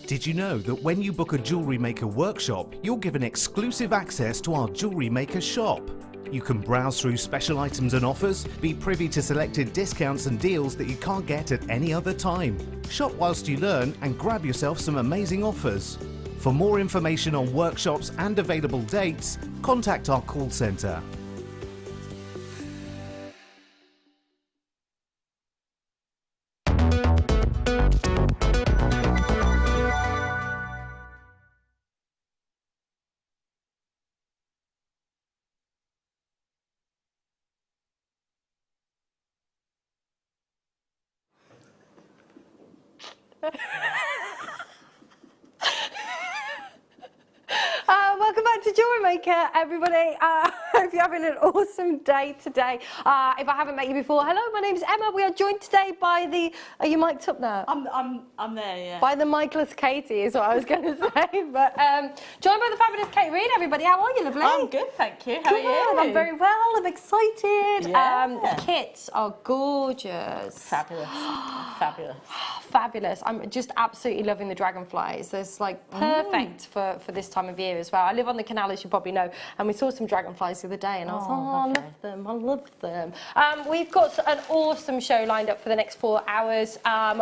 Did you know that when you book a JewelleryMaker workshop, you're given exclusive access to our JewelleryMaker shop? You can browse through special items and offers, be privy to selected discounts and deals that you can't get at any other time. Shop whilst you learn and grab yourself some amazing offers. For more information on workshops and available dates, contact our call centre. Welcome back to JewelleryMaker, everybody. Hope you're having an awesome day today. If I haven't met you before, hello, my name's Emma. We are joined today by the... Are you mic'd up now? I'm there, yeah. By the Michaelous Katie is what I was going to say. But joined by the fabulous Kate Reid, everybody. How are you, lovely? I'm good, thank you. How are you? I'm very well. I'm excited. Yeah. The kits are gorgeous. Fabulous. Fabulous. Fabulous. I'm just absolutely loving the dragonflies. There's like perfect for this time of year as well. I live on the canal, as you probably know, and we saw some dragonflies the other day, and I was like, I love them. We've got an awesome show lined up for the next 4 hours. I've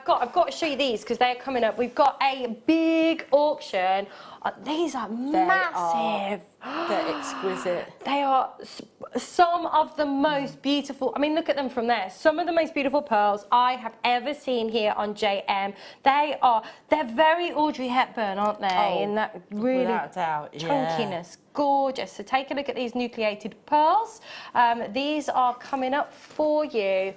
got to show you these because they're coming up. We've got a big auction. These are massive. They're exquisite. They are some of the most beautiful. I mean, look at them from there. Some of the most beautiful pearls I have ever seen here on JM. They're very Audrey Hepburn, aren't they? Oh, in that really without doubt, chunkiness. Gorgeous. So take a look at these nucleated pearls. These are coming up for you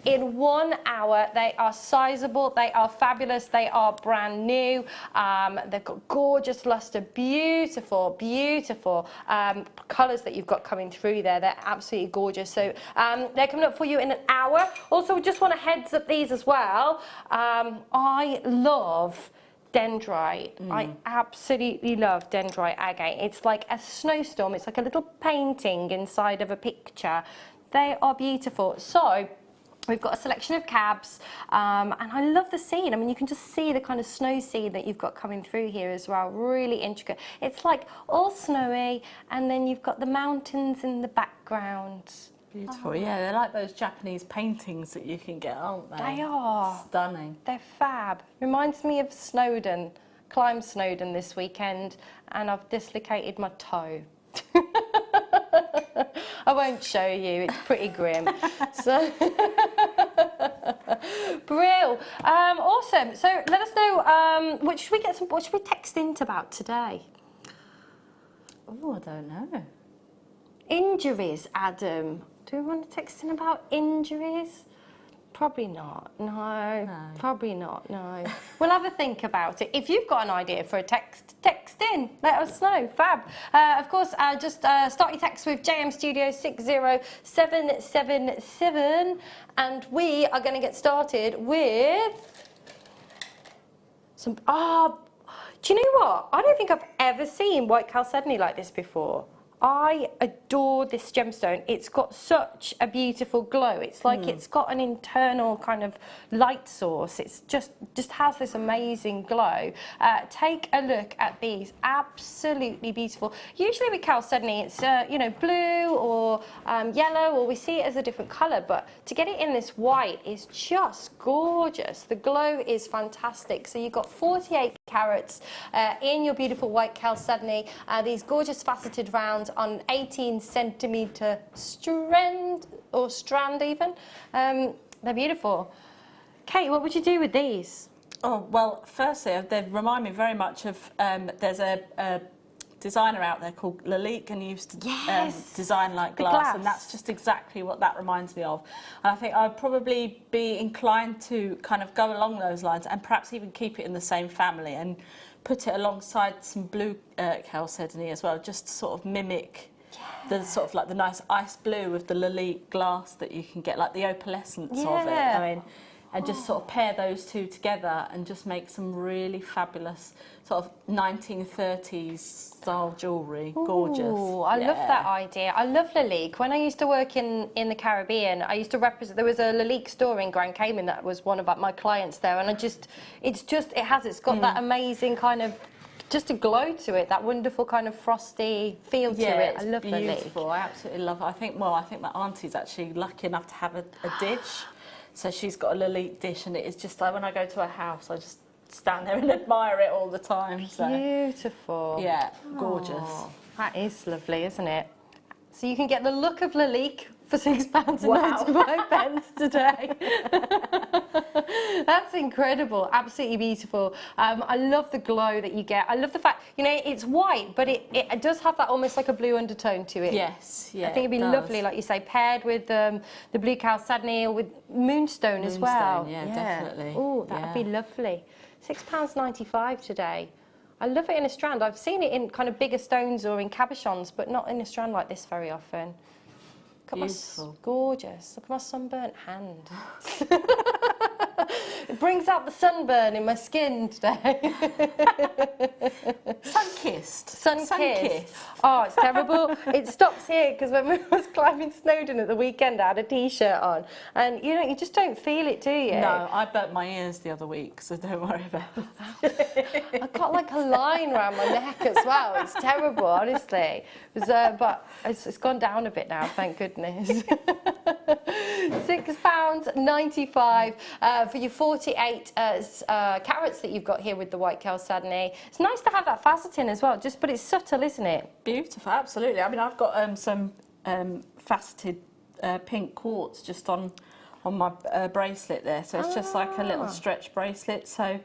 in 1 hour. They are sizable, they are fabulous, they are brand new. They've got gorgeous luster, beautiful, beautiful colours that you've got coming through there. They're absolutely gorgeous. So they're coming up for you in an hour. Also, we just want to heads up these as well. I love dendrite. I absolutely love dendrite agate. It's like a snowstorm. It's like a little painting inside of a picture. They are beautiful. So we've got a selection of cabs, and I love the scene. I mean, you can just see the kind of snow scene that you've got coming through here as well. Really intricate. It's like all snowy, and then you've got the mountains in the background. Beautiful, yeah. They're like those Japanese paintings that you can get, aren't they? They are. Stunning. They're fab. Reminds me of Snowdon. Climbed Snowdon this weekend, and I've dislocated my toe. I won't show you, it's pretty grim. So, Brill. Awesome. So let us know what should we text into about today? Oh, I don't know. Injuries, Adam. Do we want to text in about injuries? Probably not, no. Probably not, no. We'll have a think about it. If you've got an idea for a text in, let us know, fab. Of course, just start your text with JM Studio 60777, and we are going to get started with some, do you know what? I don't think I've ever seen white chalcedony like this before. I adore this gemstone. It's got such a beautiful glow. It's like it's got an internal kind of light source. It's just has this amazing glow. Take a look at these. Absolutely beautiful. Usually with chalcedony, it's blue or yellow, or we see it as a different colour. But to get it in this white is just gorgeous. The glow is fantastic. So you've got 48 carats in your beautiful white chalcedony. These gorgeous faceted rounds on 18cm strand even. They're beautiful. Kate, what would you do with these? Oh, well, firstly, they remind me very much of, there's a designer out there called Lalique, and he used to design like glass, and that's just exactly what that reminds me of. And I think I'd probably be inclined to kind of go along those lines and perhaps even keep it in the same family and put it alongside some blue chalcedony as well, just to sort of mimic the sort of like the nice ice blue with the Lalique glass that you can get, like the opalescence of it. I mean, and just sort of pair those two together and just make some really fabulous sort of 1930s style jewellery. Gorgeous. Ooh, I love that idea. I love Lalique. When I used to work in the Caribbean, I used to represent, there was a Lalique store in Grand Cayman that was one of my clients there, and it's got that amazing kind of, just a glow to it, that wonderful kind of frosty feel to it. I love Lalique. Beautiful. I absolutely love it. I think my auntie's actually lucky enough to have a dish. So she's got a Lalique dish, and it is just like when I go to her house, I just stand there and admire it all the time. So. Beautiful. Yeah, gorgeous. Oh, that is lovely, isn't it? So you can get the look of Lalique for £6.95 today. That's incredible, absolutely beautiful. I love the glow that you get. I love the fact, you know, it's white, but it does have that almost like a blue undertone to it. Yes, yeah. I think it'd be lovely, like you say, paired with the blue chalcedony or with moonstone as well. Yeah, definitely. Oh, that'd be lovely. £6.95 today. I love it in a strand. I've seen it in kind of bigger stones or in cabochons, but not in a strand like this very often. Beautiful. Gorgeous. Look at my sunburnt hand. It brings out the sunburn in my skin today. Sun-kissed. Sun-kissed. Oh, it's terrible. It stops here because when I was climbing Snowdon at the weekend, I had a T-shirt on. And, you know, you just don't feel it, do you? No, I burnt my ears the other week, so don't worry about it. I've got like a line around my neck as well. It's terrible, honestly. But it's gone down a bit now, thank goodness. £6.95 for your 48 carats that you've got here with the white chalcedony. It's nice to have that faceting as well, but it's subtle, isn't it? Beautiful, absolutely. I mean, I've got some faceted pink quartz just on my bracelet there, so it's just like a little stretch bracelet. So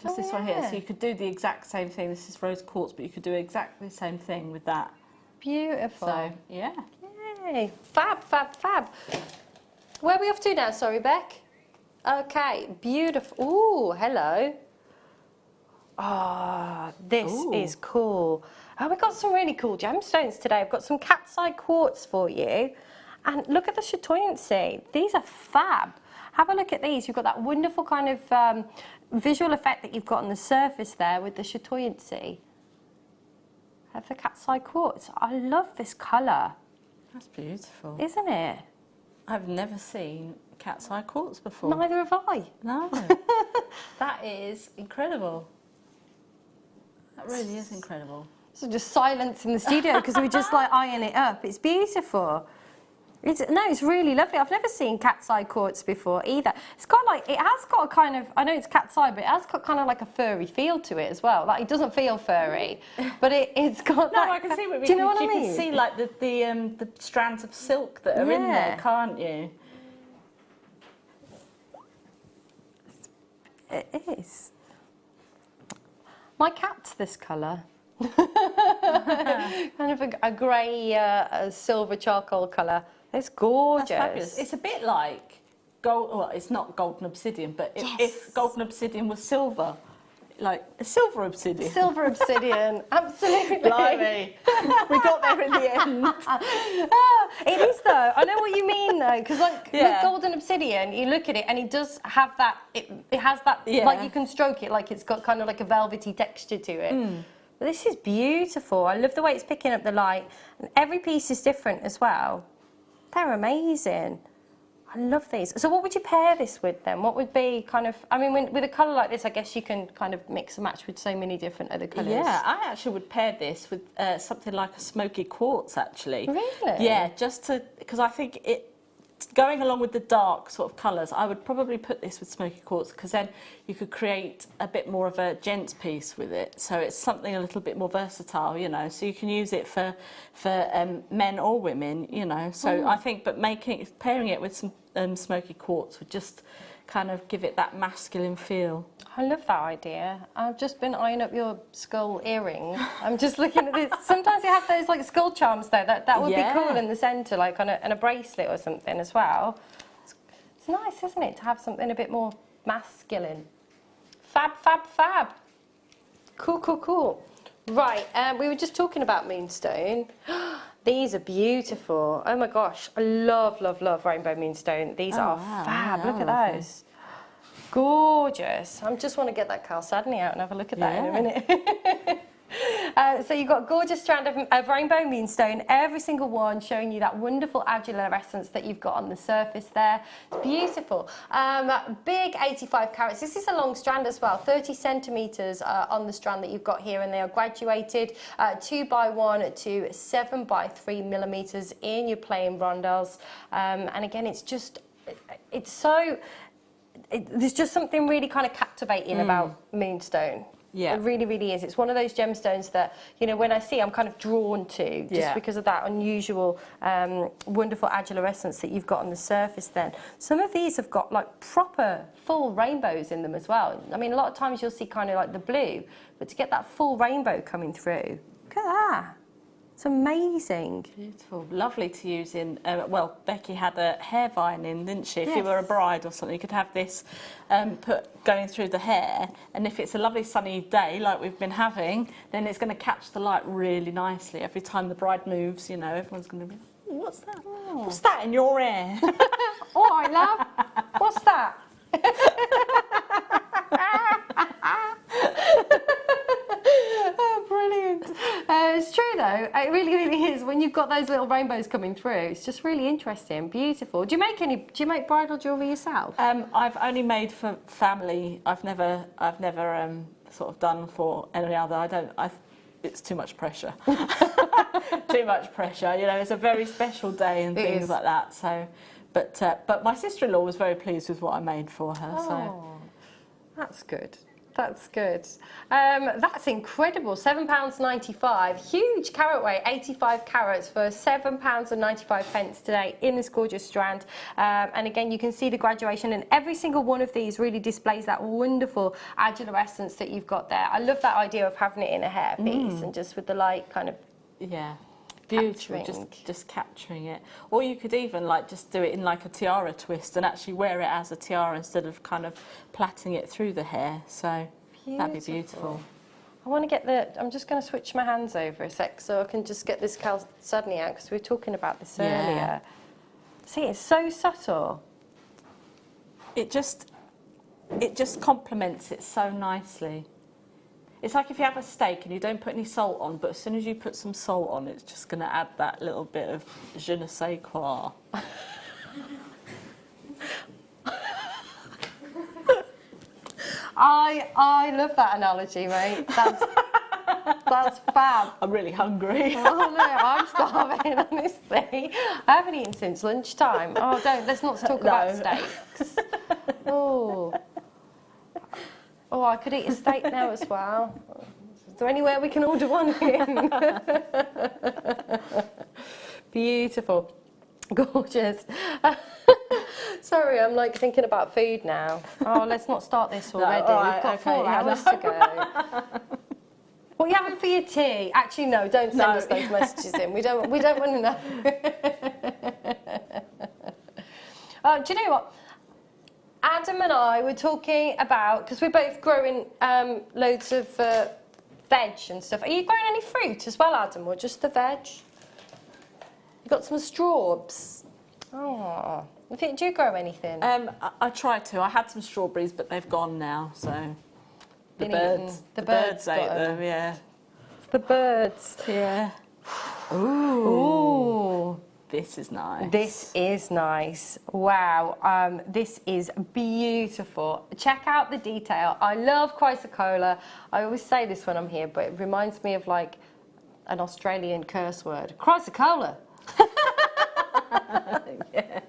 just this one here. So you could do the exact same thing. This is rose quartz, but you could do exactly the same thing with that. Beautiful. So yeah. Yay. Fab, fab, fab. Where are we off to now? Sorry, Beck. Okay, beautiful. Ooh, hello. Ah, this is cool. Oh, we've got some really cool gemstones today. I've got some cat's eye quartz for you. And look at the chatoyancy. These are fab. Have a look at these. You've got that wonderful kind of visual effect that you've got on the surface there with the chatoyancy of the cat's eye quartz. I love this colour. That's beautiful. Isn't it? I've never seen cat's eye quartz before. Neither have I. No. That is incredible. That really is incredible. So just silence in the studio because we just like eyeing it up. It's beautiful. It's really lovely. I've never seen cat's eye quartz before either. It's got like, it has got a kind of, I know it's cat's eye, but it has got kind of like a furry feel to it as well. Like it doesn't feel furry, but it's got. No, I can see what do you know what I mean? You can see like the strands of silk that are in there, can't you? It is. My cat's this colour. Kind of a grey, silver charcoal colour. It's gorgeous. That's fabulous. It's a bit like gold. Well, it's not golden obsidian, but if golden obsidian was silver, like a silver obsidian. Silver obsidian, absolutely. Blimey. We got there in the end. It is though. I know what you mean though, because like with golden obsidian, you look at it and it does have that. It has that. Like you can stroke it, like it's got kind of like a velvety texture to it. But this is beautiful. I love the way it's picking up the light, and every piece is different as well. They're amazing. I love these. So what would you pair this with then? What would be kind of, I mean, with a colour like this, I guess you can kind of mix and match with so many different other colours. Yeah, I actually would pair this with something like a smoky quartz, actually. Really? Yeah, just to, because I think going along with the dark sort of colours, I would probably put this with smoky quartz because then you could create a bit more of a gents piece with it. So it's something a little bit more versatile, you know. So you can use it for men or women, you know. So I think, but pairing it with some smoky quartz would just kind of give it that masculine feel. I love that idea. I've just been eyeing up your skull earring. I'm just looking at this. Sometimes you have those like skull charms though. That would be cool in the centre, like on a bracelet or something as well. It's nice, isn't it, to have something a bit more masculine. Fab, fab, fab. Cool, cool, cool. Right, we were just talking about moonstone. These are beautiful. Oh my gosh, I love, love, love Rainbow Moonstone. These are fab. Yeah, Look at those. Gorgeous. I just want to get that chalcedony out and have a look at that in a minute. So you've got a gorgeous strand of Rainbow Moonstone, every single one showing you that wonderful agilurescence that you've got on the surface there. It's beautiful. Big 85 carats. This is a long strand as well, 30 centimetres on the strand that you've got here, and they are graduated 2x1 to 7x3 millimetres in your plain rondelles. And again, it's just, it's so, there's just something really kind of captivating about Moonstone. Yeah. It really, really is. It's one of those gemstones that, you know, when I see, I'm kind of drawn to, just because of that unusual, wonderful agilurescence that you've got on the surface then. Some of these have got like proper full rainbows in them as well. I mean, a lot of times you'll see kind of like the blue, but to get that full rainbow coming through, look at that. It's amazing. Beautiful. Lovely to use in, well, Becky had a hair vine in, didn't she? If you were a bride or something, you could have this put going through the hair, and if it's a lovely sunny day like we've been having, then it's going to catch the light really nicely. Every time the bride moves, you know, everyone's going to be, oh, what's that? Oh. What's that in your hair? All right, love. What's that? Oh, brilliant. It's true though, it really, really is. When you've got those little rainbows coming through, it's just really interesting, beautiful. Do you make bridal jewellery yourself? I've only made for family. I've never sort of done for any other. It's too much pressure. Too much pressure. You know, it's a very special day and things like that. So, but my sister-in-law was very pleased with what I made for her. Oh, so that's good. That's good. That's incredible. £7.95. Huge carat weight, 85 carats for £7.95 today in this gorgeous strand. And again, you can see the graduation, and every single one of these really displays that wonderful agilurescence that you've got there. I love that idea of having it in a hairpiece and just with the light kind of beautiful, just capturing it. Or you could even like just do it in like a tiara twist and actually wear it as a tiara instead of kind of plaiting it through the hair. So that'd be beautiful. I want to get I'm just going to switch my hands over a sec so I can just get this chalcedony out, because we were talking about this earlier. See, it's so subtle. It just complements it so nicely. It's like if you have a steak and you don't put any salt on, but as soon as you put some salt on, it's just going to add that little bit of je ne sais quoi. I love that analogy, mate. That's fab. I'm really hungry. Oh no, I'm starving, honestly. I haven't eaten since lunchtime. Oh, let's not talk about steaks. Oh, I could eat a steak now as well. Is there anywhere we can order one in? Beautiful. Gorgeous. Sorry, I'm like thinking about food now. Oh, let's not start this already. We've got 4 hours to go. What are you having for your tea? Actually, no, don't send us those messages in. We don't want to know. Do you know what? Adam and I were talking about, because we're both growing loads of veg and stuff. Are you growing any fruit as well, Adam, or just the veg? You got some strawberries. Oh, do you grow anything? I tried to. I had some strawberries, but they've gone now. So the birds ate them. Yeah, it's the birds. Yeah. Ooh. This is nice. This is nice. Wow. This is beautiful. Check out the detail. I love chrysocolla. I always say this when I'm here, but it reminds me of like an Australian curse word. Chrysocolla. Yeah.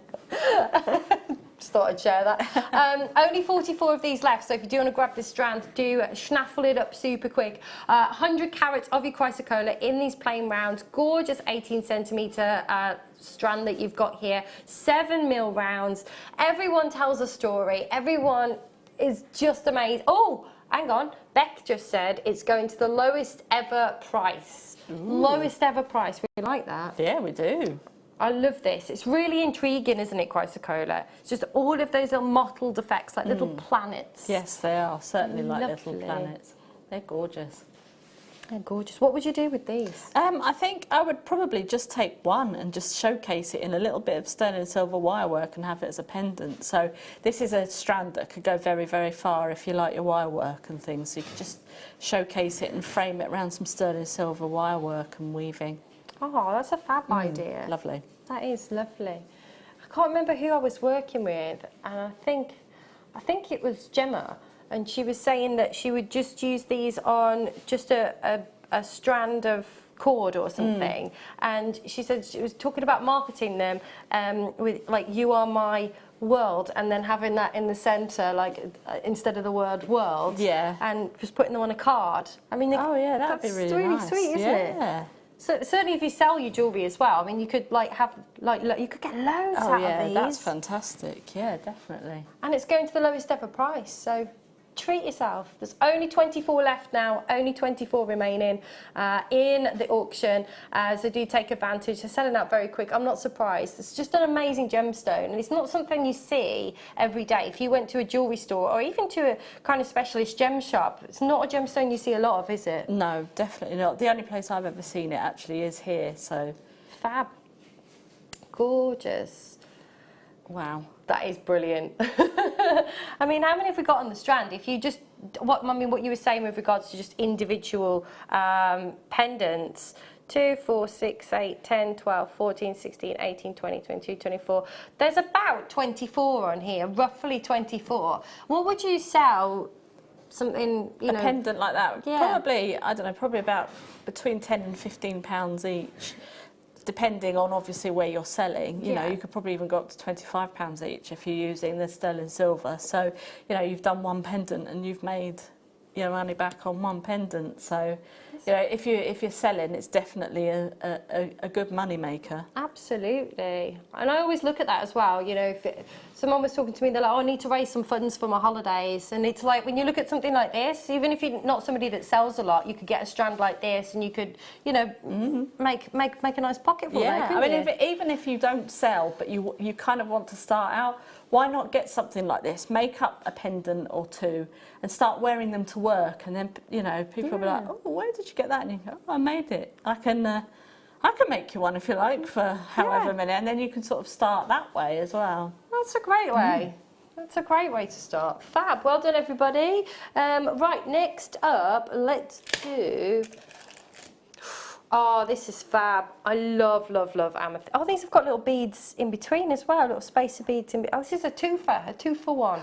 Just thought I'd share that. Only 44 of these left, so if you do want to grab this strand, do schnaffle it up super quick. 100 carats of your chrysocolla in these plain rounds. Gorgeous 18 centimetre strand that you've got here. 7mm rounds. Everyone tells a story. Everyone is just amazed. Oh, hang on. Beck just said it's going to the lowest ever price. Ooh. Lowest ever price. We like that. Yeah, we do. I love this. It's really intriguing, isn't it, chrysocolla? It's just all of those little mottled effects, like little planets. Yes, they are. Certainly like little planets. They're gorgeous. They're gorgeous. What would you do with these? I think I would probably just take one and just showcase it in a little bit of sterling silver wire work and have it as a pendant. So this is a strand that could go very, very far if you like your wire work and things. So you could just showcase it and frame it around some sterling silver wire work and weaving. Oh, that's a fab idea. Lovely. That is lovely. I can't remember who I was working with, and I think it was Gemma. And she was saying that she would just use these on just a strand of cord or something. And she said she was talking about marketing them with like "You are my world," and then having that in the centre, like instead of the word "world." Yeah. And just putting them on a card. I mean, Oh yeah, that'd be really nice. Sweet, isn't it? Yeah. So certainly, if you sell your jewellery as well, I mean, you could like have you could get loads out of these. That's fantastic. Yeah, definitely. And it's going to the lowest ever price, so treat yourself. There's only 24 left now, only 24 remaining in the auction, so do take advantage. They're selling out very quick. I'm not surprised. It's just an amazing gemstone, and it's not something you see every day. If you went to a jewellery store or even to a kind of specialist gem shop, it's not a gemstone you see a lot of, is it? No, definitely not. The only place I've ever seen it actually is here, so. Fab. Gorgeous. Wow. That is brilliant. I mean, how many have we got on the strand? If you just, what you were saying with regards to just individual pendants, 2, 4, 6, 8, 10, 12, 14, 16, 18, 20, 22, 24. There's about 24 on here, roughly 24. What would you sell something, you know? A pendant like that? Yeah. Probably, I don't know, probably about between £10 and £15 each. Depending on obviously where you're selling, you know, you could probably even go up to £25 each if you're using the sterling silver. So, you know, you've done one pendant and you've made your money back on one pendant. So, you know, if you're selling, it's definitely a good money maker. Absolutely. And I always look at that as well. You know, if someone was talking to me, they're like, "Oh, I need to raise some funds for my holidays." And it's like, when you look at something like this, even if you're not somebody that sells a lot, you could get a strand like this and you could, you know, make a nice pocket for Yeah, there, I mean, even if you don't sell, but you kind of want to start out, why not get something like this? Make up a pendant or two and start wearing them to work, and then, you know, people will be like, "Oh, where did you get that?" And you go, "Oh, I made it. I can make you one if you like for however many," and then you can sort of start that way as well. That's a great way. That's a great way to start. Fab. Well done, everybody. Right, next up, let's do... Oh, this is fab. I love, love, love amethyst. Oh, these have got little beads in between as well, little spacer beads in between. Oh, this is a two for one.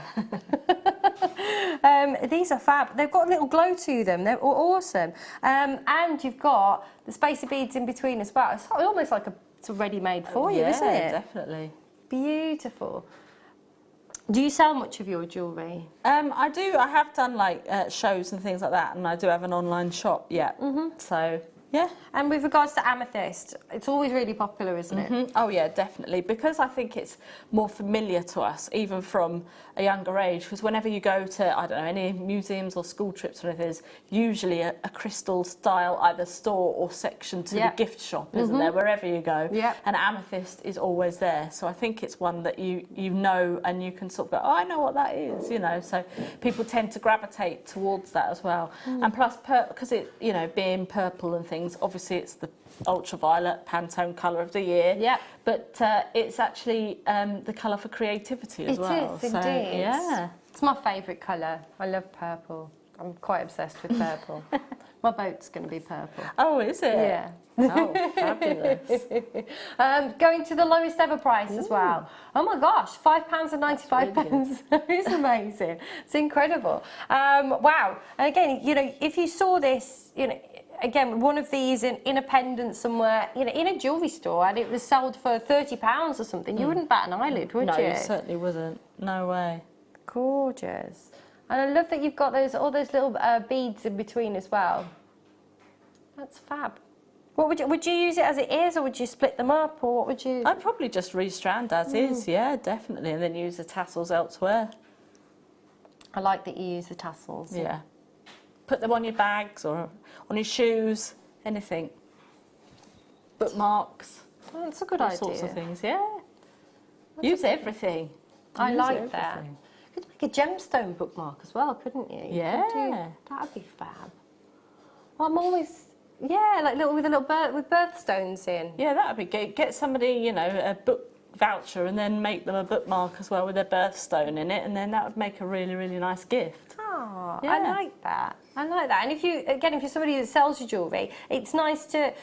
These are fab. They've got a little glow to them. They're awesome. And you've got the spacer beads in between as well. It's almost like it's ready-made for you, isn't it? Yeah, definitely. Beautiful. Do you sell much of your jewellery? I do. I have done like shows and things like that, and I do have an online shop. Yeah. So. Yeah. And with regards to amethyst, it's always really popular, isn't it? Oh yeah, definitely, because I think it's more familiar to us, even from a younger age, because whenever you go to, I don't know, any museums or school trips or anything, there's usually a crystal style either store or section to the gift shop, isn't there, wherever you go. Yeah. And amethyst is always there, so I think it's one that you know, and you can sort of go, "Oh, I know what that is," you know, so people tend to gravitate towards that as well. And plus, because it, you know, being purple and things, obviously it's the ultraviolet Pantone colour of the year. Yeah. But it's actually the colour for creativity as well. It is, indeed. Yeah. It's my favourite colour. I love purple. I'm quite obsessed with purple. My boat's going to be purple. Oh, is it? Yeah. Oh, fabulous. Going to the lowest ever price as well. Oh my gosh, £5.95. It's amazing. It's incredible. Wow. And again, you know, if you saw this, you know, again, one of these in a pendant somewhere, you know, in a jewellery store, and it was sold for £30 or something, you wouldn't bat an eyelid, would you? No, you certainly wouldn't. No way. Gorgeous. And I love that you've got all those little beads in between as well. That's fab. What would you use it as it is, or would you split them up, or what would you? I'd probably just restrand as is, yeah, definitely, and then use the tassels elsewhere. I like that you use the tassels. Yeah. Put them on your bags or on your shoes, anything. Bookmarks. Oh, that's a good all idea. Sorts of things, yeah. Use everything. I Use like that. everything. You could make a gemstone bookmark as well, couldn't you? Yeah. That'd be fab. I'm always, yeah, like with a little bird with birthstones in. Yeah, that would be good. Get somebody, you know, a book voucher and then make them a bookmark as well with their birthstone in it, and then that would make a really, really nice gift. Oh, Yeah. I like that. I like that. And if you're somebody that sells your jewellery, it's nice to,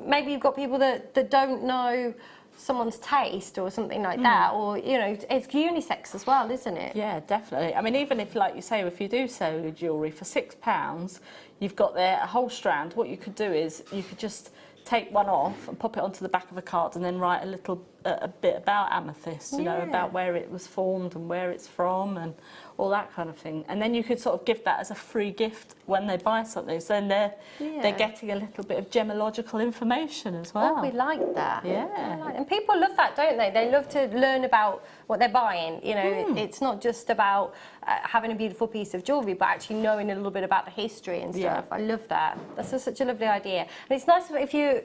maybe you've got people that don't know someone's taste or something like that, or, you know, it's unisex as well, isn't it? Yeah, definitely. I mean, even if, like you say, if you do sell your jewellery for £6, you've got there a whole strand. What you could do is you could just take one off and pop it onto the back of a card and then write a bit about amethyst, you know, about where it was formed and where it's from and all that kind of thing. And then you could sort of give that as a free gift when they buy something. So then they're getting a little bit of gemological information as well. Oh, we like that. Yeah. And people love that, don't they? They love to learn about what they're buying. You know, it's not just about having a beautiful piece of jewellery, but actually knowing a little bit about the history and stuff. I love that. That's such a lovely idea. And it's nice if you,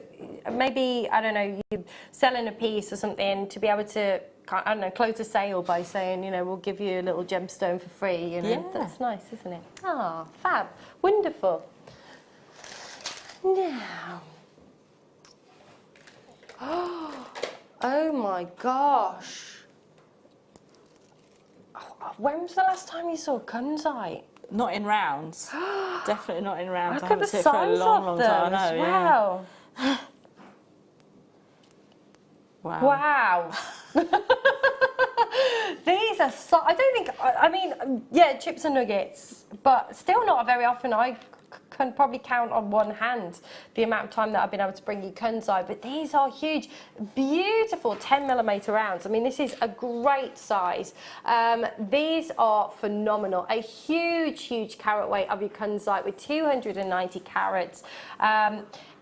maybe, I don't know, you're selling a piece or something, to be able to, I don't know, close a sale by saying, you know, we'll give you a little gemstone for free, you know. Yeah. That's nice, isn't it? Ah, fab. Wonderful. Now. Oh my gosh. When was the last time you saw kunzite? Not in rounds. Definitely not in rounds. Look I at the haven't seen it for a size long, of long them time. I as know, well. Wow. Wow. These are so, I don't think, I mean, yeah, chips and nuggets, but still not very often. I can probably count on one hand the amount of time that I've been able to bring you kunzite, but these are huge, beautiful 10mm rounds. I mean, this is a great size. These are phenomenal. A huge, huge carat weight of your kunzite with 290 carats.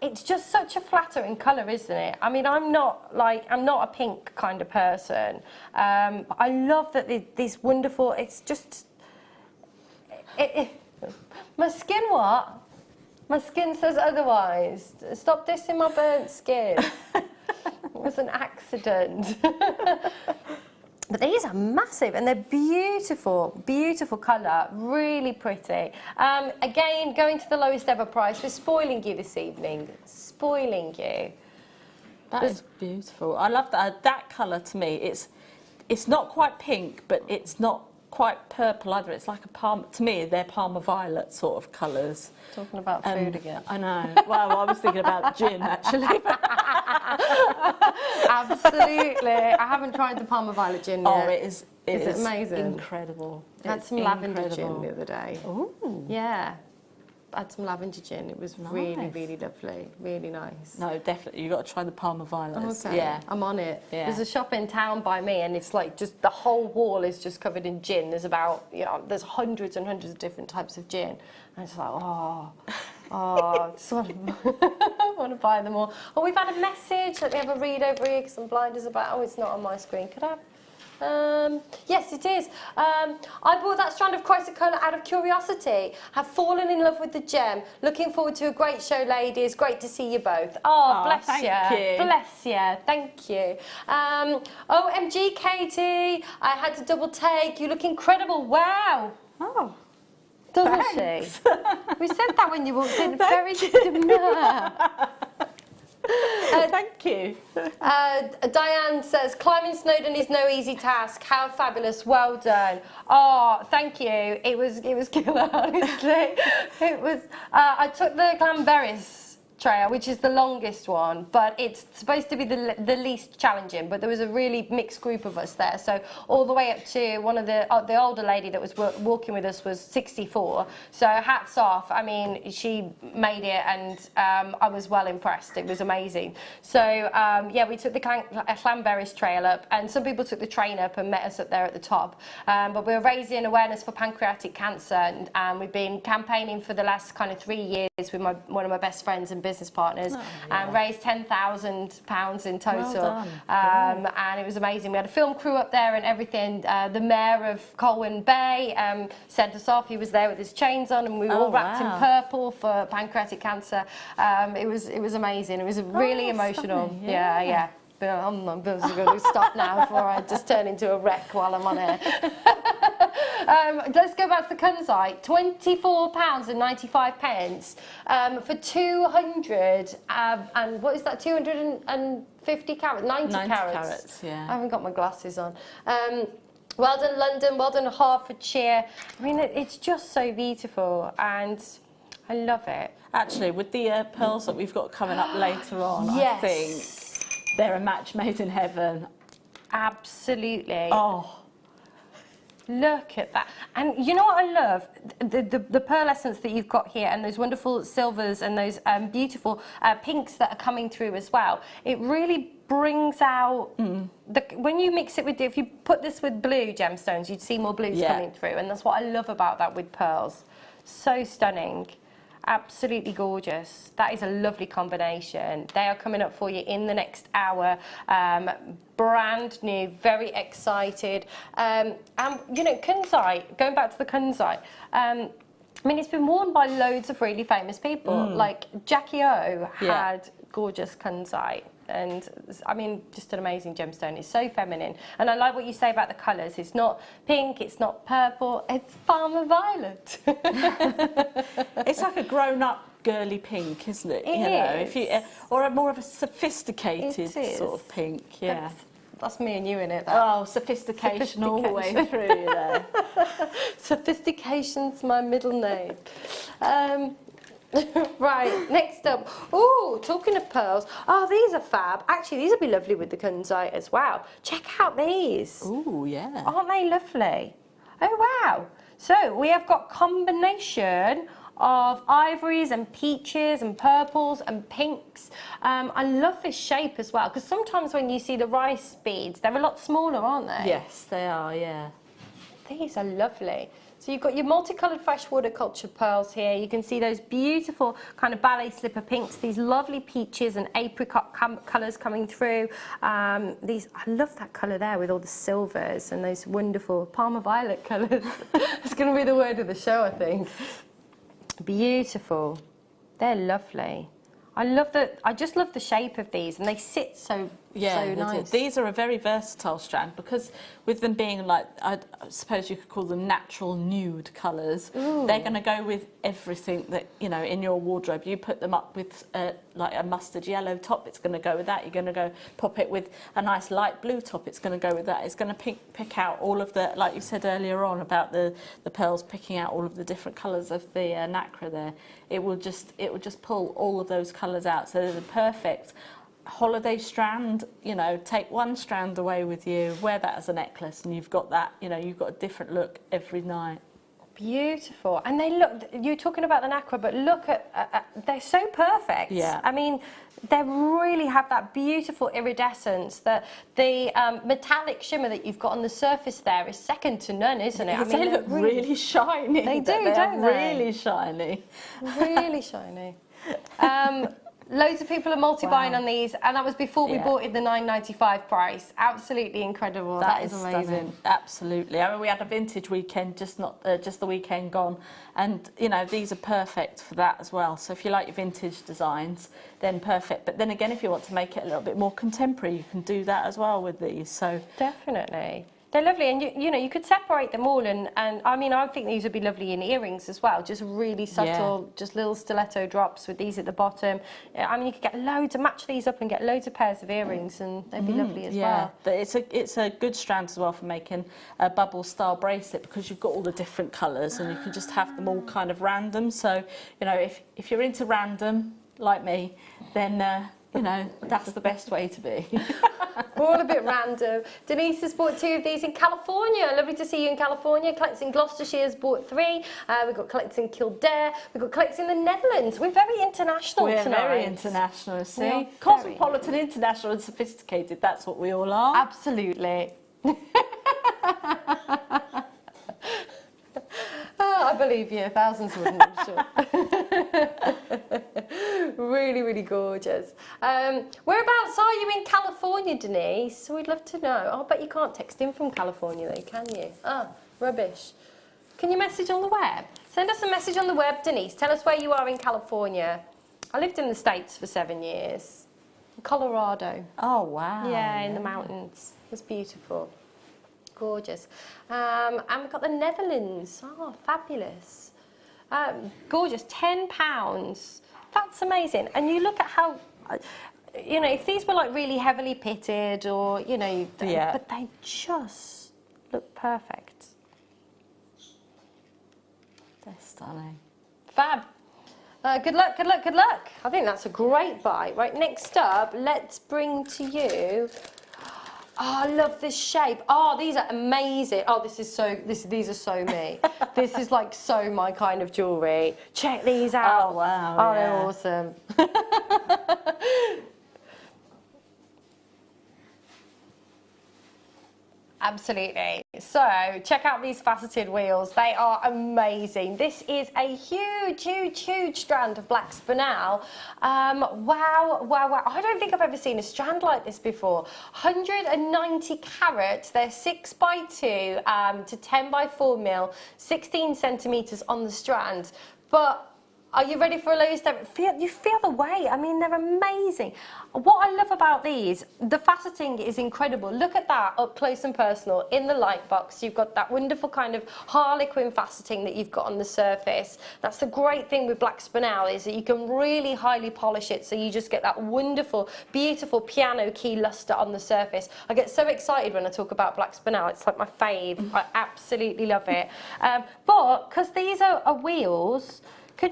It's just such a flattering colour, isn't it? I mean, I'm not a pink kind of person. But I love that this wonderful, it's just, my skin what? My skin says otherwise. Stop dissing my burnt skin. It was an accident. But these are massive and they're beautiful, beautiful colour, really pretty. Again, going to the lowest ever price. We're spoiling you this evening, spoiling you. That is beautiful. I love that. That colour to me, it's not quite pink, but it's not quite purple either. It's like a palm. To me, they're Parma violet sort of colours. Talking about food again. I know. Well, I was thinking about gin actually. Absolutely. I haven't tried the Parma violet gin yet. Oh, it is amazing. Incredible. I had some lavender gin the other day. Ooh. Yeah. I had some lavender gin. It was really, really lovely. Really nice. No, definitely. You've got to try the Parma violets. Okay. Yeah. I'm on it. Yeah. There's a shop in town by me and it's like just the whole wall is just covered in gin. There's about, you know, there's hundreds and hundreds of different types of gin. And it's like, I just want to buy them all. Oh, we've had a message. Let me have a read over here because I'm blind as a bat. Oh, it's not on my screen. Could I have? Yes, it is. I bought that strand of chrysocolla out of curiosity. Have fallen in love with the gem. Looking forward to a great show, ladies. Great to see you both. Oh, bless you. Thank you. Bless you. Thank you. OMG, Katie. I had to double take. You look incredible. Wow. Oh. Doesn't Thanks. she? We said that when you walked in. Very demure. Thank you. Diane says, climbing Snowdon is no easy task. How fabulous. Well done. Oh, thank you. It was killer, honestly. It was, I took the Glamberries trail, which is the longest one, but it's supposed to be the least challenging, but there was a really mixed group of us there, so all the way up to one of the older lady that was walking with us was 64, so hats off. I mean, she made it and I was well impressed. It was amazing. So yeah, we took the Clanberries trail up and some people took the train up and met us up there at the top, but we were raising awareness for pancreatic cancer and we've been campaigning for the last kind of 3 years with one of my best friends and business partners, and raised £10,000 in total. Well done. And it was amazing. We had a film crew up there and everything. The mayor of Colwyn Bay sent us off. He was there with his chains on, and we were all wrapped in purple for pancreatic cancer. It was amazing. It was really emotional. Stunning. Yeah. But I'm going to stop now before I just turn into a wreck while I'm on air. Let's go back to the kunzite. £24.95 for 200 and what is that? 250 carats, 90 carats. Yeah. I haven't got my glasses on. Well done, London. Well done, Hertfordshire. I mean, it's just so beautiful, and I love it. Actually, with the pearls that we've got coming up later on, Yes. I think they're a match made in heaven. Absolutely. Oh. Look at that. And you know what I love? The pearlescence that you've got here, and those wonderful silvers and those beautiful pinks that are coming through as well. It really brings out, when you mix it with, if you put this with blue gemstones, you'd see more blues coming through. And that's what I love about that with pearls. So stunning. Absolutely gorgeous. That is a lovely combination. They are coming up for you in the next hour. Brand new, very excited. And you know, kunzite, going back to the kunzite, I mean, it's been worn by loads of really famous people. Like Jackie O had gorgeous kunzite. And I mean, just an amazing gemstone. It's so feminine. And I like what you say about the colours. It's not pink, it's not purple, it's Palmer Violet. It's like a grown-up girly pink, isn't it? It you know, is. if you, or a more of a sophisticated sort of pink, yeah. That's me and you in it. Oh, sophistication all the way through, you know. Sophistication's my middle name. Right, next up. Oh, talking of pearls. Oh, these are fab. Actually, these would be lovely with the kunzite as well. Check out these. Ooh, yeah. Aren't they lovely? Oh, wow. So we have got combination of ivories and peaches and purples and pinks. I love this shape as well, because sometimes when you see the rice beads, they're a lot smaller, aren't they? Yes, they are, yeah. These are lovely. So you've got your multicoloured freshwater cultured pearls here. You can see those beautiful kind of ballet slipper pinks, these lovely peaches and apricot colours coming through. I love that colour there with all the silvers and those wonderful Palmer Violet colours. It's going to be the word of the show, I think. Beautiful. They're lovely. I just love the shape of these, and they sit so nice. These are a very versatile strand, because with them being like, I suppose you could call them natural nude colours. They're going to go with everything that, you know, in your wardrobe. You put them up with like a mustard yellow top, it's going to go with that. You're going to go pop it with a nice light blue top, it's going to go with that. It's going to pick out all of the, like you said earlier on about the pearls picking out all of the different colours of the nacre there. It will just pull all of those colours out. So they're the perfect holiday strand. You know, take one strand away with you, wear that as a necklace, and you've got that, you know, you've got a different look every night. Beautiful. And they look, you're talking about the nacre, but look at they're so perfect. Yeah. I mean, they really have that beautiful iridescence. That the metallic shimmer that you've got on the surface there is second to none, isn't it? I mean, they look really shiny. They do, don't they? Really shiny. Really shiny. Loads of people are multi-buying on these, and that was before we bought it the £9.95 price. Absolutely incredible. That is amazing. Stunning. Absolutely. I mean, we had a vintage weekend, just the weekend gone, and you know, these are perfect for that as well. So if you like your vintage designs, then perfect. But then again, if you want to make it a little bit more contemporary, you can do that as well with these. So definitely. They're lovely, and you know, you could separate them all, and I mean, I think these would be lovely in earrings as well, just really subtle, just little stiletto drops with these at the bottom. I mean, you could get loads, match these up and get loads of pairs of earrings, and they'd be lovely as well. But it's a good strand as well for making a bubble style bracelet, because you've got all the different colours and you can just have them all kind of random. So, you know, if you're into random, like me, then you know, that's the best way to be. All a bit random. Denise has bought 2 of these in California. Lovely to see you in California. Collects in Gloucestershire has bought 3. We've got collects in Kildare. We've got collects in the Netherlands. We're very international tonight. We're very international, see? Cosmopolitan, international and sophisticated. That's what we all are. Absolutely. I believe you. Thousands wouldn't, I'm sure. Really, really gorgeous. Whereabouts are you in California, Denise? We'd love to know. Oh, I bet you can't text in from California, though, can you? Ah, rubbish. Can you message on the web? Send us a message on the web, Denise. Tell us where you are in California. I lived in the States for 7 years. In Colorado. Oh, wow. Yeah, in the mountains. It was beautiful. Gorgeous. And we've got the Netherlands. Oh, fabulous. Gorgeous, £10. That's amazing. And you look at how, you know, if these were like really heavily pitted or, you know, but they just look perfect. They're stunning. Fab. Good luck, good luck, good luck. I think that's a great buy. Right, next up, let's bring to you. Oh, I love this shape. Oh, these are amazing. Oh, this is so, these are so me. This is like so my kind of jewellery. Check these out. Oh, wow. Oh, they're awesome. Absolutely. So check out these faceted wheels. They are amazing. This is a huge, huge, huge strand of black spinel. Wow, wow, wow. I don't think I've ever seen a strand like this before. 190 carat. They're 6x2 to 10x4 mm, 16 centimetres on the strand. But are you ready for a low step? You feel the weight. I mean, they're amazing. What I love about these, the faceting is incredible. Look at that up close and personal in the light box. You've got that wonderful kind of harlequin faceting that you've got on the surface. That's the great thing with black spinel, is that you can really highly polish it, so you just get that wonderful, beautiful piano key luster on the surface. I get so excited when I talk about black spinel. It's like my fave. I absolutely love it. But because these are wheels, you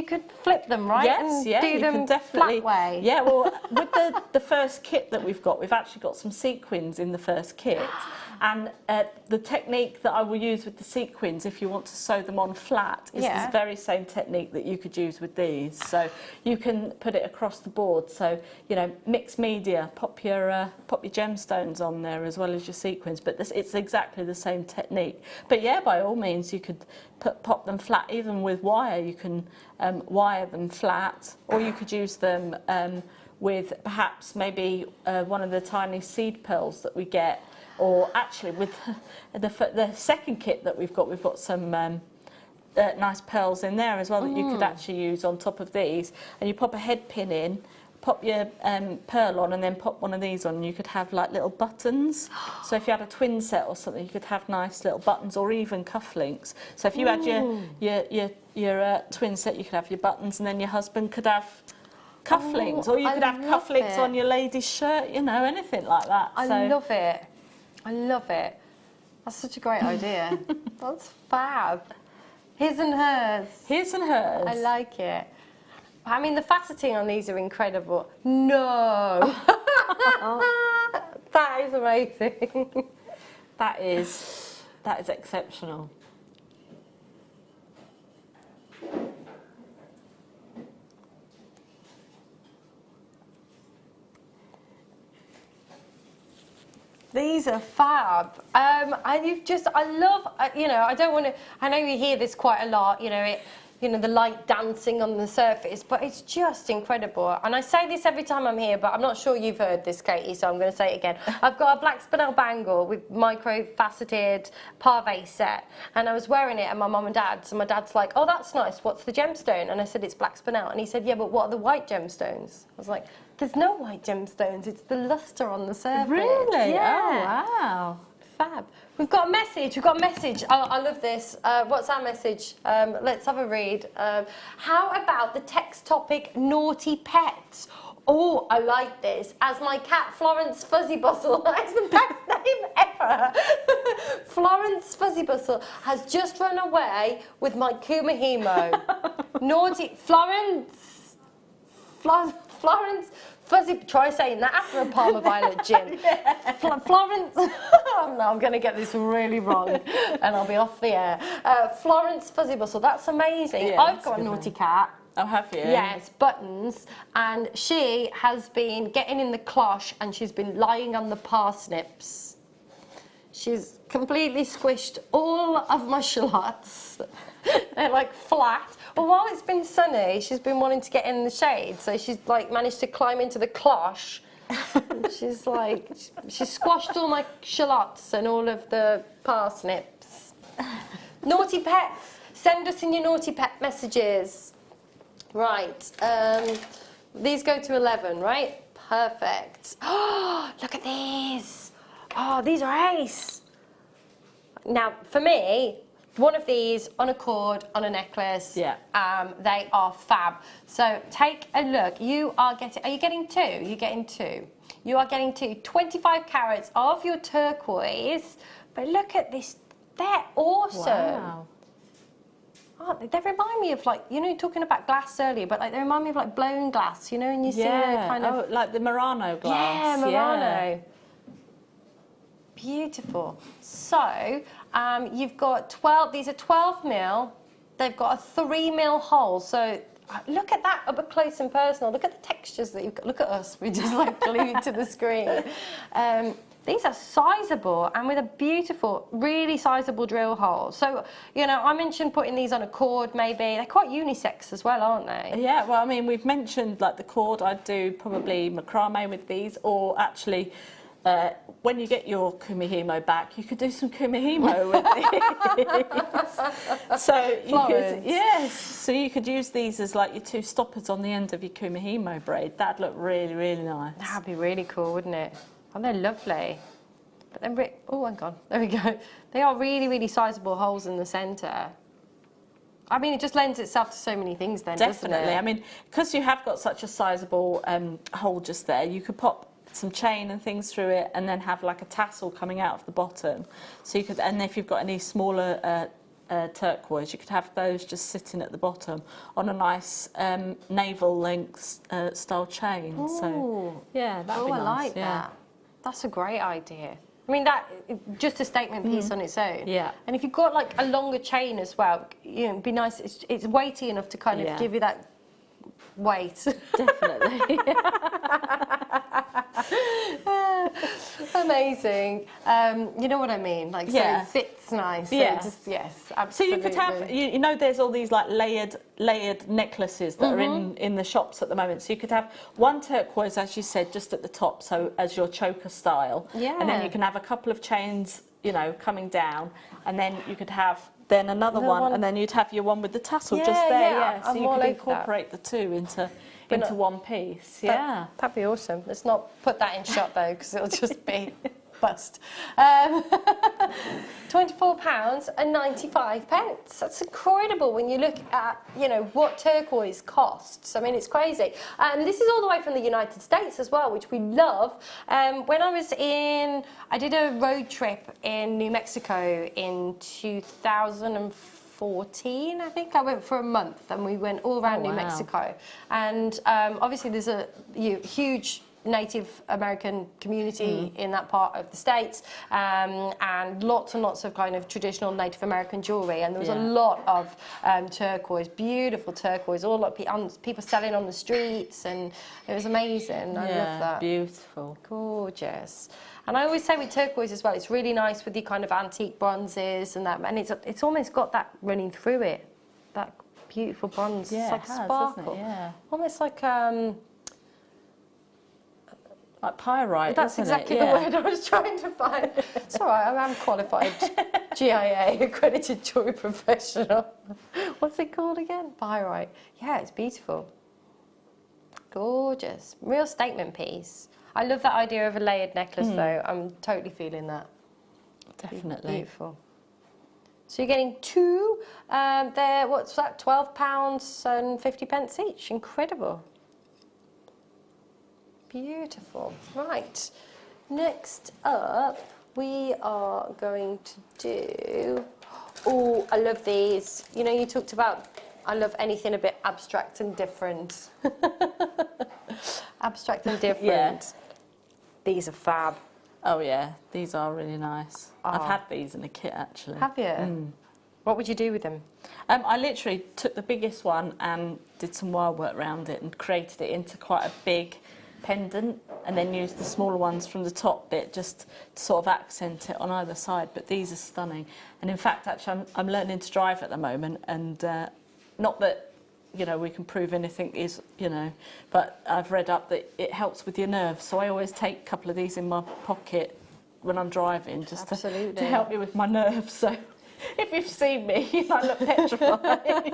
could flip them, right? Yes, and yeah, do you them can definitely. flat way. Yeah, well, with the first kit that we've actually got some sequins in the first kit, and the technique that I will use with the sequins, if you want to sew them on flat, is this very same technique that you could use with these. So you can put it across the board. So, you know, mixed media, pop your gemstones on there as well as your sequins. But it's exactly the same technique. But yeah, by all means, you could pop them flat. Even with wire, you can wire them flat, or you could use them with perhaps maybe one of the tiny seed pearls that we get. Or actually, with the second kit that we've got some nice pearls in there as well that you could actually use on top of these. And you pop a head pin in, pop your pearl on, and then pop one of these on. And you could have like little buttons. So if you had a twin set or something, you could have nice little buttons, or even cufflinks. So if you had your twin set, you could have your buttons, and then your husband could have cufflinks, or you could have cufflinks on your lady's shirt. You know, anything like that. I love it. I love it. That's such a great idea. That's fab. His and hers. His and hers. I like it. I mean, the faceting on these are incredible. No. That is amazing. That is exceptional. These are fab. And I love, you know, I don't want to, I know you hear this quite a lot, you know, the light dancing on the surface, but it's just incredible. And I say this every time I'm here, but I'm not sure you've heard this, Katie, so I'm going to say it again. I've got a black spinel bangle with micro-faceted pave set, and I was wearing it at my mum and dad's, and my dad's like, oh, that's nice, what's the gemstone? And I said, it's black spinel. And he said, yeah, but what are the white gemstones? I was like, there's no white gemstones, it's the luster on the surface. Really? Yeah. Oh, wow. Fab. We've got a message. I love this. What's our message? Let's have a read. How about the text topic naughty pets? Oh, I like this. As my cat Florence Fuzzy Bustle, that's the best name ever. Florence Fuzzy Bustle has just run away with my Kumahimo. Naughty Florence Fuzzy, try saying that after a Palmer Violet gin. Florence, oh no, I'm going to get this really wrong and I'll be off the air. Florence Fuzzy Bustle, that's amazing. Yeah, I've got a naughty cat. Oh, have you? Yes, Buttons, and she has been getting in the cloche and she's been lying on the parsnips. She's completely squished all of my shallots. They're like flat. Well, while it's been sunny, she's been wanting to get in the shade, so she's like managed to climb into the cloche. She's squashed all my shallots and all of the parsnips. Naughty pets, send us in your naughty pet messages. Right, these go to 11, right? Perfect. Oh, look at these. Oh, these are ace. Now, for me, one of these on a cord, on a necklace, they are fab. So take a look. You are getting, are you getting two? You're getting two. You are getting two 25 carats of your turquoise. But look at this, they're awesome. Wow. Oh, they remind me of, like, you know, talking about glass earlier, but like they remind me of like blown glass, you know, and you see the kind of... like the Murano glass. Yeah, Murano. Beautiful. So, you've got 12, these are 12 mil, they've got a 3 mil hole, so look at that up close and personal, look at the textures that you've got, look at us, we're just like glued to the screen. These are sizable and with a beautiful, really sizable drill hole. So, you know, I mentioned putting these on a cord maybe. They're quite unisex as well, aren't they? Yeah, well, I mean, we've mentioned like the cord. I'd do probably macrame with these, or actually, when you get your kumihimo back, you could do some kumihimo with these. So you could, yes, so you could use these as like your two stoppers on the end of your kumihimo braid. That'd look really, really nice. That'd be really cool, wouldn't it? Oh, they're lovely. But they're oh, hang on. There we go. They are really, really sizable holes in the centre. I mean, it just lends itself to so many things then, Definitely. doesn't it? I mean, because you have got such a sizable hole just there, you could pop some chain and things through it and then have like a tassel coming out of the bottom. So you could, and if you've got any smaller turquoise, you could have those just sitting at the bottom on a nice navel length style chain. Ooh. So yeah, that'd be nice. I like that. That's a great idea. I mean, that just a statement piece on its own. Yeah. And if you've got like a longer chain as well, you know, it'd be nice. It's weighty enough to kind of give you that weight. Definitely. Amazing. You know what I mean? Like, so it fits nice. Yeah. So just, yes, absolutely. So you could have, you know, there's all these like layered necklaces that are in the shops at the moment. So you could have one turquoise, as you said, just at the top, so as your choker style. Yeah. And then you can have a couple of chains, you know, coming down, and then you could have then another one, and then you'd have your one with the tassel just there. Yeah. So you could incorporate the two into one piece. Yeah. That'd be awesome. Let's not put that in shot though, because it'll just be bust. £24.95. That's incredible when you look at, you know, what turquoise costs. I mean, it's crazy. This is all the way from the United States as well, which we love. When I was I did a road trip in New Mexico in 2014, I think. I went for a month and we went all around New Mexico. And obviously there's a huge Native American community in that part of the States, and lots and lots of kind of traditional Native American jewellery, and there was a lot of turquoise, beautiful turquoise, all like people selling on the streets, and it was amazing. I love that. Beautiful. Gorgeous. And I always say with turquoise as well, it's really nice with the kind of antique bronzes and that, and it's almost got that running through it, that beautiful bronze. Yeah, it's like it has, sparkle. doesn't it? Yeah. Almost like like pyrite. That's exactly the word I was trying to find. It's all right, I'm qualified GIA, accredited jewellery professional. What's it called again? Pyrite. Yeah, it's beautiful. Gorgeous. Real statement piece. I love that idea of a layered necklace though. I'm totally feeling that. Definitely. Beautiful. So you're getting two, they're, what's that, £12.50 each. Incredible. Beautiful. Right. Next up, we are going to do... Oh, I love these. You know, you talked about, I love anything a bit abstract and different. Abstract and different. Yeah. These are fab. Oh yeah, these are really nice. I've had these in a kit actually. Have you? What would you do with them? I literally took the biggest one and did some wire work around it and created it into quite a big pendant, and then used the smaller ones from the top bit just to sort of accent it on either side. But these are stunning, and in fact actually I'm learning to drive at the moment, and not that, you know, we can prove anything is, you know, but I've read up that it helps with your nerves, so I always take a couple of these in my pocket when I'm driving, just to help me with my nerves. So if you've seen me, I look petrified.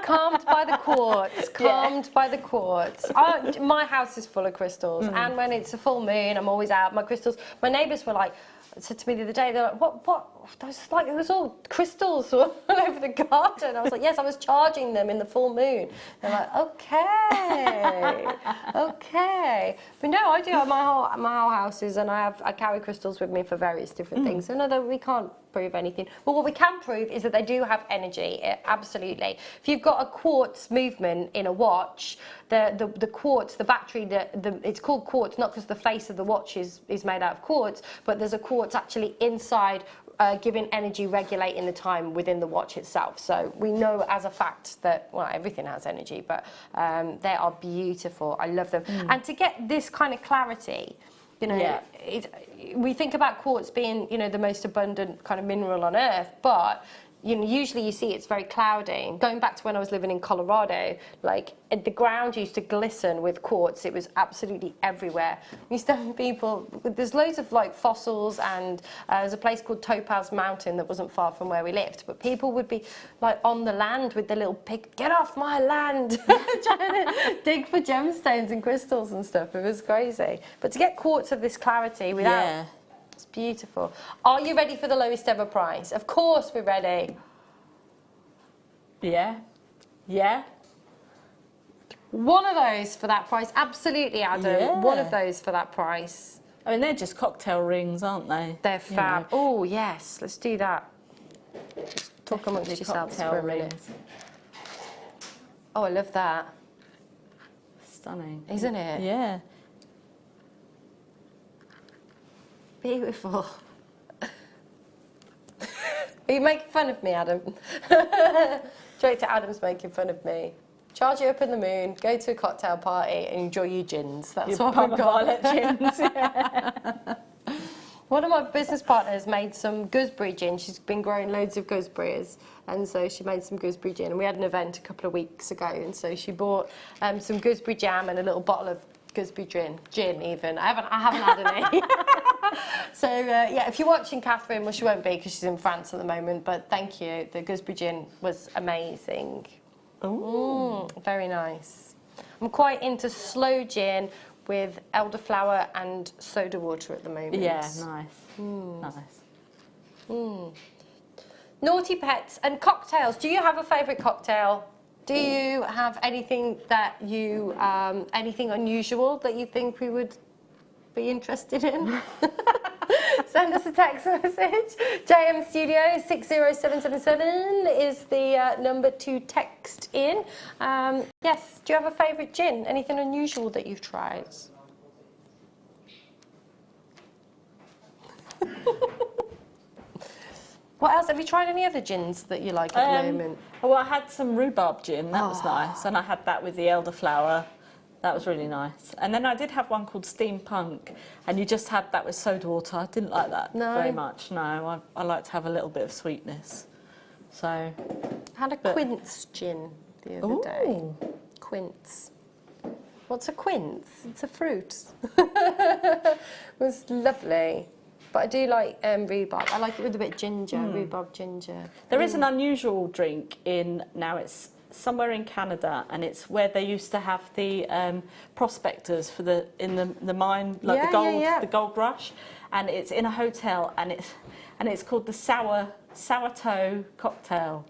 Calmed by the quartz. Calmed by the quartz. My house is full of crystals, and when it's a full moon, I'm always out. My crystals. My neighbours were like, said to me the other day, they're like, what? It was all crystals all over the garden. I was like, yes, I was charging them in the full moon. They're like, okay, okay. But no, I do have my whole houses, and I carry crystals with me for various different things. So no, we can't prove anything. But what we can prove is that they do have energy, absolutely. If you've got a quartz movement in a watch, the quartz, the battery, it's called quartz not because the face of the watch is made out of quartz, but there's a quartz actually inside giving energy, regulating the time within the watch itself. So we know as a fact that, well, everything has energy, but they are beautiful. I love them. And to get this kind of clarity, you know, we think about quartz being, you know, the most abundant kind of mineral on Earth, but you know, usually you see it's very cloudy. Going back to when I was living in Colorado, like the ground used to glisten with quartz. It was absolutely everywhere. We used to have people, there's loads of like fossils, and there's a place called Topaz Mountain that wasn't far from where we lived, but people would be like on the land with their little pick, get off my land, trying to dig for gemstones and crystals and stuff. It was crazy. But to get quartz of this clarity without... It's beautiful. Are you ready for the lowest ever price? Of course we're ready. Yeah. Yeah. One of those for that price. Absolutely, Adam. Yeah. One of those for that price. I mean, they're just cocktail rings, aren't they? They're fab. Oh, yes. Let's do that. Just talk amongst yourselves for a minute. Oh, I love that. Stunning. Isn't it? Yeah. Beautiful. Are you making fun of me, Adam? Director Adam's making fun of me. Charge you up in the moon, go to a cocktail party and enjoy your gins. That's what we've got. Gins, yeah. One of my business partners made some gooseberry gin. She's been growing loads of gooseberries, and so she made some gooseberry gin. And we had an event a couple of weeks ago, and so she bought some gooseberry jam and a little bottle of gooseberry gin even. I haven't had any. So yeah, if you're watching Catherine, well, she won't be because she's in France at the moment, but thank you. The gooseberry gin was amazing. Very nice. I'm quite into slow gin with elderflower and soda water at the moment. Yeah, nice. Nice. Naughty pets and cocktails. Do you have a favourite cocktail? Do you have anything that you, anything unusual that you think we would be interested in? Send us a text message. JM Studio 60777 is the number to text in. Yes, do you have a favourite gin? Anything unusual that you've tried? What else? Have you tried any other gins that you like at the moment? Well, I had some rhubarb gin, that was nice, and I had that with the elderflower. That was really nice. And then I did have one called Steampunk, and you just had that with soda water. I didn't like that very much, no. I like to have a little bit of sweetness. So. I had a quince gin the other day. Quince. What's a quince? It's a fruit. It was lovely. But I do like rhubarb. I like it with a bit of ginger, rhubarb ginger. There is an unusual drink now it's somewhere in Canada, and it's where they used to have the prospectors for the mine, like the gold rush, and it's in a hotel, and it's called the sour toe cocktail,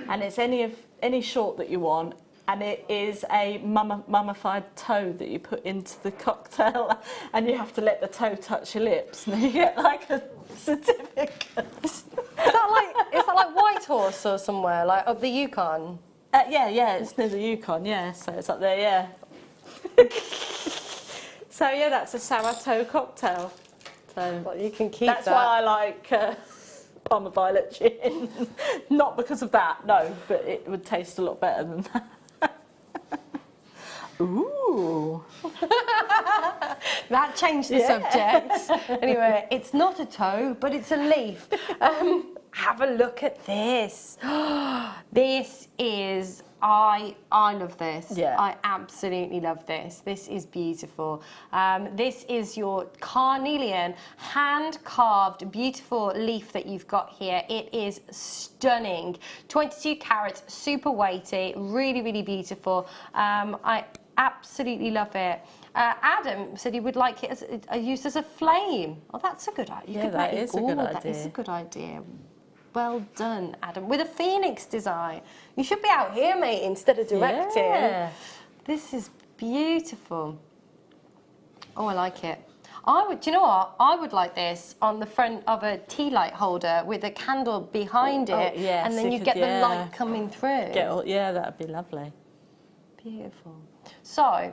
and it's any short that you want. And it is a mummified toe that you put into the cocktail, and you have to let the toe touch your lips, and then you get like a certificate. Is that like Whitehorse or somewhere, like up the Yukon? Yeah, it's near the Yukon, yeah, so it's up there, yeah. So yeah, that's a sour toe cocktail. So well, you can keep that's why I like Palmer Violet gin. Not because of that, no, but it would taste a lot better than that. Ooh. That changed the subject. Anyway, it's not a toe, but it's a leaf. have a look at this. This is, I love this. Yeah. I absolutely love this. This is beautiful. This is your carnelian hand-carved beautiful leaf that you've got here. It is stunning. 22 carats, super weighty, really, really beautiful. I absolutely love it. Adam said he would like it used as a flame. Oh, that's a good idea. Yeah, that is a good idea. That is a good idea. Well done, Adam. With a phoenix design. You should be out here, mate, instead of directing. Yeah. This is beautiful. Oh, I like it. I would, do you know what? I would like this on the front of a tea light holder with a candle behind it, yes, and then you get the light coming through. Yeah, that would be lovely. Beautiful. So,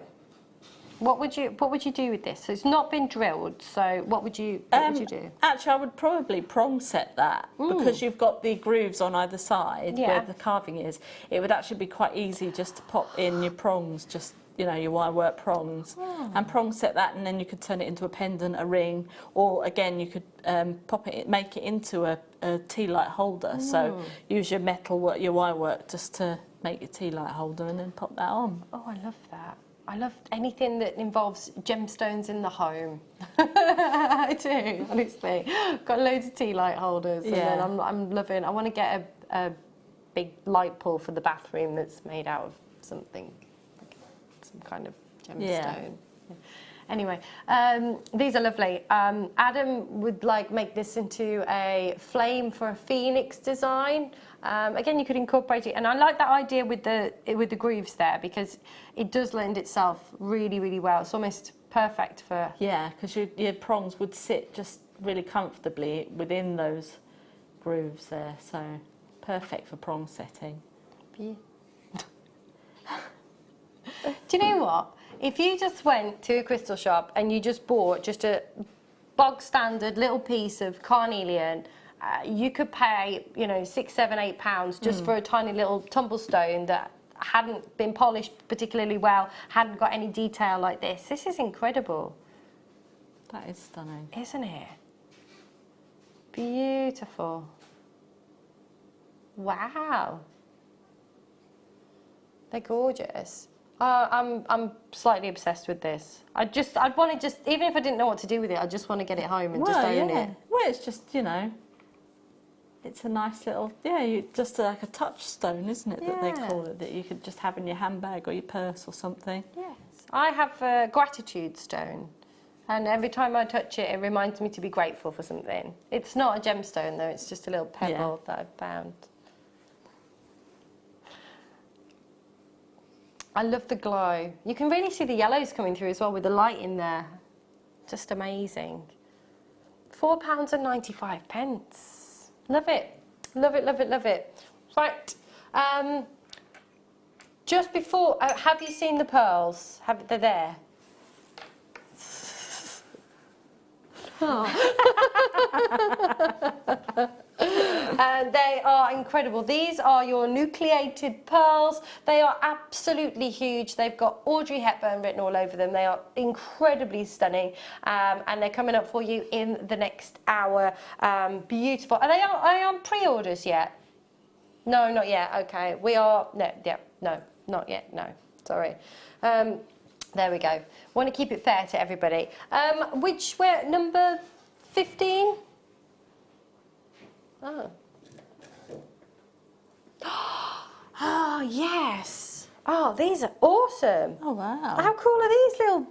what would you do with this? So it's not been drilled. So what would you do? Actually, I would probably prong set that because you've got the grooves on either side where the carving is. It would actually be quite easy just to pop in your prongs, just your wire work prongs, and prong set that, and then you could turn it into a pendant, a ring, or again you could make it into a tea light holder. So use your metal your wire work just to make your tea light holder, and then pop that on. Oh, I love that. I love anything that involves gemstones in the home. I do, honestly. Got loads of tea light holders, and then I'm loving. I want to get a big light pole for the bathroom that's made out of something, like some kind of gemstone. Yeah. Anyway, these are lovely. Adam would make this into a flame for a phoenix design. Again, you could incorporate it, and I like that idea with the grooves there because it does lend itself really, really well. It's almost perfect for... Yeah, because your prongs would sit just really comfortably within those grooves there, so perfect for prong setting. Yeah. Do you know what? If you just went to a crystal shop and you just bought just a bog standard little piece of carnelian, you could pay, £6, £7, £8 just for a tiny little tumblestone that hadn't been polished particularly well, hadn't got any detail like this. This is incredible. That is stunning. Isn't it? Beautiful. Wow. They're gorgeous. I'm slightly obsessed with this. I'd want to even if I didn't know what to do with it, I just want to get it home and just own it. Well, it's just, it's a nice little, just like a touchstone, isn't it, that they call it, that you could just have in your handbag or your purse or something. Yes. I have a gratitude stone, and every time I touch it, it reminds me to be grateful for something. It's not a gemstone, though. It's just a little pebble that I've found. I love the glow. You can really see the yellows coming through as well with the light in there. Just amazing. £4.95. Love it. Love it, love it, love it. Right. Just before, have you seen the pearls? They're there. And they are incredible. These are your nucleated pearls. They are absolutely huge. They've got Audrey Hepburn written all over them. They are incredibly stunning, and they're coming up for you in the next hour. Beautiful. Are they on pre-orders yet? No, not yet. Okay, we are. No, not yet. No, sorry. There we go. Want to keep it fair to everybody. We're number 15. Oh. Oh, yes. Oh, these are awesome. Oh, wow. How cool are these little...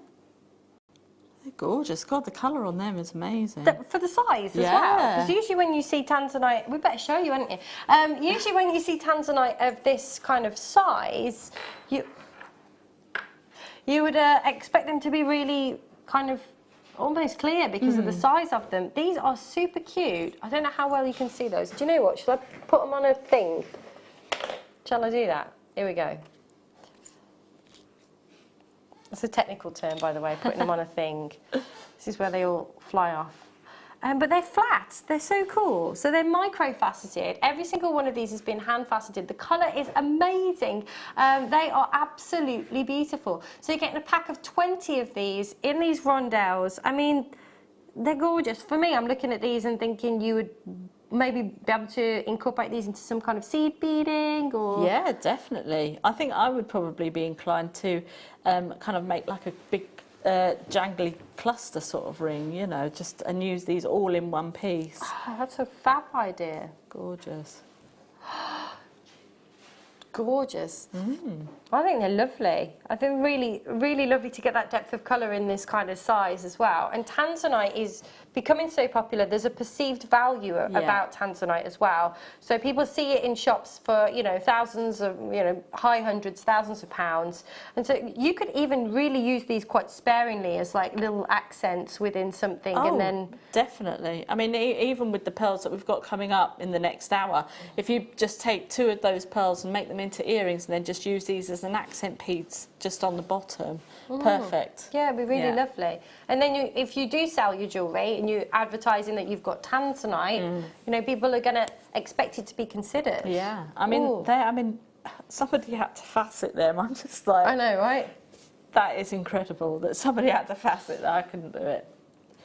They're gorgeous. God, the colour on them is amazing. For the size as well. Because usually when you see tanzanite... We better show you, haven't you? Usually when you see tanzanite of this kind of size, you would expect them to be really kind of almost clear because of the size of them. These are super cute. I don't know how well you can see those. Do you know what? Shall I put them on a thing? Shall I do that? Here we go. That's a technical term, by the way, putting them on a thing. This is where they all fly off. But they're flat. They're so cool. So they're micro-faceted. Every single one of these has been hand-faceted. The colour is amazing. They are absolutely beautiful. So you're getting a pack of 20 of these in these rondelles. I mean, they're gorgeous. For me, I'm looking at these and thinking you would maybe be able to incorporate these into some kind of seed beading or? Yeah, definitely. I think I would probably be inclined to kind of make like a big jangly cluster sort of ring, you know, just and use these all in one piece. Oh, that's a fab idea. Gorgeous. Gorgeous. I think they're lovely. I think really, really lovely to get that depth of colour in this kind of size as well. And tanzanite is becoming so popular. There's a perceived value about tanzanite as well. So people see it in shops for, you know, thousands of, you know, high hundreds, thousands of pounds. And so you could even really use these quite sparingly as like little accents within something. Oh, and then definitely. I mean, even with the pearls that we've got coming up in the next hour, if you just take 2 of those pearls and make them into earrings and then just use these as an accent piece just on the bottom, perfect. Yeah, it'd be really lovely. And then if you do sell your jewellery and you're advertising that you've got tanzanite, you know, people are going to expect it to be considered. Yeah, I mean, somebody had to facet them. I'm just like, I know, right? That is incredible that somebody had to facet that. I couldn't do it.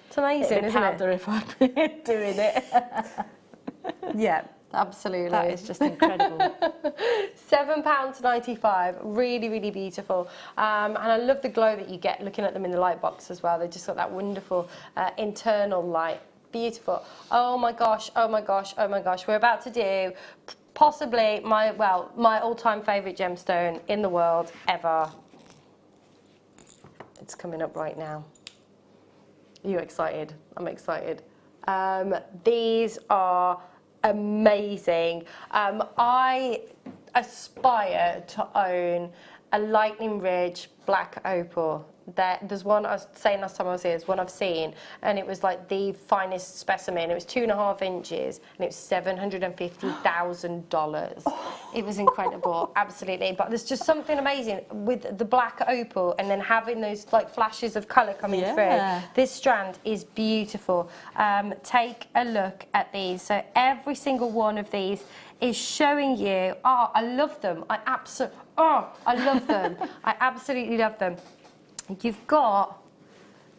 It's amazing, isn't it? If I'd been doing it. Yeah. Absolutely. That is just incredible. £7.95, really, really beautiful. And I love the glow that you get looking at them in the light box as well. They've just got that wonderful internal light. Beautiful. Oh my gosh, oh my gosh, oh my gosh. We're about to do possibly my all-time favourite gemstone in the world ever. It's coming up right now. Are you excited? I'm excited. These are amazing. I aspire to own a Lightning Ridge black opal. There's one I was saying last time I was here, there's one I've seen, and it was like the finest specimen. It was 2.5 inches, and it was $750,000. It was incredible, absolutely. But there's just something amazing with the black opal, and then having those like flashes of colour coming through. This strand is beautiful. Take a look at these. So every single one of these is showing you. Oh, I love them. I love them. I absolutely love them. You've got,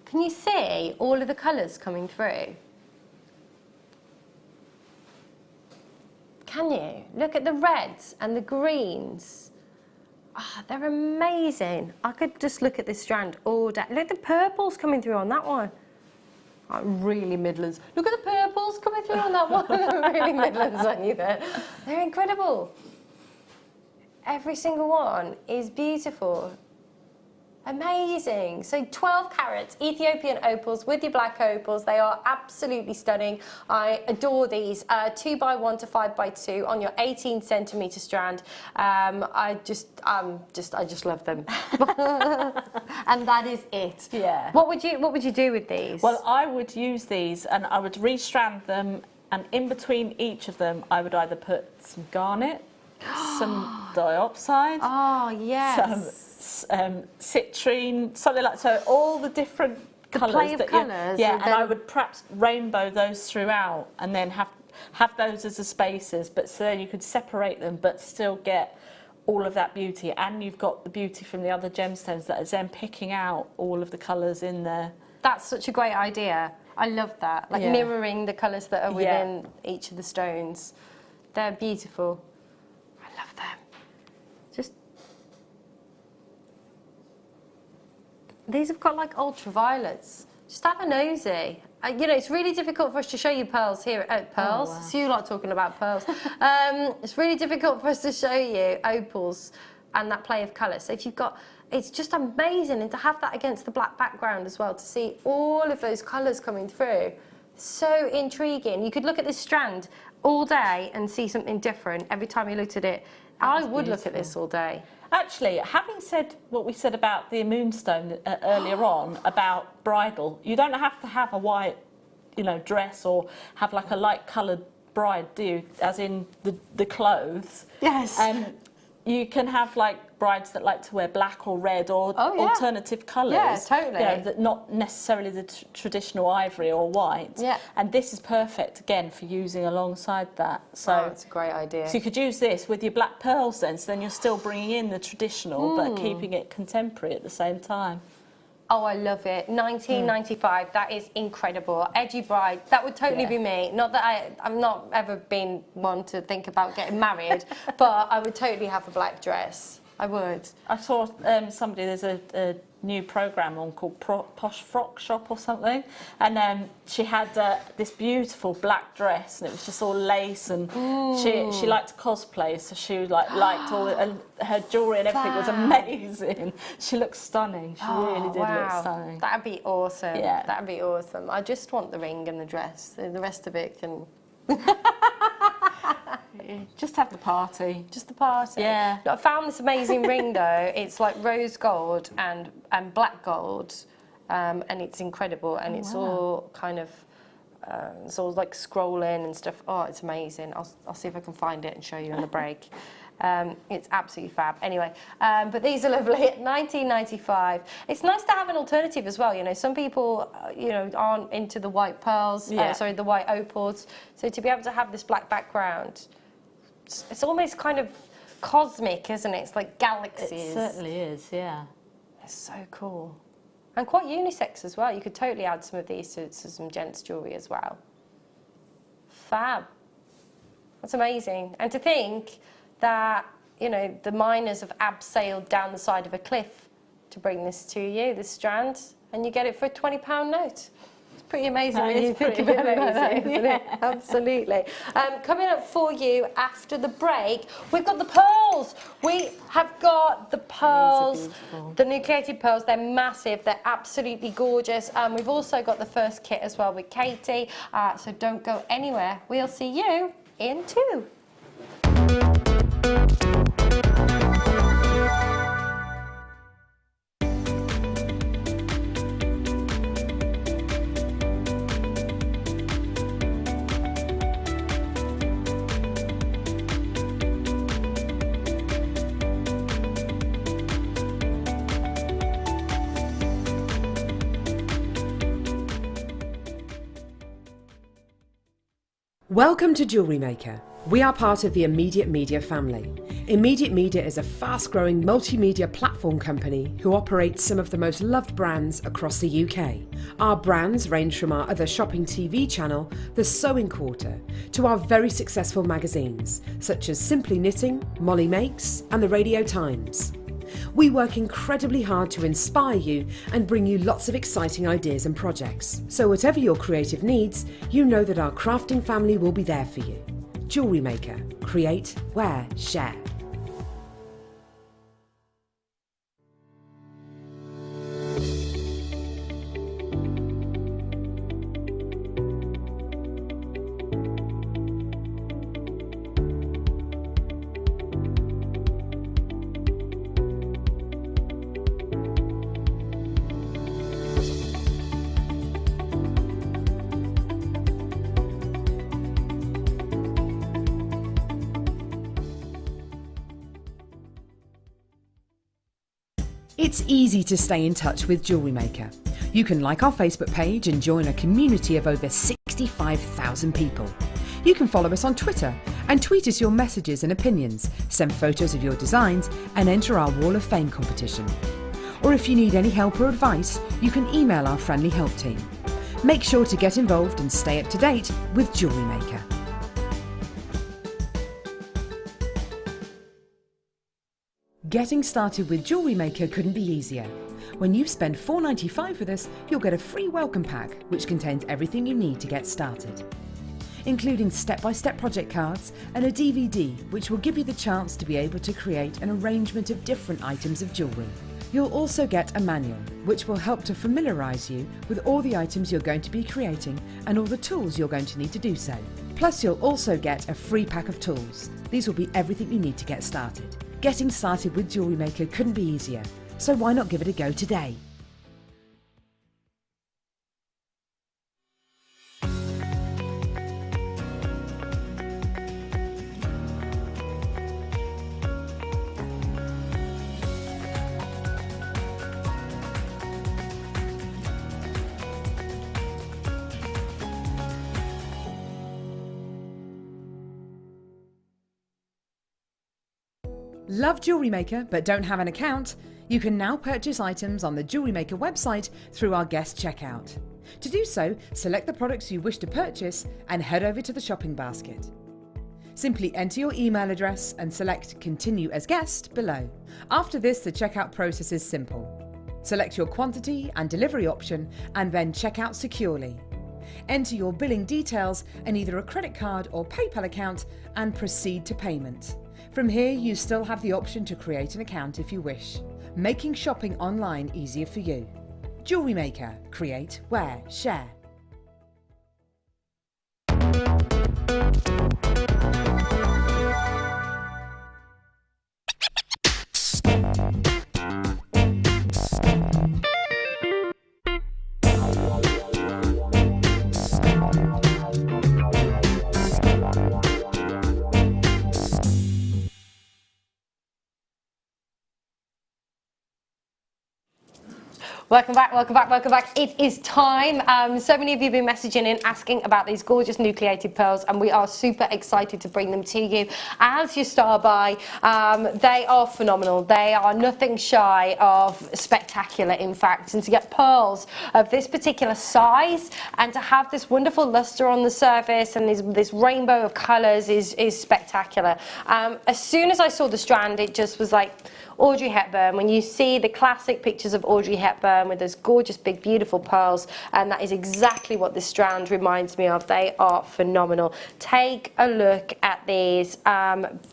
can you see all of the colours coming through? Can you? Look at the reds and the greens. Ah, they're amazing. I could just look at this strand all day. Look at the purples coming through on that one. Oh, really Midlands. Look at the purples coming through on that one. Really Midlands on you there. They're incredible. Every single one is beautiful. Amazing. So 12 carats Ethiopian opals with your black opals. They are absolutely stunning. I adore these 2x1 to 5x2 on your 18 centimetre strand. I just love them. And that is it. Yeah. What would you do with these? Well, I would use these and I would restrand them, and in between each of them I would either put some garnet, some diopside. Oh, yes. Some citrine, something like so. All the different colours that colours. Yeah, and I would perhaps rainbow those throughout, and then have those as the spaces. But so then you could separate them, but still get all of that beauty, and you've got the beauty from the other gemstones that is then picking out all of the colours in there. That's such a great idea. I love that. Like mirroring the colours that are within each of the stones. They're beautiful. I love them. Just. These have got like ultraviolets. Just have a nosy. You know, it's really difficult for us to show you pearls here at pearls. Oh, wow. So you like talking about pearls. It's really difficult for us to show you opals and that play of colour. So if you've got, it's just amazing, and to have that against the black background as well, to see all of those colours coming through. So intriguing. You could look at this strand all day and see something different every time you looked at it. I would look at this all day. Actually, having said what we said about the moonstone earlier on, about bridal, you don't have to have a white, you know, dress or have like a light coloured bride, do you? As in the clothes. Yes. You can have like brides that like to wear black or red or alternative colours. Yeah, totally. You know, that not necessarily the traditional ivory or white. Yeah. And this is perfect again for using alongside that. So it's a great idea. So you could use this with your black pearls then. So then you're still bringing in the traditional but keeping it contemporary at the same time. Oh, I love it. 1995, that is incredible. Edgy bride, that would totally be me. Not that I'm not ever been one to think about getting married, but I would totally have a black dress. I would. I saw somebody, there's a new programme on called Posh Frock Shop or something, and she had this beautiful black dress, and it was just all lace, and she liked to cosplay, so she liked all and her jewellery and everything was amazing. She looked stunning. She really did look stunning. That'd be awesome. Yeah. That'd be awesome. I just want the ring and the dress. The rest of it can... Just have the party. Just the party. Yeah. I found this amazing ring though. It's like rose gold and black gold, and it's incredible. And it's all kind of, it's all like scrolling and stuff. Oh, it's amazing. I'll see if I can find it and show you on the break. It's absolutely fab. Anyway, but these are lovely. 1995. It's nice to have an alternative as well. You know, some people, you know, aren't into the white pearls. Sorry, the white opals. So to be able to have this black background, it's almost kind of cosmic, isn't it? It's like galaxies. It certainly is. Yeah. It's so cool. And quite unisex as well. You could totally add some of these to some gents' jewellery as well. Fab. That's amazing. And to think that, you know, the miners have abseiled down the side of a cliff to bring this to you, this strand, and you get it for a £20 note. It's pretty amazing when you think about it like that, isn't it? Absolutely. Coming up for you after the break, we've got the pearls. We have got the pearls, the nucleated pearls. They're massive. They're absolutely gorgeous. We've also got the first kit as well with Katie. So don't go anywhere. We'll see you in 2. Welcome to JewelleryMaker. We are part of the Immediate Media family. Immediate Media is a fast-growing multimedia platform company who operates some of the most loved brands across the UK. Our brands range from our other shopping TV channel, The Sewing Quarter, to our very successful magazines, such as Simply Knitting, Molly Makes, and the Radio Times. We work incredibly hard to inspire you and bring you lots of exciting ideas and projects. So whatever your creative needs, you know that our crafting family will be there for you. JewelleryMaker. Create, wear, share. It's easy to stay in touch with JewelleryMaker. You can like our Facebook page and join a community of over 65,000 people. You can follow us on Twitter and tweet us your messages and opinions, send photos of your designs and enter our Wall of Fame competition. Or if you need any help or advice, you can email our friendly help team. Make sure to get involved and stay up to date with JewelleryMaker. Getting started with JewelleryMaker couldn't be easier. When you spend $4.95 with us, you'll get a free welcome pack which contains everything you need to get started, including step-by-step project cards and a DVD which will give you the chance to be able to create an arrangement of different items of jewellery. You'll also get a manual which will help to familiarise you with all the items you're going to be creating and all the tools you're going to need to do so. Plus you'll also get a free pack of tools. These will be everything you need to get started. Getting started with JewelleryMaker couldn't be easier, so why not give it a go today? Love JewelleryMaker but don't have an account? You can now purchase items on the JewelleryMaker website through our guest checkout. To do so, select the products you wish to purchase and head over to the shopping basket. Simply enter your email address and select Continue as Guest below. After this, the checkout process is simple. Select your quantity and delivery option and then check out securely. Enter your billing details and either a credit card or PayPal account and proceed to payment. From here, you still have the option to create an account if you wish, making shopping online easier for you. JewelleryMaker. Create, wear, share. Welcome back, welcome back, welcome back. It is time. So many of you have been messaging in asking about these gorgeous nucleated pearls, and we are super excited to bring them to you as your star buy. They are phenomenal. They are nothing shy of spectacular, in fact. And to get pearls of this particular size and to have this wonderful luster on the surface and this rainbow of colours is spectacular. As soon as I saw the strand, it just was like Audrey Hepburn. When you see the classic pictures of Audrey Hepburn with those gorgeous, big, beautiful pearls, and that is exactly what this strand reminds me of. They are phenomenal. Take a look at these.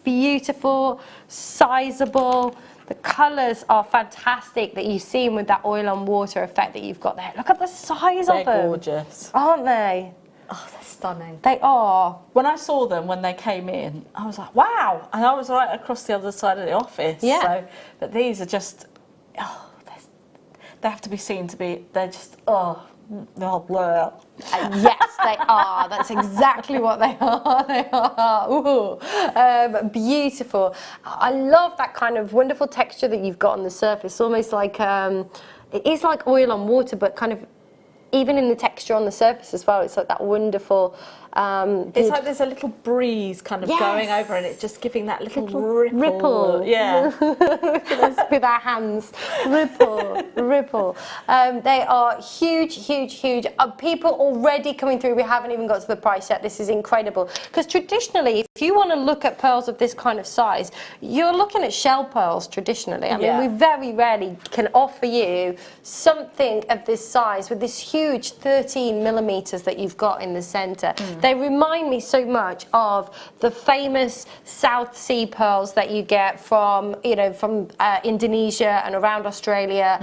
Beautiful, sizable. The colours are fantastic that you've seen with that oil on water effect that you've got there. Look at the size of them. They're gorgeous. Aren't they? Oh, they're stunning. They are. When I saw them when they came in, I was like, wow. And I was right across the other side of the office. Yeah. So, but these are just, oh, they have to be seen to be, they're just, oh, blah. Yes, they are. That's exactly what they are. They are. Ooh. Beautiful. I love that kind of wonderful texture that you've got on the surface. Almost like, it is like oil on water, but kind of even in the texture on the surface as well. It's like that wonderful. It's like there's a little breeze kind of going over and it's just giving that little ripple. Yeah. With our hands. Ripple. They are huge, huge, huge. People already coming through. We haven't even got to the price yet. This is incredible. Because traditionally, if you want to look at pearls of this kind of size, you're looking at shell pearls traditionally. I mean, we very rarely can offer you something of this size with this huge 13 millimeters that you've got in the center. They remind me so much of the famous South Sea pearls that you get from, from Indonesia and around Australia.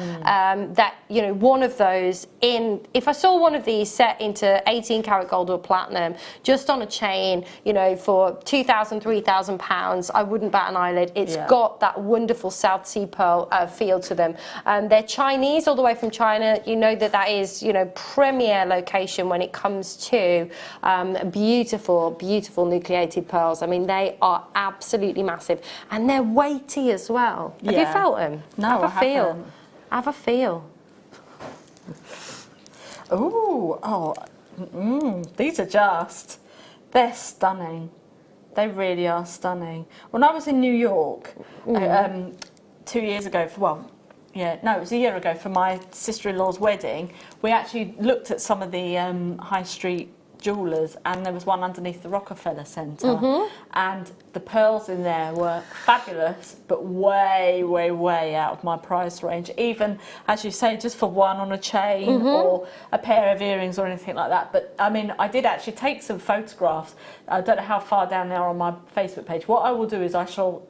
That, one of those if I saw one of these set into 18 karat gold or platinum, just on a chain, for £2,000, £3,000, I wouldn't bat an eyelid. It's got that wonderful South Sea pearl feel to them. They're Chinese, all the way from China. You know that is, premier location when it comes to beautiful, beautiful nucleated pearls. I mean, they are absolutely massive, and they're weighty as well. Have you felt them? No, Have a feel. These are they're stunning. They really are stunning. When I was in New York 2 years ago, it was a year ago for my sister-in-law's wedding, we actually looked at some of the high street jewellers, and there was one underneath the Rockefeller Centre, and the pearls in there were fabulous, but way, way, way out of my price range. Even, as you say, just for one on a chain or a pair of earrings or anything like that. But I mean, I did actually take some photographs. I don't know how far down they are on my Facebook page. What I will do is I shall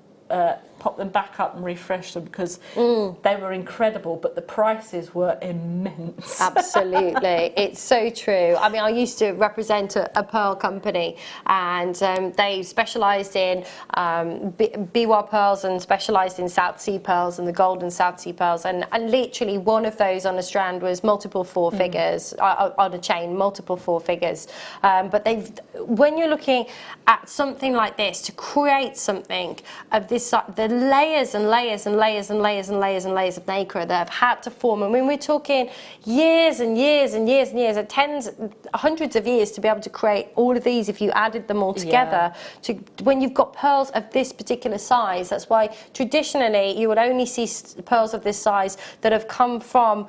pop them back up and refresh them, because they were incredible, but the prices were immense. Absolutely. It's so true. I mean, I used to represent a pearl company, and they specialised in Biwa pearls and specialised in South Sea pearls and the golden South Sea pearls, and literally one of those on a strand was multiple four figures, on a chain, multiple four figures. But when you're looking at something like this, to create something of this this, the layers and layers and layers and layers and layers and layers of nacre that have had to form. I mean, we're talking years and years and years and years, tens, hundreds of years to be able to create all of these if you added them all together. To when you've got pearls of this particular size, that's why traditionally you would only see pearls of this size that have come from,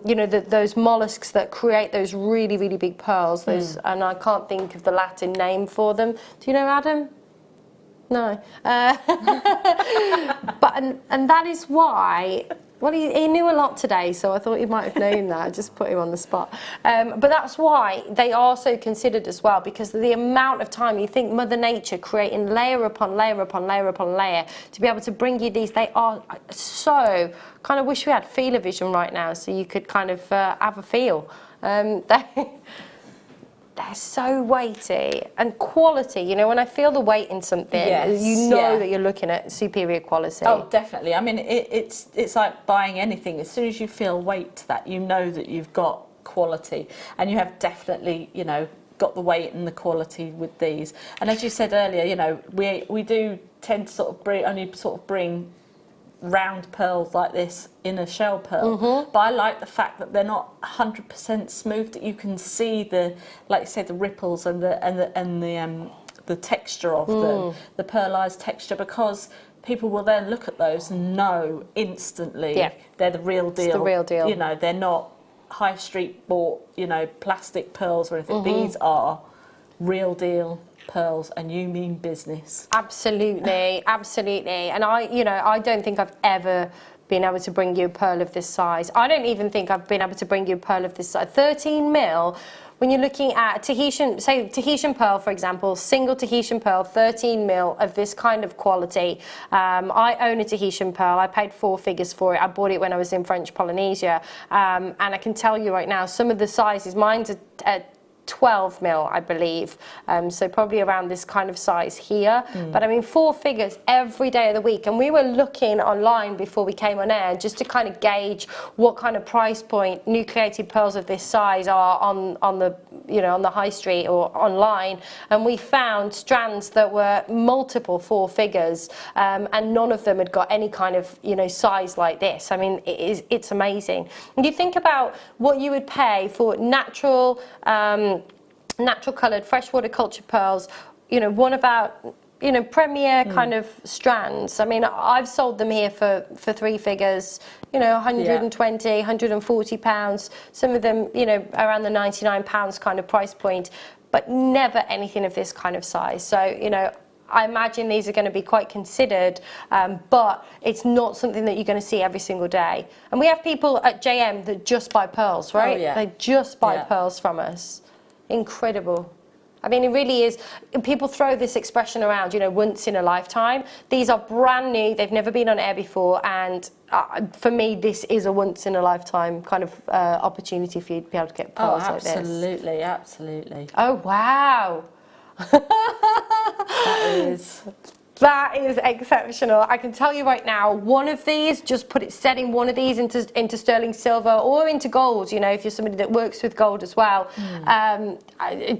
you know, those mollusks that create those really, really big pearls. Those, and I can't think of the Latin name for them. Do you know, Adam? No. But and that is why. Well, he knew a lot today, so I thought he might have known that. I just put him on the spot. But that's why they are so considered as well, because of the amount of time you think Mother Nature creating layer upon layer upon layer upon layer to be able to bring you these. They are so, kind of wish we had feel-o-vision right now so you could kind of have a feel. They're so weighty and quality. You know, when I feel the weight in something, you know that you're looking at superior quality. Oh, definitely. I mean, it's like buying anything. As soon as you feel weight to that, you know that you've got quality, and you have definitely, you know, got the weight and the quality with these. And as you said earlier, you know, we do tend to sort of bring round pearls like this in a shell pearl, but I like the fact that they're not 100% smooth, that you can see the, like you said, the ripples and the texture of them, the pearlized texture, because people will then look at those and know instantly they're the real deal. It's the real deal. You know, they're not high street bought, you know, plastic pearls or anything. These are real deal pearls, and you mean business. Absolutely, absolutely. And I don't think I've ever been able to bring you a pearl of this size. I don't even think I've been able to bring you a pearl of this size. 13 mil. When you're looking at Tahitian, say Tahitian pearl, for example, single Tahitian pearl, 13 mil of this kind of quality. I own a Tahitian pearl. I paid 4 figures for it. I bought it when I was in French Polynesia. And I can tell you right now, some of the sizes, mine's at 12 mil, I believe, so probably around this kind of size here. But I mean, 4 figures every day of the week, and we were looking online before we came on air just to kind of gauge what kind of price point nucleated pearls of this size are on the, you know, on the high street or online, and we found strands that were multiple 4 figures, and none of them had got any kind of, you know, size like this. I mean, it's amazing. And you think about what you would pay for natural coloured freshwater cultured pearls, you know, one of our, you know, premier kind of strands. I mean, I've sold them here for 3 figures, you know, 120, 140 pounds, some of them, you know, around the 99 pounds kind of price point, but never anything of this kind of size. So, you know, I imagine these are going to be quite considered, but it's not something that you're going to see every single day. And we have people at JM that just buy pearls, right? They just buy pearls from us. Incredible. I mean, it really is. People throw this expression around, you know, once in a lifetime. These are brand new. They've never been on air before. And for me, this is a once in a lifetime kind of opportunity for you to be able to get pearls like this. Absolutely, absolutely. Oh, wow. That is exceptional. I can tell you right now, one of these, just setting one of these into sterling silver or into gold, you know, if you're somebody that works with gold as well,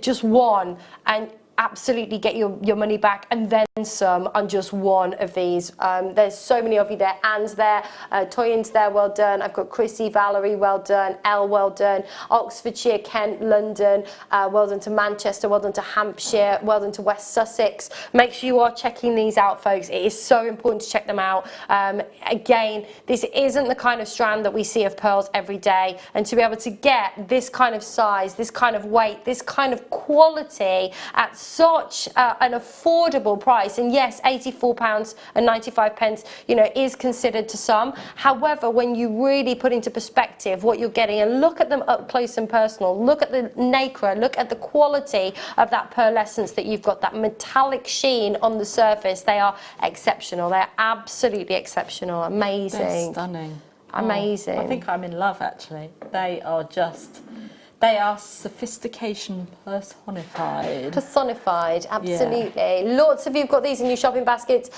just one, and absolutely get your money back and then some on just one of these. There's so many of you there. Anne's there, Toyin's there, well done. I've got Chrissy, Valerie, well done. Elle, well done. Oxfordshire, Kent, London, well done to Manchester, well done to Hampshire, well done to West Sussex. Make sure you are checking these out, folks. It is so important to check them out. Again, this isn't the kind of strand that we see of pearls every day, and to be able to get this kind of size, this kind of weight, this kind of quality at such an affordable price, and yes, £84.95, you know, is considered to some. However, when you really put into perspective what you're getting and look at them up close and personal, look at the nacre, look at the quality of that pearlescence that you've got, that metallic sheen on the surface, they are exceptional. They're absolutely exceptional. Amazing. They're stunning. Amazing. I think I'm in love, actually. They are sophistication personified. Personified, absolutely. Yeah. Lots of you have got these in your shopping baskets.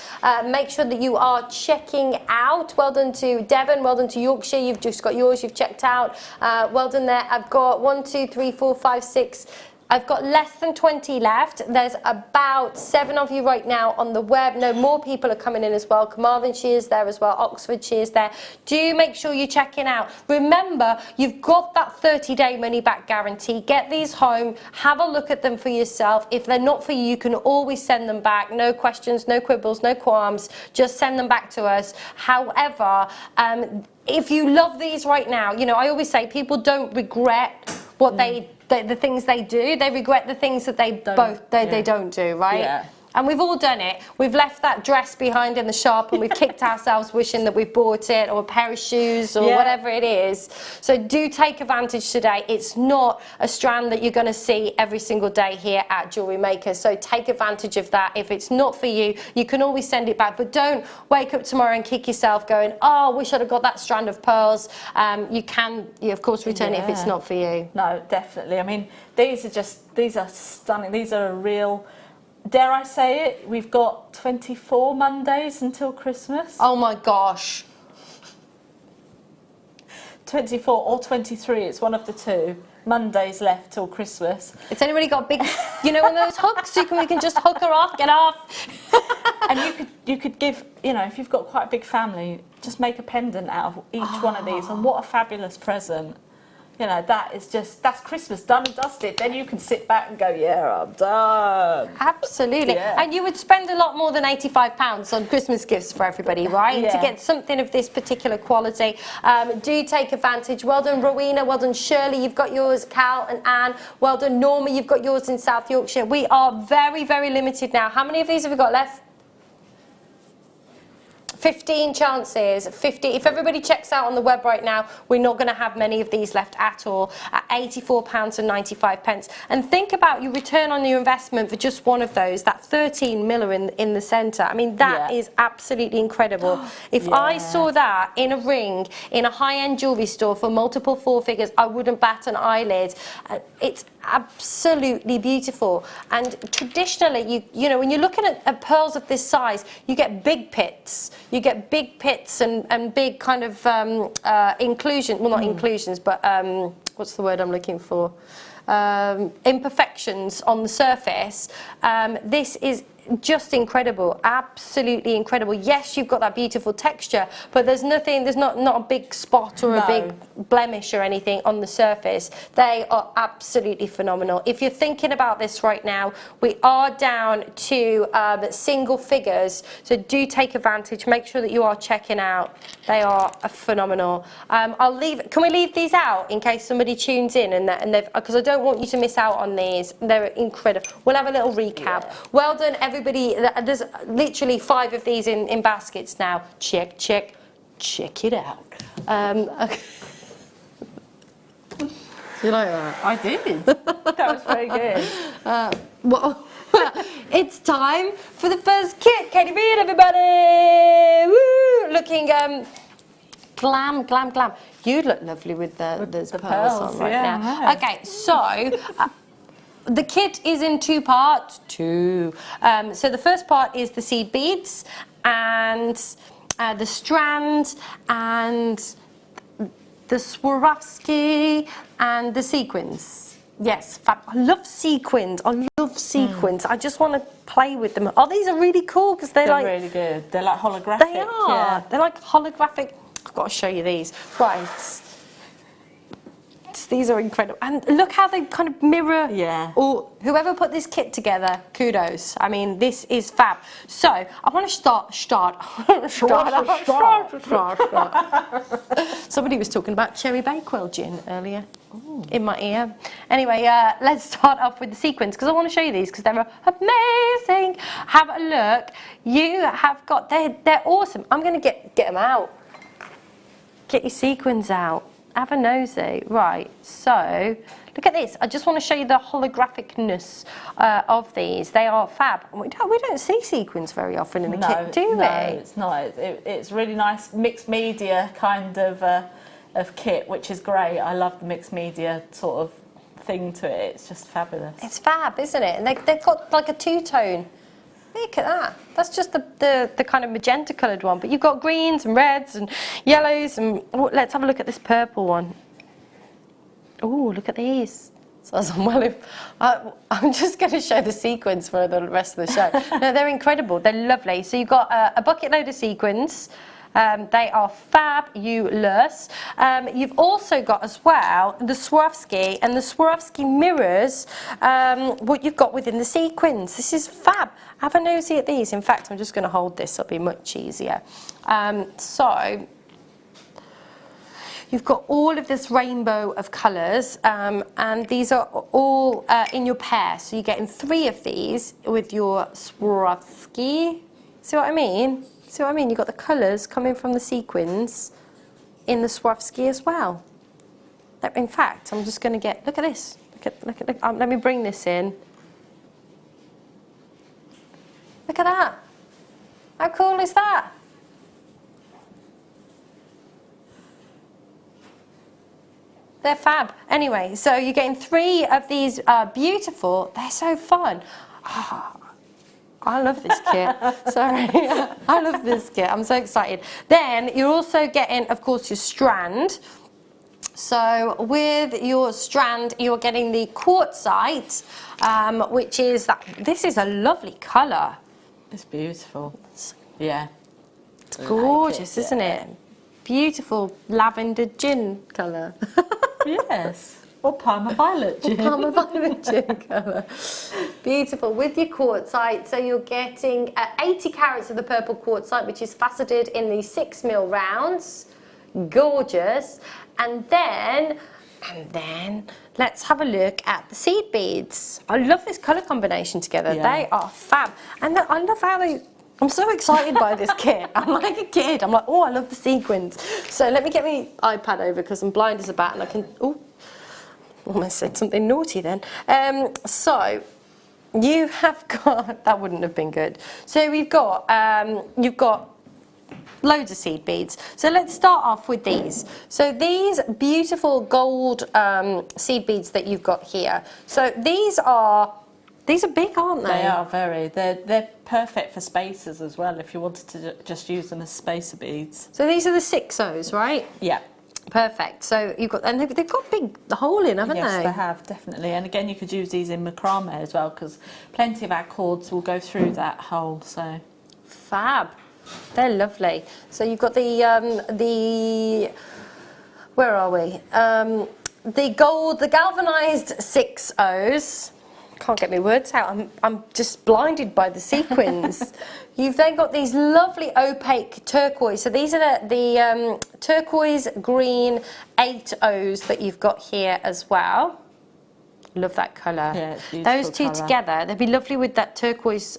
Make sure that you are checking out. Well done to Devon, well done to Yorkshire. You've just got yours, you've checked out. Well done there. I've got 1, 2, 3, 4, 5, 6, I've got less than 20 left. There's about 7 of you right now on the web. No, more people are coming in as well. Carmarthenshire is there as well. Oxfordshire is there. Do make sure you're checking out. Remember, you've got that 30-day money-back guarantee. Get these home. Have a look at them for yourself. If they're not for you, you can always send them back. No questions, no quibbles, no qualms. Just send them back to us. However, if you love these right now, you know, I always say people don't regret what the things they do. They regret the things that they don't do, right? Yeah. And we've all done it. We've left that dress behind in the shop and we've kicked ourselves wishing that we've bought it, or a pair of shoes, or whatever it is. So do take advantage today. It's not a strand that you're going to see every single day here at Jewellery Maker. So take advantage of that. If it's not for you, you can always send it back. But don't wake up tomorrow and kick yourself going, oh, I wish I'd have got that strand of pearls. You can, of course, return it if it's not for you. No, definitely. I mean, these are stunning. These are a real... Dare I say it, we've got 24 Mondays until Christmas. Oh my gosh. 24 or 23, it's one of the two. Mondays left till Christmas. Has anybody got big, you know, one of those hooks? We can just hook her off, get off. And you could give, you know, if you've got quite a big family, just make a pendant out of each one of these. And what a fabulous present. You know, that's Christmas done and dusted. Then you can sit back and go, yeah, I'm done. Absolutely. Yeah. And you would spend a lot more than £85 on Christmas gifts for everybody, right? Yeah. To get something of this particular quality. Do take advantage. Well done, Rowena. Well done, Shirley. You've got yours. Cal and Anne. Well done, Norma. You've got yours in South Yorkshire. We are very, very limited now. How many of these have we got left? 15 chances, 50. If everybody checks out on the web right now, we're not going to have many of these left at all at £84.95. And think about your return on your investment for just one of those, that 13 miller in the centre. I mean, that is absolutely incredible. If I saw that in a ring, in a high-end jewellery store for multiple 4 figures, I wouldn't bat an eyelid. It's absolutely beautiful. And traditionally, you know, when you're looking at pearls of this size, you get big pits. You get big pits and big kind of inclusion, well, not inclusions, but what's the word I'm looking for? Imperfections on the surface. This is just incredible, absolutely incredible. Yes, you've got that beautiful texture, but there's not a big spot or a big blemish or anything on the surface. They are absolutely phenomenal. If you're thinking about this right now, we are down to single figures, so do take advantage. Make sure that you are checking out. They are phenomenal. Can we leave these out in case somebody tunes in and they've, because I don't want you to miss out on these. They're incredible. We'll have a little recap. Yeah. Well done, everybody. There's literally 5 of these in baskets now. Check it out. Okay. You like that? I did. That was very good. Well, it's time for the first kit. Katie Reid, everybody! Woo! Looking glam, glam, glam. You look lovely with the pearls on right now. Okay, so. The kit is in 2 parts. So the first part is the seed beads and the strand and the Swarovski and the sequins. Yes, fab. I love sequins. I just want to play with them. Oh, these are really cool because they're like really good. They're like holographic. They are. Yeah. They're like holographic. I've got to show you these. Right. These are incredible, and look how they kind of mirror. Yeah. Or whoever put this kit together, kudos. I mean, this is fab. So I want to start. Somebody was talking about Cherry Bakewell gin earlier. Ooh. In my ear. Anyway, let's start off with the sequins because I want to show you these because they're amazing. Have a look. You have got they're awesome. I'm going to get them out. Get your sequins out. Have a nosy. Right, so look at this. I just want to show you the holographicness of these. They are fab. We don't see sequins very often in a kit, do we? No, it's not. It's really nice mixed media kind of kit, which is great. I love the mixed media sort of thing to it. It's just fabulous. It's fab, isn't it? And they've got like a 2-tone. Look at that. That's just the kind of magenta coloured one. But you've got greens and reds and yellows. And let's have a look at this purple one. Oh, look at these. So I was like, well, I'm just going to show the sequins for the rest of the show. No, they're incredible. They're lovely. So you've got a bucket load of sequins. They are fabulous. You've also got as well the Swarovski, and the Swarovski mirrors what you've got within the sequins. This is fab. Have a nosy at these. In fact, I'm just going to hold this. It'll be much easier. So you've got all of this rainbow of colours, and these are all in your pair. So you're getting 3 of these with your Swarovski. See what I mean? See what I mean? You've got the colours coming from the sequins in the Swarovski as well. In fact, I'm just going to get, look at this. Look, let me bring this in. Look at that. How cool is that? They're fab. Anyway, so you're getting 3 of these beautiful. They're so fun. Oh, I love this kit. Sorry. I love this kit. I'm so excited. Then you're also getting, of course, your strand. So with your strand, you're getting the quartzite, which is that. This is a lovely colour. It's beautiful. Yeah. It's gorgeous, isn't it? Beautiful lavender gin colour. Yes. Or Parma Violet gin. Parma Violet gin colour. Beautiful. With your quartzite, so you're getting 80 carats of the purple quartzite, which is faceted in the 6mm rounds. Gorgeous. And then let's have a look at the seed beads. I love this colour combination together. Yeah. They are fab. And I love how I'm so excited by this kit. I'm like a kid. I'm like, oh, I love the sequins. So let me get my iPad over because I'm blind as a bat and I can, oh, almost said something naughty then. So you have got, that wouldn't have been good. So we've got, you've got loads of seed beads. So let's start off with these. So these beautiful gold seed beads that you've got here. So these are big, aren't they? They are very. They're perfect for spacers as well, if you wanted to just use them as spacer beads. So these are the 6Os, right? Yeah. Perfect. So you've got, and they've got big hole in, haven't they? Yes, they have, definitely. And again, you could use these in macrame as well, because plenty of our cords will go through that hole. So fab. They're lovely. So you've got the where are we? The gold, the galvanized 6Os. Can't get my words out. I'm just blinded by the sequins. You've then got these lovely opaque turquoise. So these are the turquoise green 8Os that you've got here as well. Love that colour. Yeah, it's beautiful. Those two together, they'd be lovely with that turquoise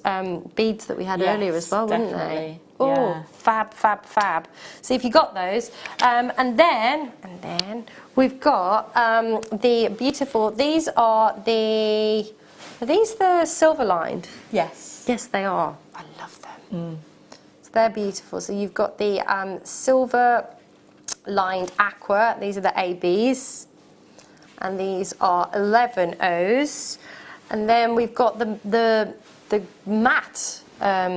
beads that we had earlier as well, wouldn't they? Oh, yeah. Fab, fab, fab. So if you got those, and then we've got the beautiful. These are the. Are these the silver lined? yes. Yes, they are. I love them. So they're beautiful. So you've got the silver lined aqua. These are the ABs. And these are 11Os. And then we've got the matte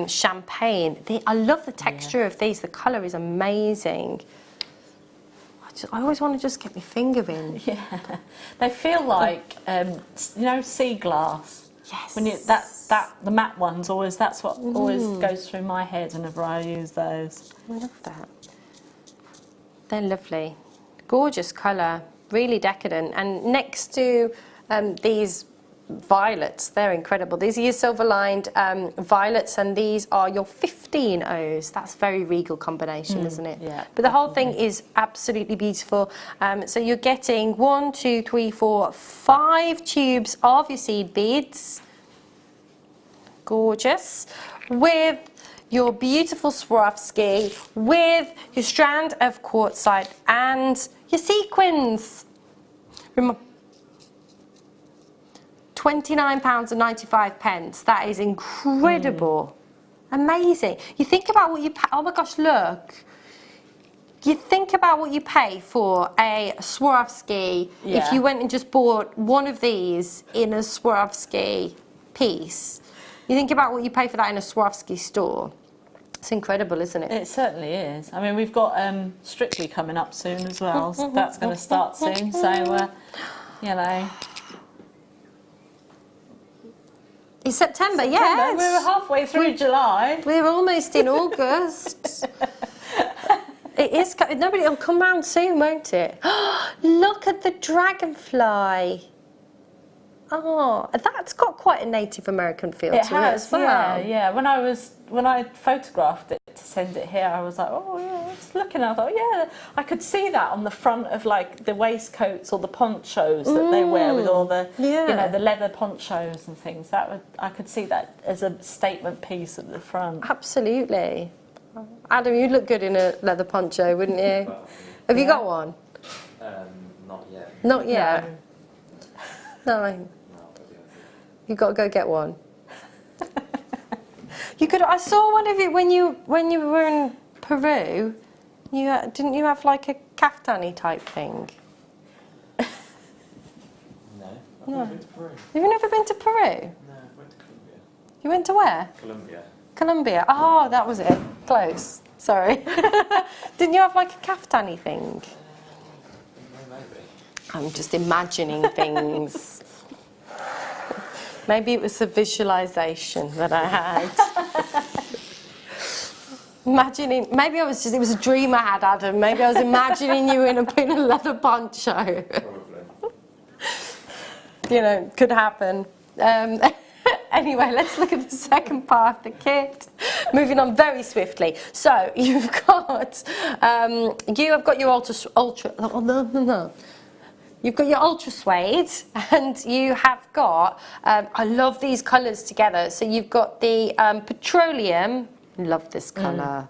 champagne. I love the texture of these. The colour is amazing. I always want to just get my finger in. Yeah, they feel like sea glass. Yes. When the matte ones always, that's what always goes through my head whenever I use those. I love that. They're lovely, gorgeous colour, really decadent. And next to these violets, they're incredible. These are your silver lined violets, and these are your 15Os. That's very regal combination, isn't it? Yeah, but the whole thing is absolutely beautiful. So you're getting 1, 2, 3, 4, 5 tubes of your seed beads. Gorgeous. With your beautiful Swarovski, with your strand of quartzite and your sequins. Remember, £29.95. That is incredible. Amazing. You think about what you pay. Oh my gosh, look. You think about what you pay for a Swarovski if you went and just bought one of these in a Swarovski piece. You think about what you pay for that in a Swarovski store. It's incredible, isn't it? It certainly is. I mean, we've got Strictly coming up soon as well. So that's going to start soon. So, It's September, yes. We were halfway through July. We're almost in August. It is. Nobody. It'll come round soon, won't it? Look at the dragonfly. Oh, that's got quite a Native American feel to it as well. Yeah. When I photographed it to send it here, I was like, oh yeah, just looking. I thought, yeah, I could see that on the front of like the waistcoats or the ponchos that they wear with all the, you know, the leather ponchos and things. I could see that as a statement piece at the front. Absolutely. Adam, you'd look good in a leather poncho, wouldn't you? Have you got one? Not yet. Not yet. No. You got to go get one. You could. I saw one of it when you were in Peru. Didn't you have like a kaftani type thing? No. I've never been to Peru. You've never been to Peru? No, I went to Colombia. You went to where? Colombia. Colombia. Oh, that was it. Close. Sorry. Didn't you have like a kaftani thing? Maybe. I'm just imagining things. Maybe it was the visualization that I had. Imagining, maybe it was a dream I had, Adam. Maybe I was imagining you in a leather poncho. Probably. You know, could happen. Anyway, let's look at the second part of the kit. Moving on very swiftly. So you've got your ultra. You've got your ultra suede, and you have got. I love these colours together. So you've got the petroleum. Love this colour.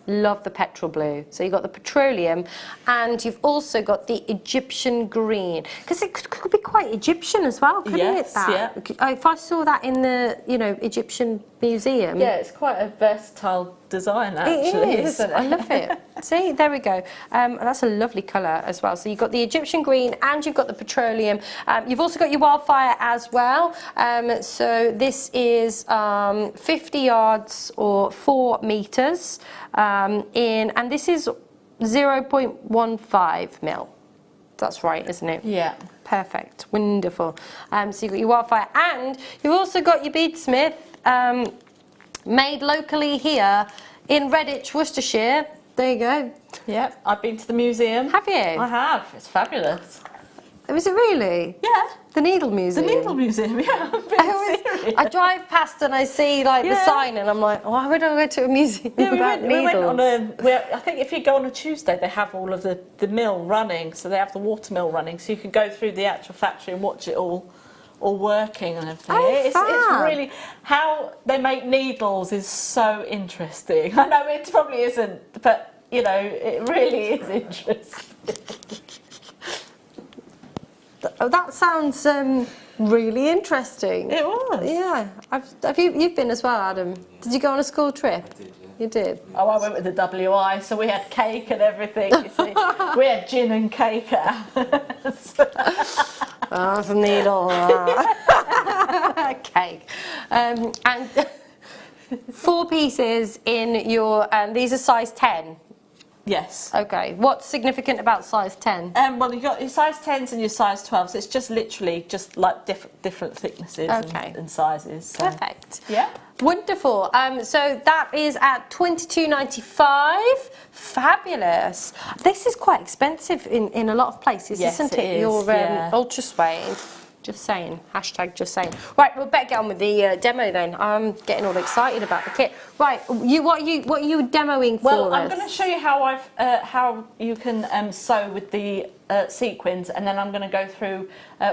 Love the petrol blue. So you've got the petroleum, and you've also got the Egyptian green, because it could be quite Egyptian as well, couldn't it? That? Yeah. If I saw that in the Egyptian museum. Yeah, it's quite a versatile design actually. It is. Isn't it? I love it. See, there we go. That's a lovely colour as well. So you've got the Egyptian green and you've got the petroleum. You've also got your wildfire as well. So this is 50 yards or 4 metres and this is 0.15 mil. That's right, isn't it? Yeah. Perfect. Wonderful. So you've got your wildfire, and you've also got your beadsmith, made locally here in Redditch, Worcestershire. There you go. Yeah, I've been to the museum. Have you? I have. It's fabulous. Was it really? Yeah. The Needle Museum? The Needle Museum, yeah. I drive past and I see the sign and I'm like, why would I go to a museum about needles? We went on I think if you go on a Tuesday, they have all of the mill running, so they have the water mill running, so you can go through the actual factory and watch it all working and everything. It's really, how they make needles is so interesting. I know it probably isn't, but it really is interesting. That sounds really interesting. It was. Yeah. You've been as well, Adam? Did you go on a school trip? I did, yeah. You did? Oh, I went with the WI, so we had cake and everything. You see. We had gin and cake afterwards. Oh, the needle. Cake. And 4 pieces in your, these are size 10. Yes. Okay. What's significant about size 10? Well, you've got your size 10s and your size 12s. So it's just literally like different thicknesses and sizes. So. Perfect. Yeah. Wonderful. So that is at $22.95. Fabulous. This is quite expensive in a lot of places, isn't it? Is, your ultra suede. Just saying. Hashtag just saying. Right, we'll better get on with the demo then. I'm getting all excited about the kit. Right, what are you demoing for us? Well, I'm going to show you how you can sew with the sequins, and then I'm going to go through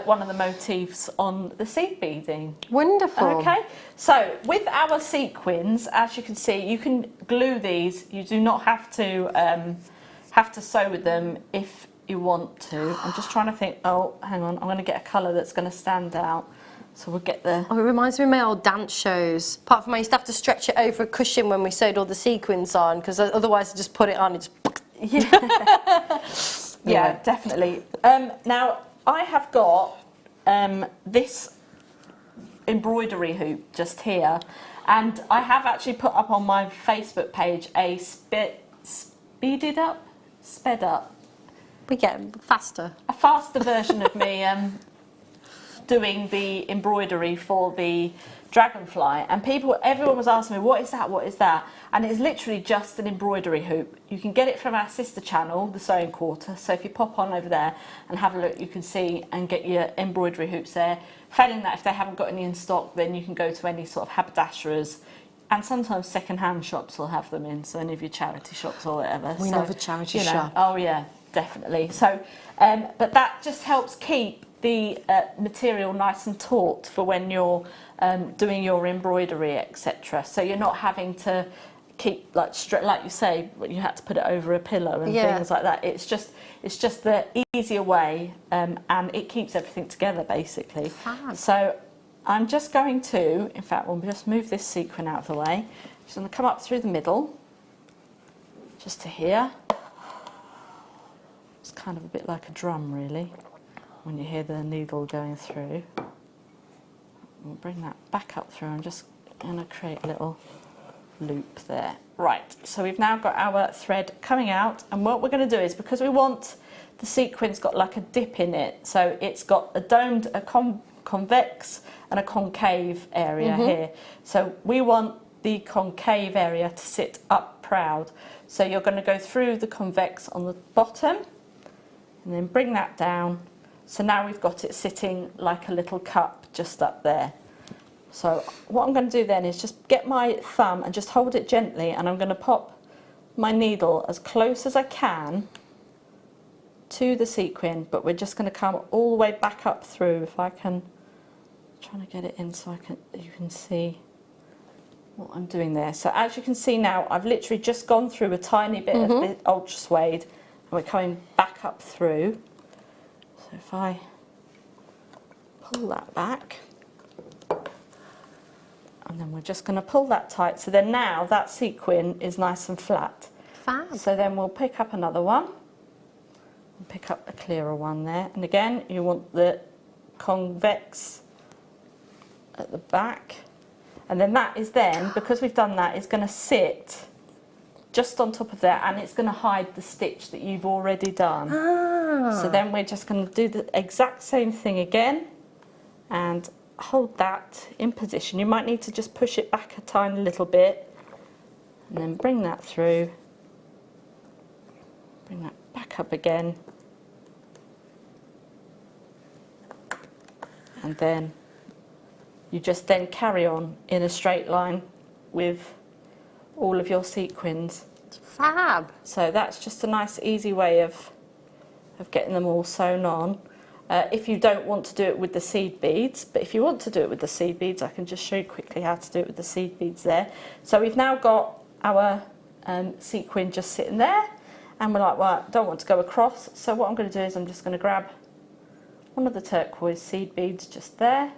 one of the motifs on the seed beading. Wonderful. Okay, so with our sequins, as you can see, you can glue these. You do not have to sew with them if you want to. I'm just trying to think. Oh, hang on. I'm going to get a colour that's going to stand out. So we'll get the. Oh, it reminds me of my old dance shows. Apart from I used to have to stretch it over a cushion when we sewed all the sequins on, because otherwise I just put it on. It's. Yeah, definitely. Now I have got this embroidery hoop just here, and I have actually put up on my Facebook page a sped up. We get faster. A faster version of me doing the embroidery for the dragonfly, and everyone was asking me, what is that, what is that? And it's literally just an embroidery hoop. You can get it from our sister channel, the Sewing Quarter, so if you pop on over there and have a look, you can see and get your embroidery hoops there. Failing that, if they haven't got any in stock, then you can go to any sort of haberdasher's, and sometimes second-hand shops will have them in, so any of your charity shops or whatever. We love a charity shop. Oh yeah, definitely. So, but that just helps keep the material nice and taut for when you're doing your embroidery, etc. So you're not having to keep like you say, you had to put it over a pillow and things like that. It's just the easier way, and it keeps everything together basically. Fab. So I'm just going to, in fact, we'll just move this sequin out of the way. Just going to come up through the middle, just to here. It's kind of a bit like a drum, really, when you hear the needle going through. We'll bring that back up through. I'm just going to create a little loop there. Right, so we've now got our thread coming out, and what we're going to do is, because we want the sequin's got like a dip in it, so it's got a domed, convex and a concave area here. So we want the concave area to sit up proud. So you're going to go through the convex on the bottom and then bring that down. So now we've got it sitting like a little cup just up there. So what I'm going to do then is just get my thumb and just hold it gently, and I'm going to pop my needle as close as I can to the sequin, but we're just going to come all the way back up through. If I can, trying to get it in so you can see what I'm doing there. So as you can see now, I've literally just gone through a tiny bit of the ultra suede, and we're coming back up through. So if I pull that back, and then we're just going to pull that tight, so then now that sequin is nice and flat. Fab. So then we'll pick up another one, and pick up a clearer one there, and again you want the convex at the back, and then that is then, because we've done that, is going to sit just on top of there, and it's going to hide the stitch that you've already done. So then we're just going to do the exact same thing again and hold that in position. You might need to just push it back a tiny little bit, and then bring that through, bring that back up again, and then you just then carry on in a straight line with all of your sequins. Fab. So that's just a nice easy way of getting them all sewn on. If you don't want to do it with the seed beads, but if you want to do it with the seed beads, I can just show you quickly how to do it with the seed beads there. So we've now got our sequin just sitting there, and we're like, well, I don't want to go across, so what I'm going to do is I'm just going to grab one of the turquoise seed beads just there,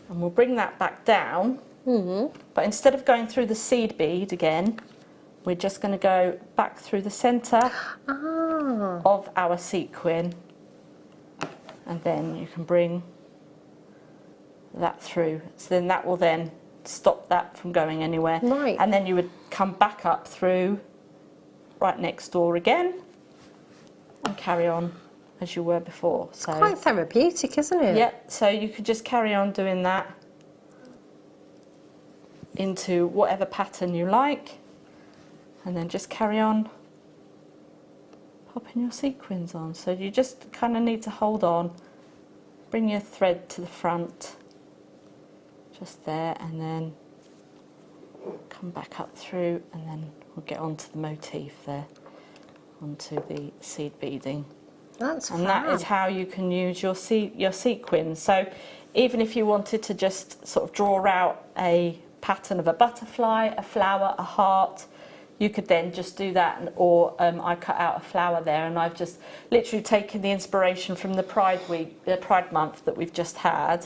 and we'll bring that back down. But instead of going through the seed bead again, we're just going to go back through the centre of our sequin, and then you can bring that through. So then that will then stop that from going anywhere. Right. And then you would come back up through right next door again and carry on as you were before. So Quite therapeutic, isn't it? yeah, so you could just carry on doing that into whatever pattern you like, and then just carry on popping your sequins on. So you just kind of need to hold on, bring your thread to the front, just there, and then come back up through, and then we'll get onto the motif there, onto the seed beading. That's And that is how you can use your sequins. So even if you wanted to just sort of draw out a pattern of a butterfly, a flower, a heart, you could then just do that. Or I cut out a flower there, and I've just literally taken the inspiration from the Pride Week, the Pride Month that we've just had,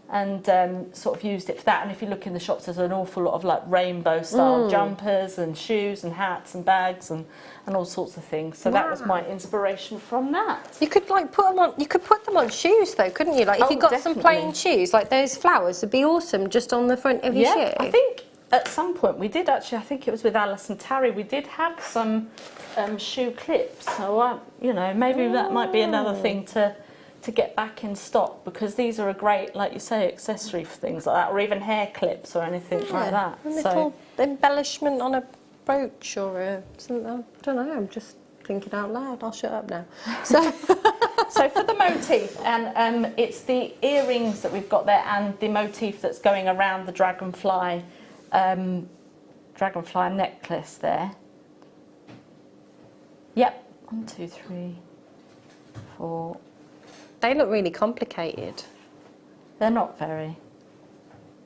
and sort of used it for that. And if you look in the shops, there's an awful lot of like rainbow style jumpers and shoes and hats and bags and all sorts of things. So that was my inspiration from that. You could like put them on. You could put them on shoes though, couldn't you? Like if you got some plain shoes, like those flowers would be awesome just on the front of your shoe. I think at some point we did actually. I think it was with Alice and Tarry. We did have some shoe clips. So you know, maybe that might be another thing to to get back in stock, because these are a great, like you say, accessory for things like that, or even hair clips or anything like that. A little embellishment on a brooch or something. I don't know, I'm just thinking out loud. I'll shut up now. So, so for the motif, and it's the earrings that we've got there and the motif that's going around the dragonfly necklace there. Yep, 1, 2, 3, 4. they look really complicated. They're not very.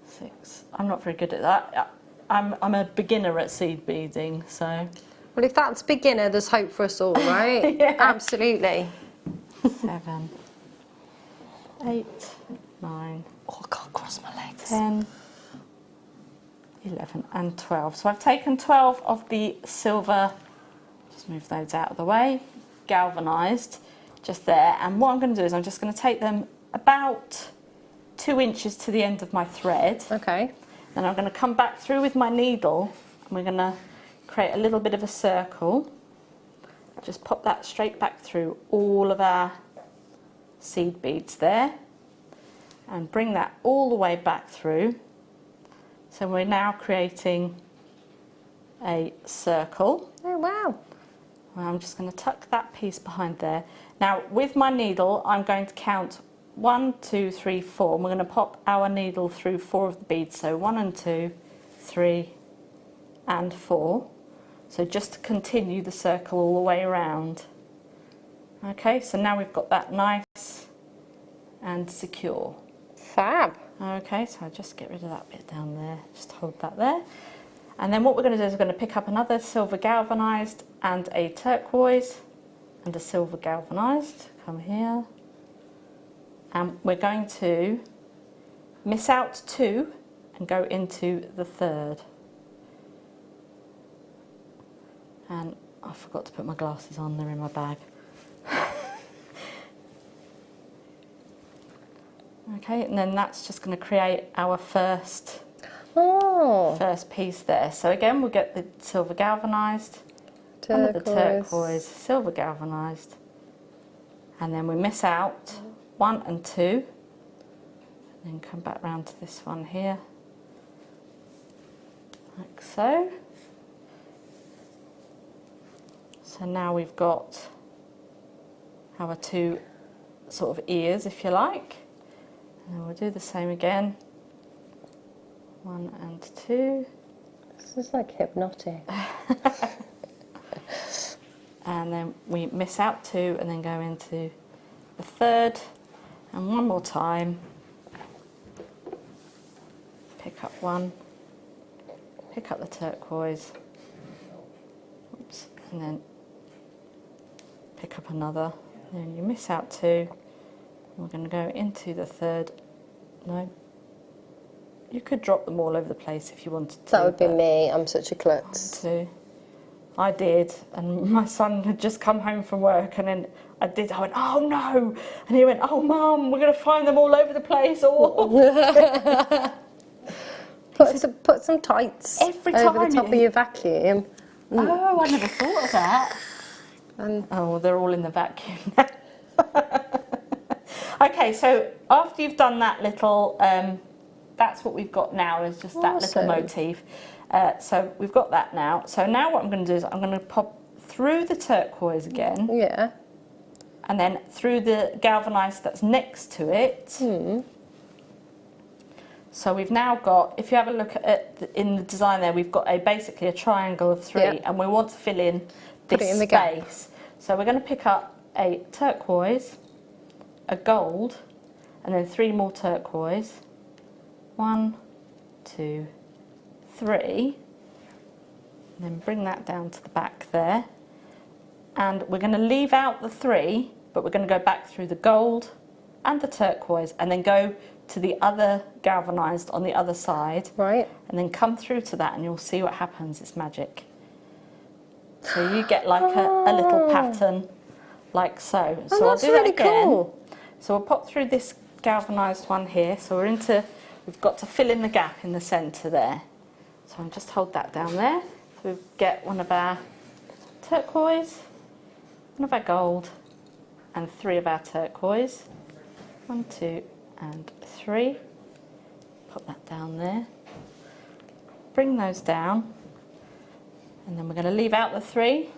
6. I'm not very good at that. I'm a beginner at seed beading, so. Well, if that's beginner, there's hope for us all, right? Yeah. Absolutely. 7, 8, 9. Oh, I can't cross my legs. 10, 11 and 12. So I've taken 12 of the silver, just move those out of the way, galvanised, just there. And what I'm going to do is I'm just going to take them about 2 inches to the end of my thread. Okay. Then I'm going to come back through with my needle and we're going to create a little bit of a circle. Just pop that straight back through all of our seed beads there and bring that all the way back through. So we're now creating a circle. Oh, wow. I'm just going to tuck that piece behind there. Now with my needle I'm going to count 1, 2, 3, 4, and we're going to pop our needle through 4 of the beads. So 1 and 2, 3 and 4. So just to continue the circle all the way around. Okay, so now we've got that nice and secure. Fab. Okay, so I'll just get rid of that bit down there, just hold that there. And then what we're going to do is we're going to pick up another silver galvanised and a turquoise and a silver galvanised. Come here. And we're going to miss out 2 and go into the 3rd. And I forgot to put my glasses on, they're in my bag. Okay, and then that's just going to create our first piece there. So again, we'll get the silver galvanised, under the turquoise, silver galvanised, and then we miss out 1 and 2, and then come back round to this one here, like so. So now we've got our 2 sort of ears, if you like. And then we'll do the same again. 1 and 2. This is like hypnotic. And then we miss out 2 and then go into the 3rd. And one more time. Pick up 1. Pick up the turquoise. Oops. And then pick up another. And then you miss out 2. We're going to go into the 3rd. No. You could drop them all over the place if you wanted to. That would be me. I'm such a klutz. 1, 2. I did, and my son had just come home from work, and then I went, oh no, and he went, oh Mum, we're going to find them all over the place. Put some tights Every time over the top of your vacuum. Oh, I never thought of that. Oh, they're all in the vacuum now. Okay, so after you've done that little, that's what we've got now, is just that little motif. So we've got that now. So now what I'm going to do is I'm going to pop through the turquoise again. Yeah. And then through the galvanised that's next to it. So we've now got, if you have a look at in the design there, we've got basically a triangle of 3, and we want to fill in this space. So we're going to pick up a turquoise, a gold, and then 3 more turquoise. 1, 2, 3. And then bring that down to the back there. And we're going to leave out the 3, but we're going to go back through the gold and the turquoise and then go to the other galvanised on the other side. Right. And then come through to that and you'll see what happens. It's magic. So you get like a little pattern like so. So that's I'll do really that again. cool. So we'll pop through this galvanised one here. So we've got to fill in the gap in the centre there. So I'll just hold that down there. So we get one of our turquoise, one of our gold, and 3 of our turquoise. 1, 2 and 3. Put that down there. Bring those down, and then we're going to leave out the 3,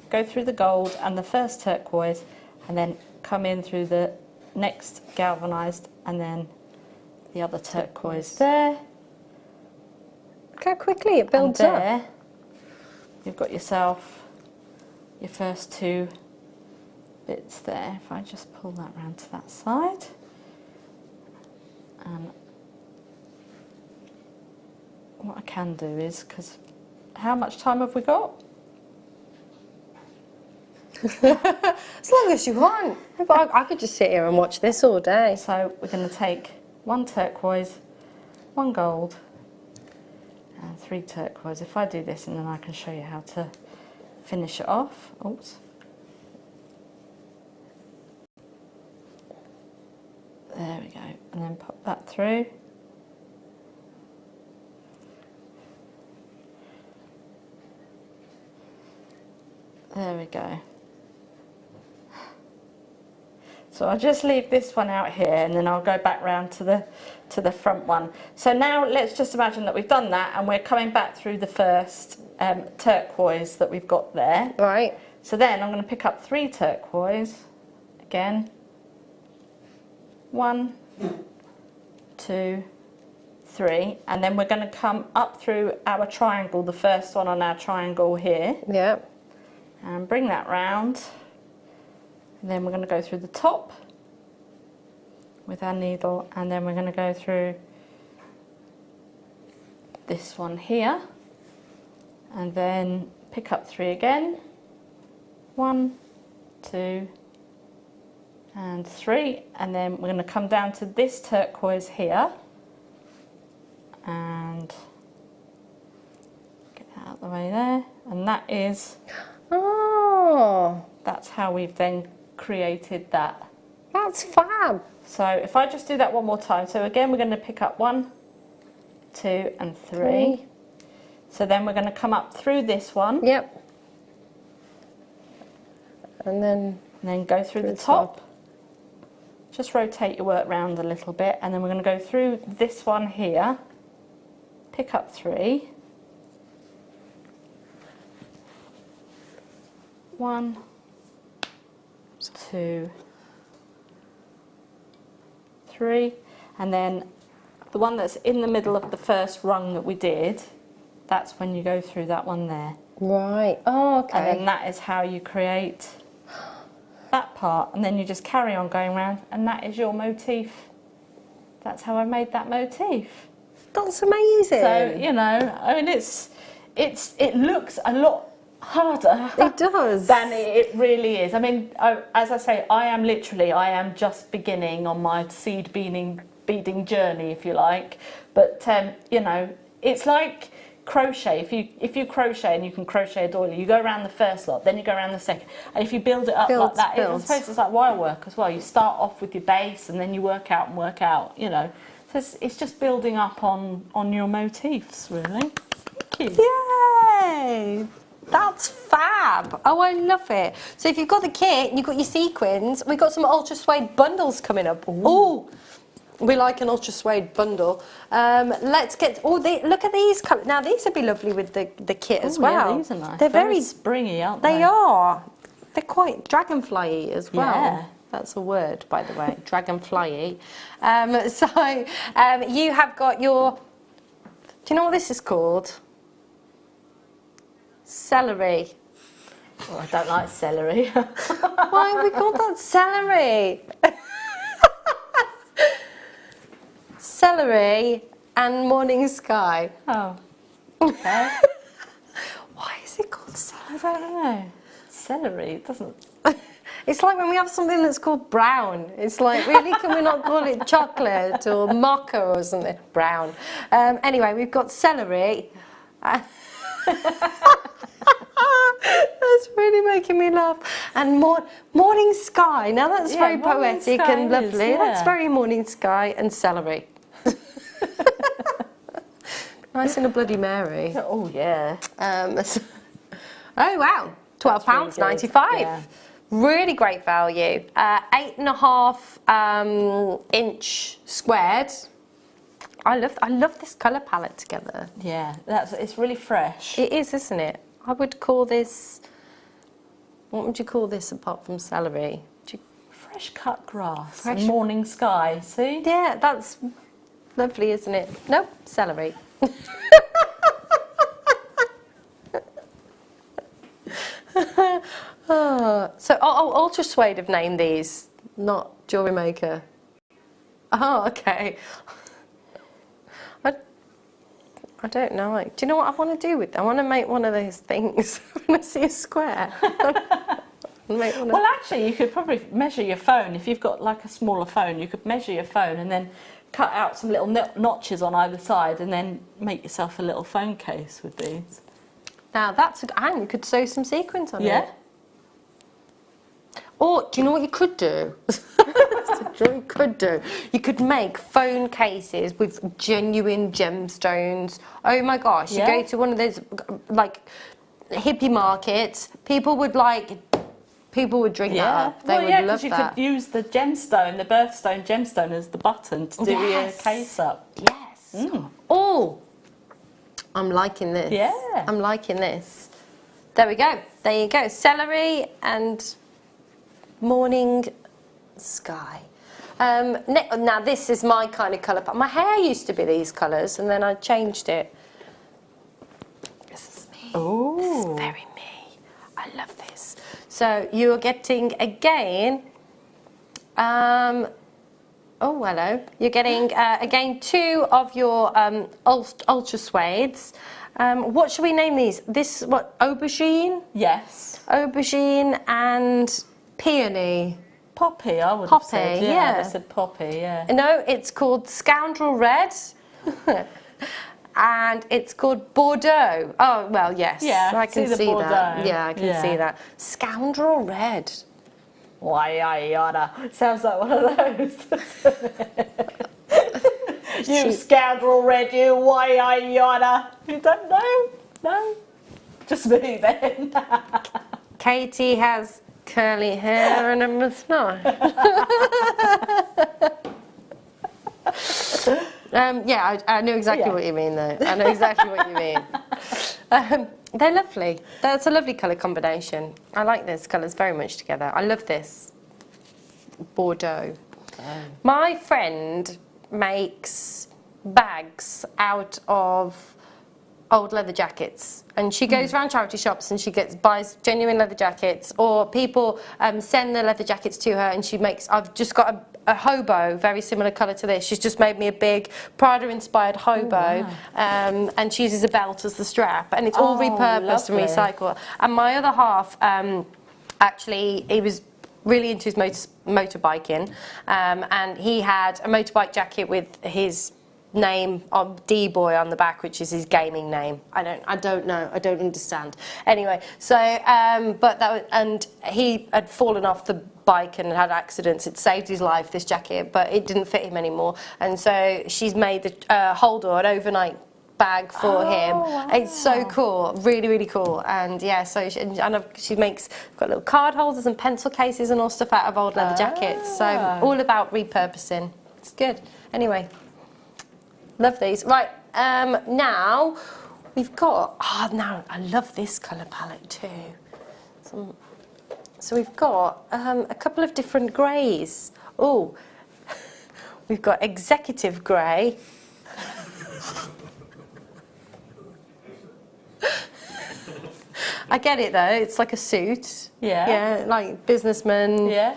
go through the gold and the first turquoise, and then come in through the next galvanised, and then the other turquoise there. Look how quickly it builds and up. There, you've got yourself your first 2 bits there. If I just pull that round to that side. And what I can do is, because how much time have we got? As long as you want. But I could just sit here and watch this all day. So we're going to take 1 turquoise, 1 gold, and 3 turquoise. If I do this, and then I can show you how to finish it off. Oops. There we go. And then pop that through. There we go. So I'll just leave this one out here, and then I'll go back round to the front one. So now let's just imagine that we've done that, and we're coming back through the first turquoise that we've got there. Right. So then I'm going to pick up 3 turquoise again. 1, 2, 3, and then we're going to come up through our triangle, the first one on our triangle here. Yeah. And bring that round. And then we're going to go through the top with our needle, and then we're going to go through this one here, and then pick up 3 again. 1, 2 and 3, and then we're going to come down to this turquoise here and get that out of the way there, and that is, Oh, that's how we've then created that. that's fab. So if I just do that one more time, so again we're going to pick up 1, 2 and 3. So then we're going to come up through this one. Yep. And then go through the top. Just rotate your work round a little bit, and then we're going to go through this one here, pick up 3. 1, 2, 3, and then the one that's in the middle of the first rung that we did, that's when you go through that one there. Right. Oh, okay. And then that is how you create that part, and then you just carry on going round, and that is your motif. That's how I made that motif. That's amazing. So, you know, I mean, it looks a lot harder. It does. Than it really is. I mean, as I say, I am just beginning on my seed beading journey, if you like. But you know, it's like crochet. If you crochet and you can crochet a doily, you go around the first lot, then you go around the second, and if you build it up like that, I suppose it's like wire work as well. You start off with your base, and then you work out. You know, so it's just building up on your motifs, really. Thank you. Yay! That's fab. Oh, I love it. So if you've got the kit and you've got your sequins, we've got some ultra suede bundles coming up. Ooh. We like an ultra suede bundle. Let's get, look at these colours. Now these would be lovely with the kit as well. Yeah, these are nice. They're very springy, aren't they? They are. They're quite dragonfly-y as well. Yeah. That's a word, by the way, dragonfly-y. So you have got your, do you know what this is called? Celery. Oh, I don't like celery. Why have we called that celery? Celery and morning sky. Oh, okay. Why is it called celery? I don't know. Celery, it doesn't... It's like when we have something that's called brown. It's like, really, can we not call it chocolate or mocha or something? Brown. Anyway, we've got celery. That's really making me laugh. And morning sky. Now that's very poetic and lovely. That's very morning sky and celery. Nice in a Bloody Mary. Oh, yeah. Oh, wow. £12.95. Yeah. Really great value. 8.5 inch squared. I love this colour palette together. Yeah, it's really fresh. It is, isn't it? I would call this, what would you call this apart from celery? Fresh cut grass and morning sky, see? Yeah, that's lovely, isn't it? Nope, celery. So, Ultra Suede have named these, not JewelleryMaker. Oh, okay. I don't know. Do you know what I want to do with them? I want to make one of those things. I want to see a square. Well, actually, you could probably measure your phone. If you've got like a smaller phone, you could measure your phone and then cut out some little notches on either side and then make yourself a little phone case with these. Now, and you could sew some sequins on it. Yeah. Or, do you know what you could do? You could make phone cases with genuine gemstones. Oh my gosh, you go to one of those, like, hippie markets, people would drink that up. They would love that. You could use the gemstone, the birthstone gemstone as the button to do your case up. Yes. Oh, I'm liking this. Yeah. I'm liking this. There we go. There you go. Celery and morning sky. Now this is my kind of colour. My hair used to be these colours and then I changed it. This is me. Oh. This is very me. I love this. So you're getting again, oh hello, you're getting again 2 of your Ultra Suedes. What should we name these? This, what, aubergine? Yes. Aubergine and peony. Poppy, I would have said. Yeah. I said poppy, yeah. No, it's called Scoundrel Red. And it's called Bordeaux. Oh, well, yes. Yeah, I can see Bordeaux. that. Yeah, I can see that. Scoundrel Red. Why, yada. Sounds like one of those. You scoundrel Red, you, why, yada. You don't know? No? Just me then. Katie has curly hair and a moustache. Yeah, I know exactly what you mean, though. I know exactly what you mean. They're lovely. That's a lovely colour combination. I like those colours very much together. I love this. Bordeaux. My friend makes bags out of old leather jackets, and she goes around charity shops and she buys genuine leather jackets, or people send the leather jackets to her, and she makes. I've just got a hobo, very similar colour to this. She's just made me a big Prada-inspired hobo, and she uses a belt as the strap, and it's all repurposed and recycled. And my other half, actually, he was really into his motorbiking, and he had a motorbike jacket with his name of D-Boy on the back, which is his gaming name. I don't know. I don't understand. Anyway, so but that was, and he had fallen off the bike and had accidents. It saved his life, this jacket, but it didn't fit him anymore. And so she's made a holder, an overnight bag for him. Wow. It's so cool, really, really cool. And yeah, so she makes got little card holders and pencil cases and all stuff out of old leather jackets. So all about repurposing. It's good. Anyway. Love these. Right, now we've got, now I love this colour palette too. So we've got a couple of different greys. Oh, we've got executive grey. I get it though, it's like a suit. Yeah. Yeah, like businessman. Yeah.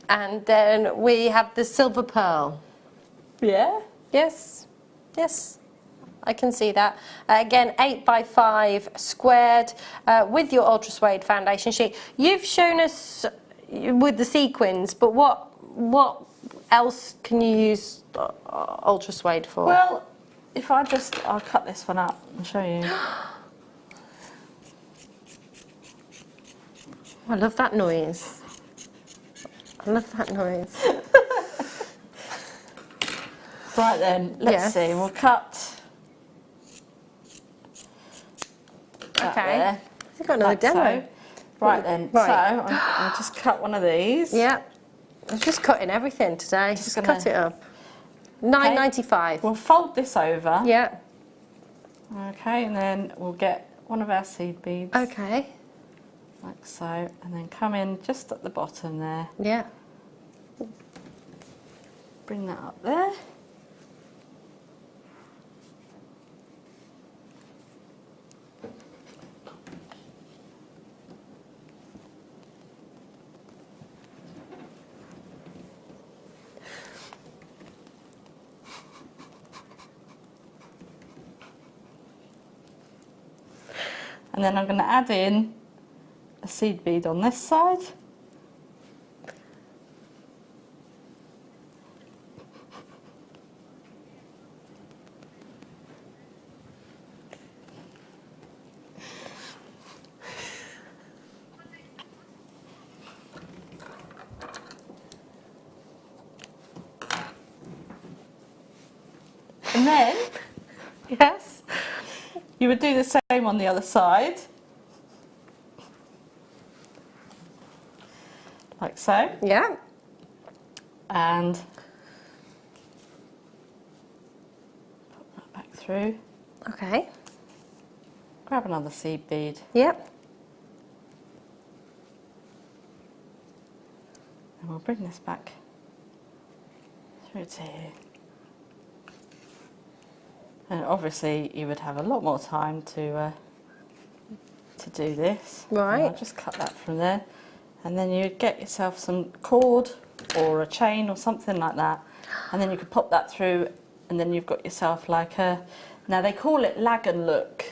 And then we have the silver pearl. Yeah. Yes, yes, I can see that. Again, 8x5 squared with your Ultra Suede foundation sheet. You've shown us with the sequins, but what else can you use Ultra Suede for? Well, if I'll cut this one up and show you. I love that noise. I love that noise. Right then, let's see. We'll cut. Okay. You've got another demo. Right then, Right. so I'll just cut one of these. Yeah. I'm just cutting everything today. Just gonna- cut it up. $9.95. We'll fold this over. Yeah. Okay, and then we'll get one of our seed beads. Okay. Like so, and then come in just at the bottom there. Yeah. Bring that up there. And then I'm going to add in a seed bead on this side. And then Yes. you would do the same on the other side. Like so. Yeah. And put that back through. Okay. Grab another seed bead. Yep. And we'll bring this back through to here. And obviously you would have a lot more time to do this. Right. And I'll just cut that from there. And then you'd get yourself some cord or a chain or something like that. And then you could pop that through and then you've got yourself like a, now they call it lagan look.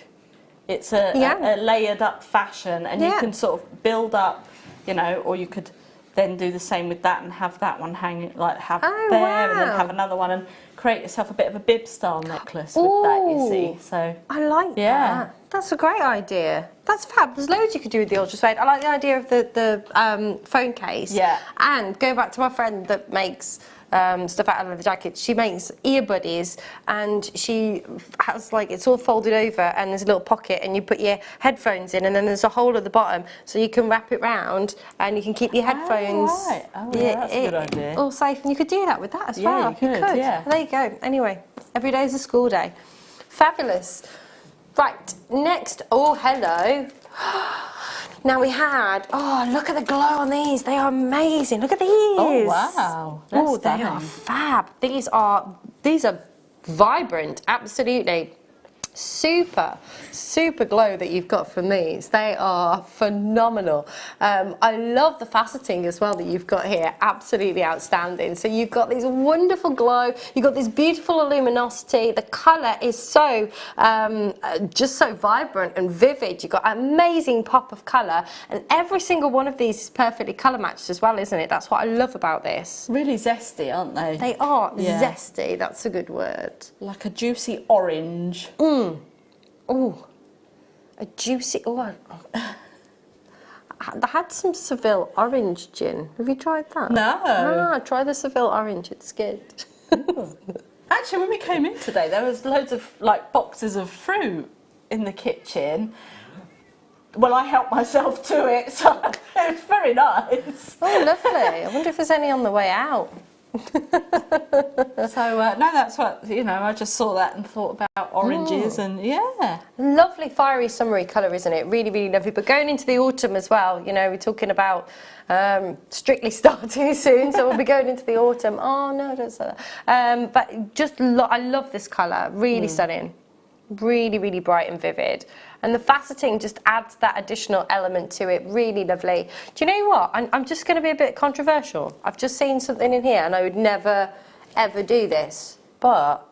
It's a layered up fashion and you can sort of build up, you know, or you could then do the same with that and have that one hanging, like have there and then have another one and create yourself a bit of a bib style necklace with that, you see. So I like that. That's a great idea. That's fab. There's loads you could do with the ultra suede. I like the idea of the phone case. Yeah. And go back to my friend that makes stuff out of leather jackets. She makes ear buddies and she has like, it's all folded over and there's a little pocket and you put your headphones in and then there's a hole at the bottom so you can wrap it round and you can keep your headphones that's a good idea. all safe, and you could do that with that as Yeah, well. you could, yeah. There you go. Anyway, every day is a school day. Fabulous. Right, next, oh hello. Now we had, oh, look at the glow on these. They are amazing. Look at these. Oh, wow. Oh, they are fab. These are vibrant, absolutely. Super glow that you've got from these. They are phenomenal. I love the faceting as well that you've got here. Absolutely outstanding. So you've got this wonderful glow. You've got this beautiful luminosity. The colour is so just so vibrant and vivid. You've got an amazing pop of colour, and every single one of these is perfectly colour matched as well, isn't it? That's what I love about this. Really zesty, aren't they? They are zesty. That's a good word. Like a juicy orange. Oh, a juicy. Oh, I had some Seville orange gin. Have you tried that? No. Ah, try the Seville orange. It's good. Actually, when we came in today, there was loads of like boxes of fruit in the kitchen. Well, I helped myself to it, so it was very nice. Oh, lovely. I wonder if there's any on the way out. So no, that's what, you know, I just saw that and thought about oranges and Lovely fiery summery colour, isn't it? Really lovely. But going into the autumn as well, you know, we're talking about Strictly starting soon, so we'll be going into the autumn. Oh no, don't say that. But just I love this colour. Really stunning. Really bright and vivid. And the faceting just adds that additional element to it. Really lovely. Do you know what? I'm just going to be a bit controversial. I've just seen something in here and I would never, ever do this. But...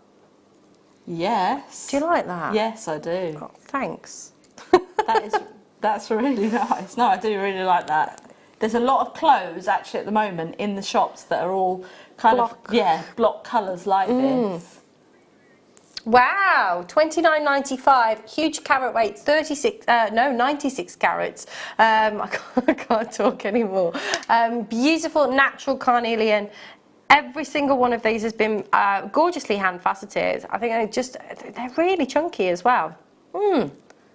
yes. Do you like that? Yes, I do. Oh, thanks. That's really nice. No, I do really like that. There's a lot of clothes actually at the moment in the shops that are all kind of block colours like this. Wow, $29.95, huge carat weight, 96 carats. I can't talk anymore. Beautiful natural carnelian. Every single one of these has been gorgeously hand faceted. I think they're really chunky as well.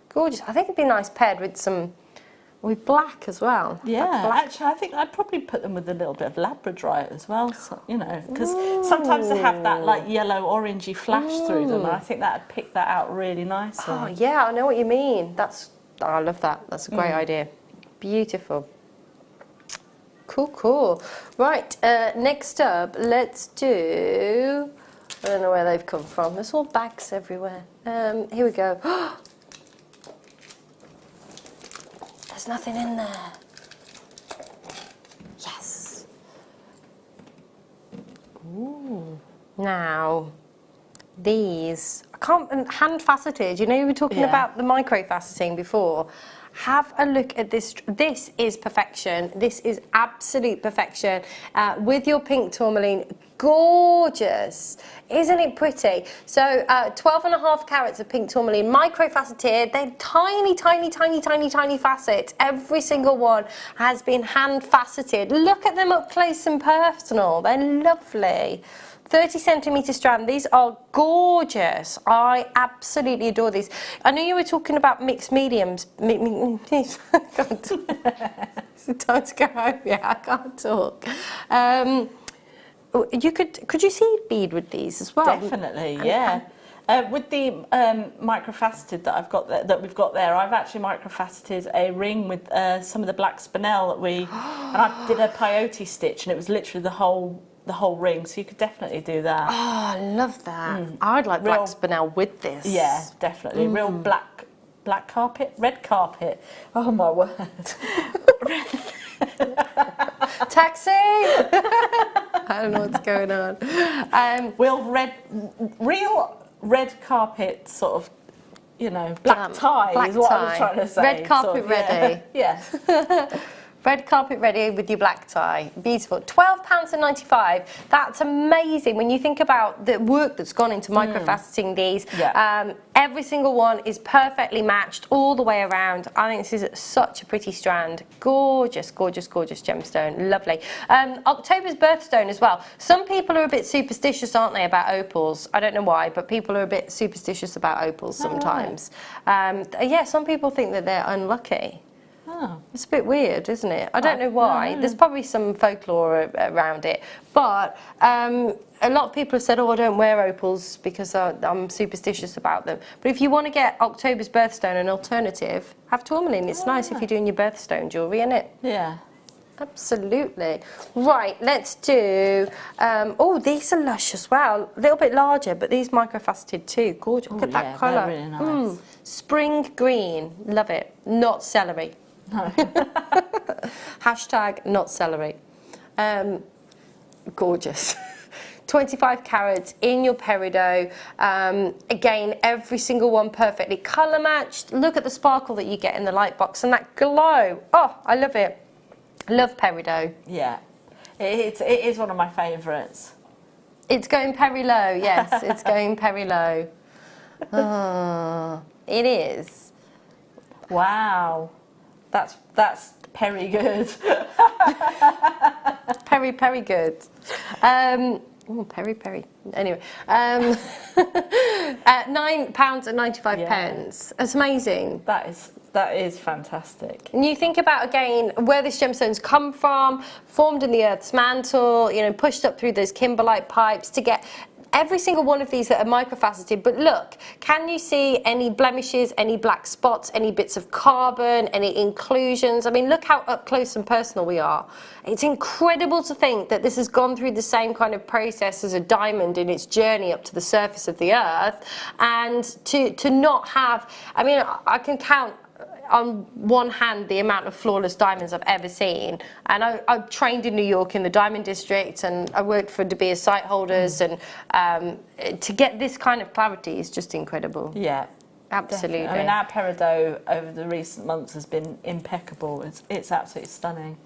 Gorgeous. I think it'd be nice paired with some With black as well. Yeah, Black. actually, I think I'd probably put them with a little bit of labradorite as well. So, you know, because sometimes they have that like yellow orangey flash through them, and I think that'd pick that out really nicely. Oh yeah, I know what you mean. I love that. That's a great idea. Beautiful. Cool. Right, next up, let's do. I don't know where they've come from. There's all bags everywhere. Here we go. There's nothing in there. Yes. Ooh. Now, these, hand faceted. You know, you were talking about the micro faceting before. Have a look at this. This is perfection. This is absolute perfection. With your pink tourmaline, gorgeous. Isn't it pretty? So 12.5 carats of pink tourmaline, micro-faceted. They're tiny facets. Every single one has been hand-faceted. Look at them up close and personal. They're lovely. 30 centimetre strand. These are gorgeous. I absolutely adore these. I know you were talking about mixed mediums. It's time to go home. Yeah, I can't talk. Could you see bead with these as well? Definitely, yeah. With the microfaceted that I've got that we've got there, I've actually microfaceted a ring with some of the black spinel that and I did a peyote stitch, and it was literally the whole ring, so you could definitely do that. Oh, I love that. I'd like black spinel with this. Yeah, definitely. Real black carpet, red carpet. Oh my word. Taxi! I don't know what's going on. Real red carpet sort of, you know, black tie black is what tie. I was trying to say. Red carpet sort of, ready. Yeah. Red carpet ready with your black tie. Beautiful. £12.95. That's amazing when you think about the work that's gone into microfaceting these. Yeah. Every single one is perfectly matched all the way around. I think this is such a pretty strand. Gorgeous gemstone. Lovely. October's birthstone as well. Some people are a bit superstitious, aren't they, about opals? I don't know why, but people are a bit superstitious about opals sometimes. Yeah, some people think that they're unlucky. Oh. It's a bit weird, isn't it? I don't know why. There's probably some folklore around it. But a lot of people have said, oh, I don't wear opals because I'm superstitious about them. But if you want to get October's birthstone an alternative, have tourmaline. It's nice if you're doing your birthstone jewellery, isn't it? Yeah. Absolutely. Right, let's do... oh, these are lush as well. A little bit larger, but these microfaceted too. Gorgeous. Look at that colour. Really nice. Spring green. Love it. Not celery. No. Hashtag not celery. Gorgeous. 25 carats in your peridot. Again, every single one perfectly colour matched. Look at the sparkle that you get in the light box and that glow. Oh, I love it. Love peridot. Yeah, it is one of my favourites. It's going peri-low, yes. It's going peri-low. Oh, it is. Wow. That's peri good. Peri good. Oh, peri. Anyway, £9.95. Yeah. That's amazing. That is fantastic. And you think about, again, where this gemstone's come from, formed in the Earth's mantle, you know, pushed up through those kimberlite pipes to get every single one of these that are microfaceted. But look, can you see any blemishes, any black spots, any bits of carbon, any inclusions? I mean, look how up close and personal we are. It's incredible to think that this has gone through the same kind of process as a diamond in its journey up to the surface of the Earth, and to not have, I mean, I can count on one hand the amount of flawless diamonds I've ever seen, and I trained in New York in the diamond district, and I worked for De Beers site holders, and to get this kind of clarity is just incredible. Yeah, absolutely. Definitely. I mean, our peridot over the recent months has been impeccable. It's absolutely stunning.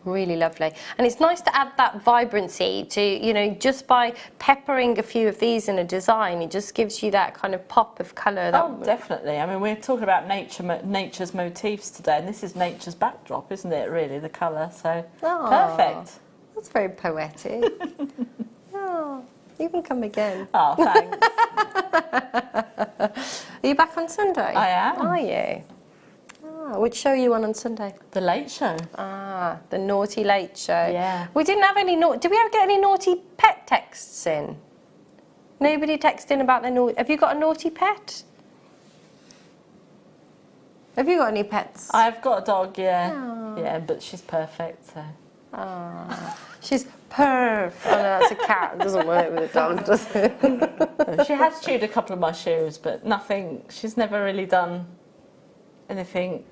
Really lovely. And it's nice to add that vibrancy to, you know, just by peppering a few of these in a design, it just gives you that kind of pop of colour. Oh, definitely. I mean, we're talking about nature's motifs today, and this is nature's backdrop, isn't it, really, the colour? So, perfect. That's very poetic. Oh, you can come again. Oh, thanks. Are you back on Sunday? I am. Are you? Which show are you on Sunday? The Late Show. Ah, the Naughty Late Show. Yeah. We didn't have any did we ever get any naughty pet texts in? Nobody texted in about their naughty... Have you got a naughty pet? Have you got any pets? I've got a dog, yeah. Aww. Yeah, but she's perfect, so... She's perfect. Oh no, that's a cat. It doesn't work with a dog, does it? She has chewed a couple of my shoes, but nothing... She's never really done anything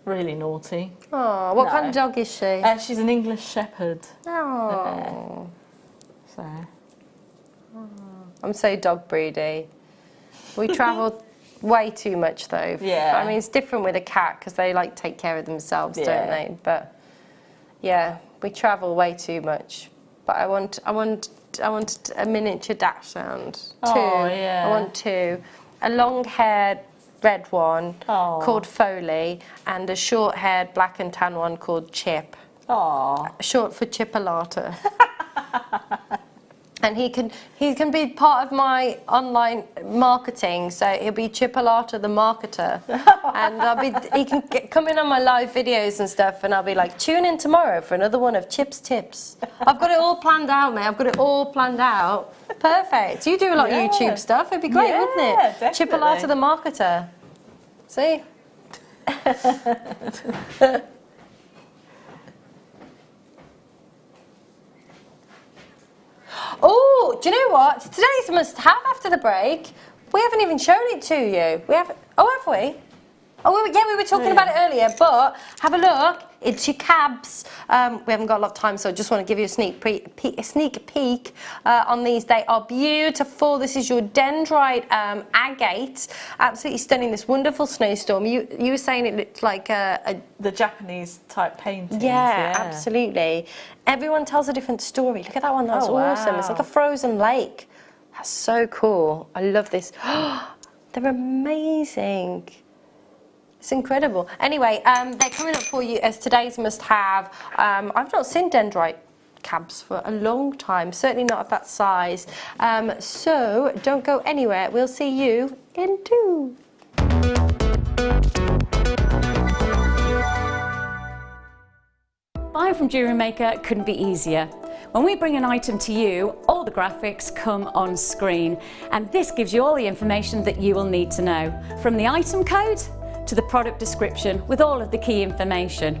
really naughty. Oh, what kind of dog is she? She's an English Shepherd. Oh. So... I'm so dog breedy. We travel way too much though. Yeah. I mean, it's different with a cat because they like take care of themselves, don't they? But yeah, we travel way too much. But I want a miniature dachshund. Two. Oh, yeah. I want two. A long-haired red one called Foley and a short-haired black and tan one called Chip. Oh. Short for Chipolata. And he can be part of my online marketing, so he'll be Chipolata the marketer, and he can come in on my live videos and stuff, and I'll be like, tune in tomorrow for another one of Chip's tips. I've got it all planned out, mate. I've got it all planned out. Perfect. You do a lot of YouTube stuff. It'd be great, wouldn't it? Definitely. Chipolata the marketer. See. Oh, do you know what? Today's must-have after the break. We haven't even shown it to you. We haven't. Oh, have we? Oh, yeah, we were talking about it earlier, but have a look. It's your cabs. We haven't got a lot of time, so I just want to give you a sneak peek on these. They are beautiful. This is your dendrite agate. Absolutely stunning. This wonderful snowstorm. You were saying it looked like the Japanese type painting. Yeah, absolutely. Everyone tells a different story. Look at that one. That's awesome. It's like a frozen lake. That's so cool. I love this. They're amazing. It's incredible. Anyway, they're coming up for you as today's must-have. I've not seen dendrite cabs for a long time, certainly not of that size. So don't go anywhere. We'll see you in 2. Buying from JewelleryMaker couldn't be easier. When we bring an item to you, all the graphics come on screen, and this gives you all the information that you will need to know, from the item code to the product description with all of the key information.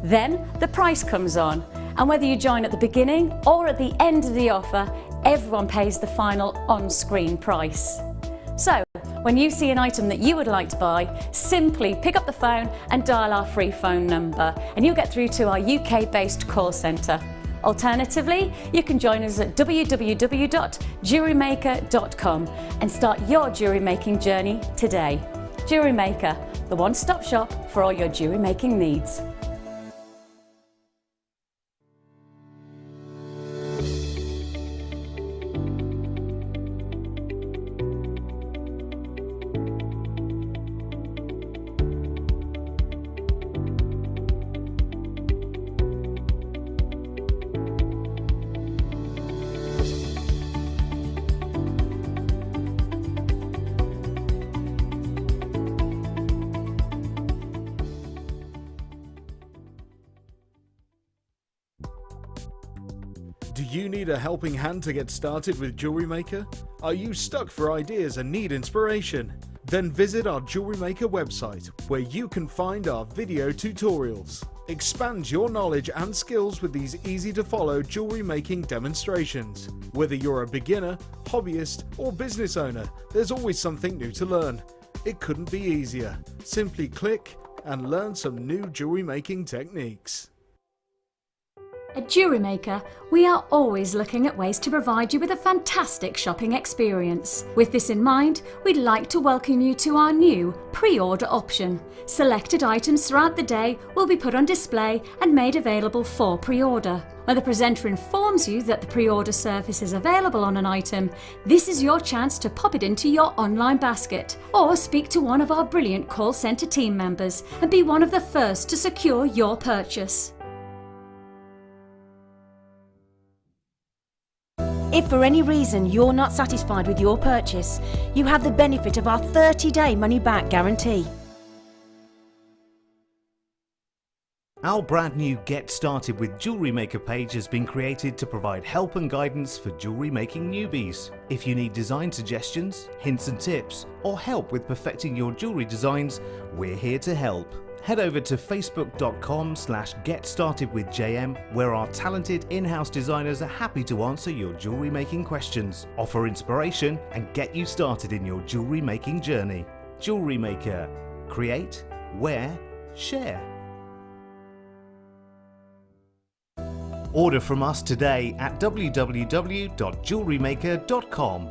Then the price comes on, and whether you join at the beginning or at the end of the offer, everyone pays the final on-screen price. So when you see an item that you would like to buy, simply pick up the phone and dial our free phone number, and you'll get through to our UK-based call centre. Alternatively, you can join us at www.jewellerymaker.com and start your jewellery making journey today. JewelleryMaker, the one-stop shop for all your jewellery making needs. Do you need a helping hand to get started with JewelleryMaker? Are you stuck for ideas and need inspiration? Then visit our JewelleryMaker website, where you can find our video tutorials. Expand your knowledge and skills with these easy-to-follow jewellery making demonstrations. Whether you're a beginner, hobbyist, or business owner, there's always something new to learn. It couldn't be easier. Simply click and learn some new jewellery making techniques. At JewelleryMaker, we are always looking at ways to provide you with a fantastic shopping experience. With this in mind, we'd like to welcome you to our new pre-order option. Selected items throughout the day will be put on display and made available for pre-order. When the presenter informs you that the pre-order service is available on an item, this is your chance to pop it into your online basket or speak to one of our brilliant call centre team members and be one of the first to secure your purchase. If for any reason you're not satisfied with your purchase, you have the benefit of our 30-day money-back guarantee. Our brand new Get Started with Jewellery Maker page has been created to provide help and guidance for jewellery making newbies. If you need design suggestions, hints and tips, or help with perfecting your jewellery designs, we're here to help. Head over to facebook.com/getstartedwithjm, where our talented in-house designers are happy to answer your jewellery making questions, offer inspiration, and get you started in your jewellery making journey. Jewellery Maker. Create, wear, share. Order from us today at www.jewellerymaker.com.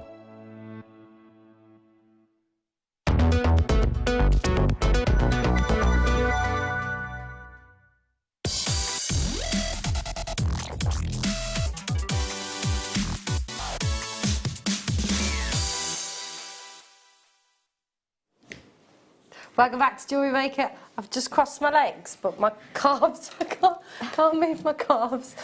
Welcome back to Jewellery Maker. I've just crossed my legs, but my calves, I can't move my calves.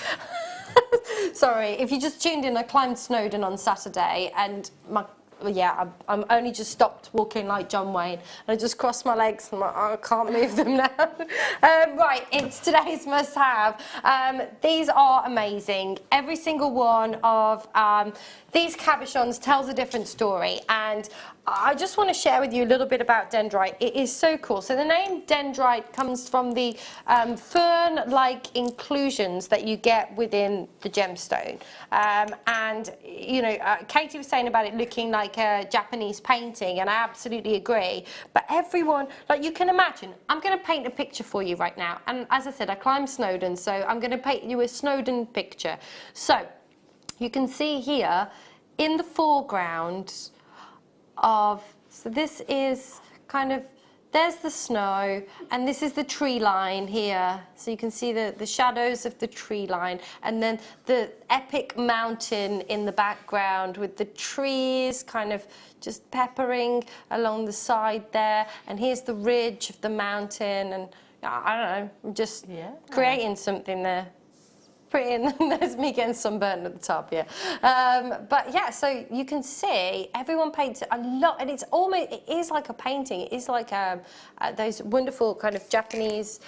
Sorry, if you just tuned in, I climbed Snowdon on Saturday, and I'm only just stopped walking like John Wayne, and I just crossed my legs and I can't move them now. Right, it's today's must-have. These are amazing. Every single one of these cabochons tells a different story, and I just want to share with you a little bit about dendrite. It is so cool. So the name dendrite comes from the fern-like inclusions that you get within the gemstone. And, you know, Katie was saying about it looking like a Japanese painting, and I absolutely agree. But everyone, like you can imagine, I'm going to paint a picture for you right now. And as I said, I climbed Snowdon, so I'm going to paint you a Snowdon picture. So you can see here in the foreground so this is kind of, there's the snow, and this is the tree line here. So you can see the shadows of the tree line, and then the epic mountain in the background with the trees kind of just peppering along the side there. And here's the ridge of the mountain, and I don't know, I'm just creating something there. Pretty, and there's me getting sunburnt at the top, yeah. But yeah, so you can see everyone paints a lot, and it is like a painting. It is like those wonderful kind of Japanese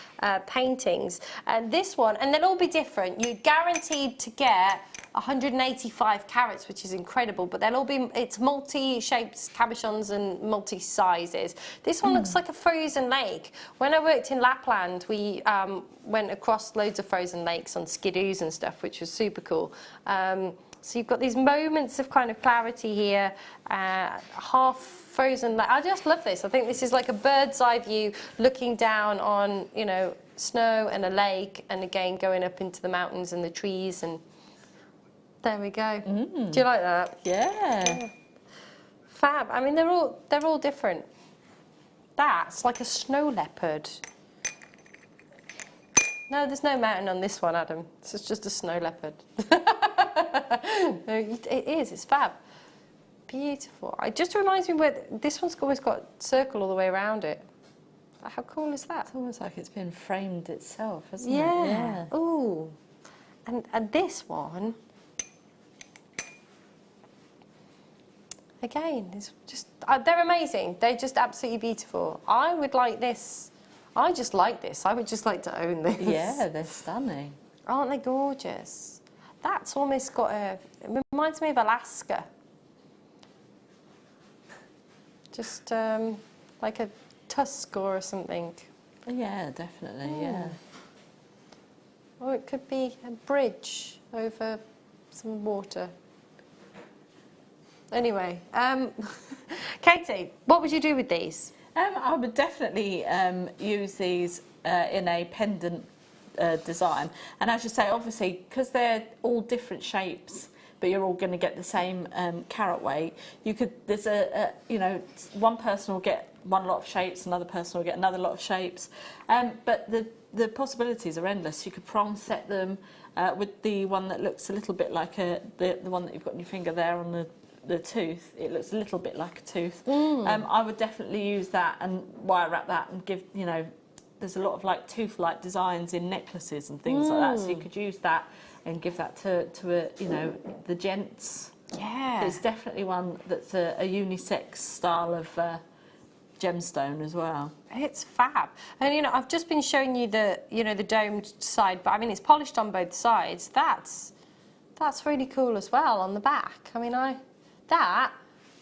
paintings. And this one, and they'll all be different. You're guaranteed to get 185 carats, which is incredible, but they'll all be, it's multi-shaped cabochons and multi-sizes. This one looks like a frozen lake. When I worked in Lapland, we went across loads of frozen lakes on skidoos and stuff, which was super cool. So you've got these moments of kind of clarity here, half frozen lake. I just love this. I think this is like a bird's eye view looking down on, you know, snow and a lake, and again going up into the mountains and the trees, and there we go. Do you like that? Yeah. Fab. I mean, they're all different. That's like a snow leopard. No, there's no mountain on this one, Adam. This is just a snow leopard. No, it is. It's fab. Beautiful. It just reminds me where this one's always got circle all the way around it. How cool is that? It's almost like it's been framed itself, hasn't it? Yeah. Ooh. And this one. Again, it's just, they're amazing. They're just absolutely beautiful. I would like this. I just like this. I would just like to own this. Yeah, they're stunning. Aren't they gorgeous? That's almost got it reminds me of Alaska. Just like a tusk or something. Yeah, definitely, yeah. Or it could be a bridge over some water. Anyway, Katie, what would you do with these? I would definitely use these in a pendant design. And as you say, obviously, because they're all different shapes, but you're all going to get the same carat weight, you could, there's you know, one person will get one lot of shapes, another person will get another lot of shapes. But the possibilities are endless. You could prong set them with the one that looks a little bit like the one that you've got on your finger there on the tooth. It looks a little bit like a tooth. I would definitely use that and wire wrap that and give, you know, there's a lot of like tooth-like designs in necklaces and things like that, so you could use that and give that to a, you know, the gents. Yeah. There's definitely one that's a unisex style of gemstone as well. It's fab. And, you know, I've just been showing you the, you know, the domed side, but I mean, it's polished on both sides. That's really cool as well on the back. I mean, that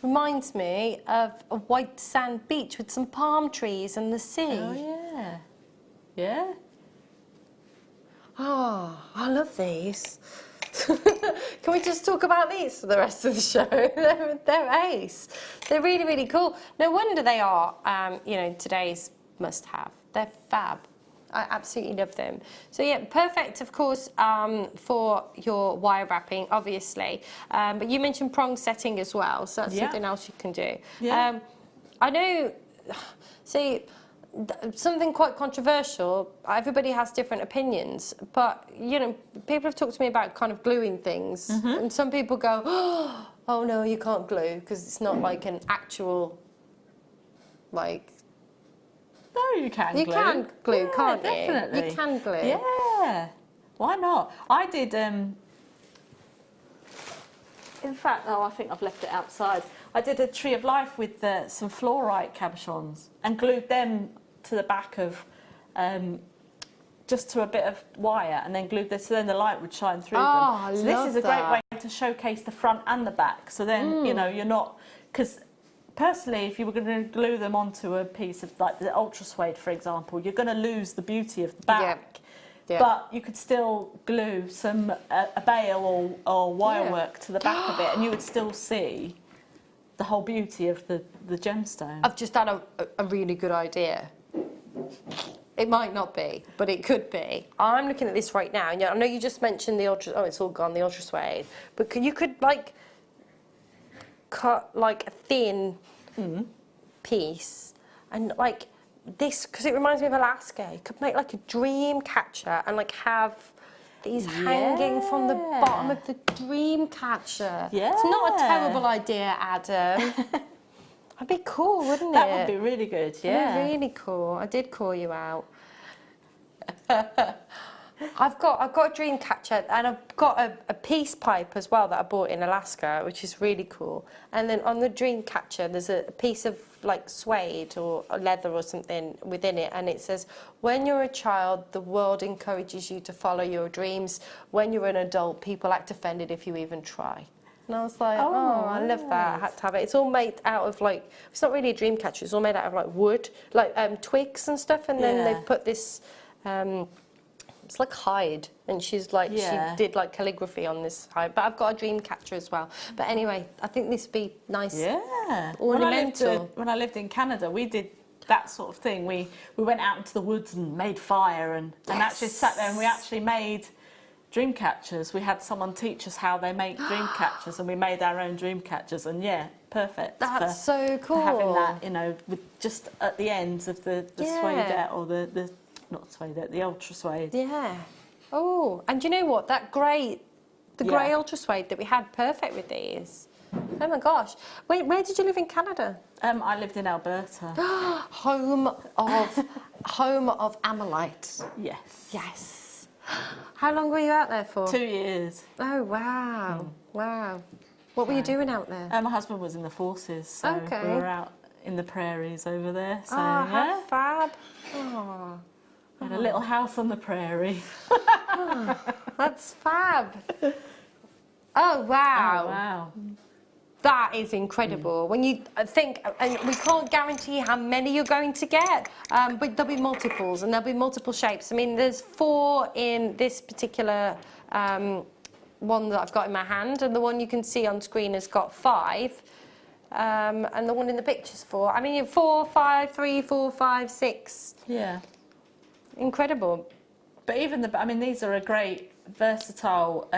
reminds me of a white sand beach with some palm trees and the sea. Oh, yeah. Yeah. Oh, I love these. Can we just talk about these for the rest of the show? They're ace. They're really, really cool. No wonder they are, you know, today's must-have. They're fab. I absolutely love them. So yeah, perfect, of course, for your wire wrapping, obviously. But you mentioned prong setting as well, so that's something else you can do. Yeah. I know, see, something quite controversial. Everybody has different opinions, but you know, people have talked to me about kind of gluing things, and some people go, "Oh no, you can't glue because it's not like an actual, like." No, you can glue. You can glue, can't definitely. you? You can glue. Yeah. Why not? I did. In fact, I think I've left it outside. I did a tree of life with some fluorite cabochons and glued them to the back of, just to a bit of wire, and then glued this, so then the light would shine through them. So this is a great way to showcase the front and the back. So then, you know, you're not, because personally, if you were going to glue them onto a piece of like the ultra suede, for example, you're going to lose the beauty of the back. Yeah. But you could still glue some a bail or wire work to the back of it, and you would still see the whole beauty of the gemstone. I've just had a really good idea. It might not be, but it could be. I'm looking at this right now. And I know you just mentioned the ultra. Oh, it's all gone. The ultra suede, but you could like cut like a thin piece and like this, because it reminds me of Alaska. You could make like a dream catcher and like have these hanging from the bottom of the dream catcher. Yeah. It's not a terrible idea, Adam. That'd be cool, wouldn't it? That would be really good, yeah. That'd be really cool. I did call you out. I've got a dream catcher, and I've got a peace pipe as well that I bought in Alaska, which is really cool. And then on the dream catcher, there's a piece of like suede or leather or something within it, and it says, "When you're a child, the world encourages you to follow your dreams. When you're an adult, people act offended if you even try." And I was like, oh, I love that. I had to have it. It's all made out of like, it's not really a dream catcher. It's all made out of like wood, like twigs and stuff. And then they've put this. It's like hide, and she's like, she did like calligraphy on this hide. But I've got a dream catcher as well. But anyway, I think this would be nice. Yeah. Ornamental. When I lived in Canada, we did that sort of thing. We went out into the woods and made fire and actually sat there, and we actually made dream catchers. We had someone teach us how they make dream catchers, and we made our own dream catchers. And yeah, perfect. That's so cool. For having that, you know, with just at the ends of the suede or the not suede, the ultra suede. Yeah. Oh, and you know what? That grey, the grey ultra suede that we had, perfect with these. Oh my gosh. Where did you live in Canada? I lived in Alberta. home of Amalite. Yes. Yes. How long were you out there for? 2 years. Oh wow. Wow. What were you doing out there? My husband was in the forces, so we were out in the prairies over there. So how fab. Oh. We had a little house on the prairie. That's fab. Oh, wow. Oh, wow. That is incredible. When you think, and we can't guarantee how many you're going to get, but there'll be multiples, and there'll be multiple shapes. I mean, there's 4 in this particular one that I've got in my hand, and the one you can see on screen has got 5. And the one in the picture's 4. I mean, you have 4, 5, 3, 4, 5, 6. Yeah. Incredible. But even these are a great versatile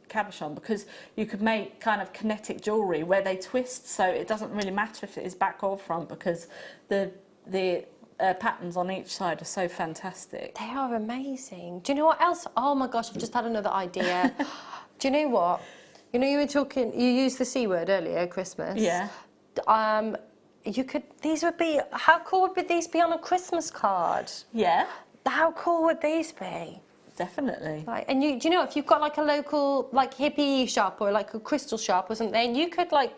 cabochon, because you could make kind of kinetic jewellery where they twist, so it doesn't really matter if it is back or front, because the patterns on each side are so fantastic. They are amazing. Do you know what else? Oh my gosh, I've just had another idea. Do you know what? You know, you were talking, you used the C word earlier, Christmas. Yeah. These would be, how cool would these be on a Christmas card? Yeah. How cool would these be? Definitely. Like, and do you know, if you've got like a local like hippie shop or like a crystal shop or something, you could like,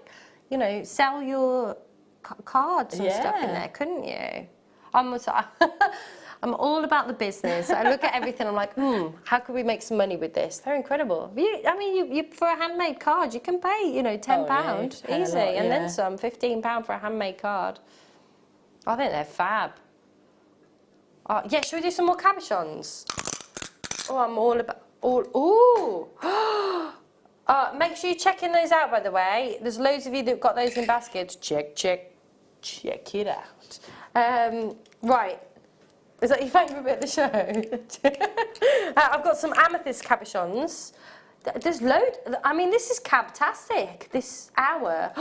you know, sell your cards and stuff in there, couldn't you? I'm all about the business. I look at everything, I'm like, how could we make some money with this? They're incredible. You for a handmade card, you can pay, you know, £10 easy, and then some, £15 for a handmade card. I think they're fab. Yeah, should we do some more cabochons? Oh, I'm all about, ooh. Make sure you're checking those out, by the way. There's loads of you that got those in baskets. Check it out. Right. Is that your favourite bit of the show? I've got some amethyst cabochons. There's loads. I mean, this is cabtastic, this hour.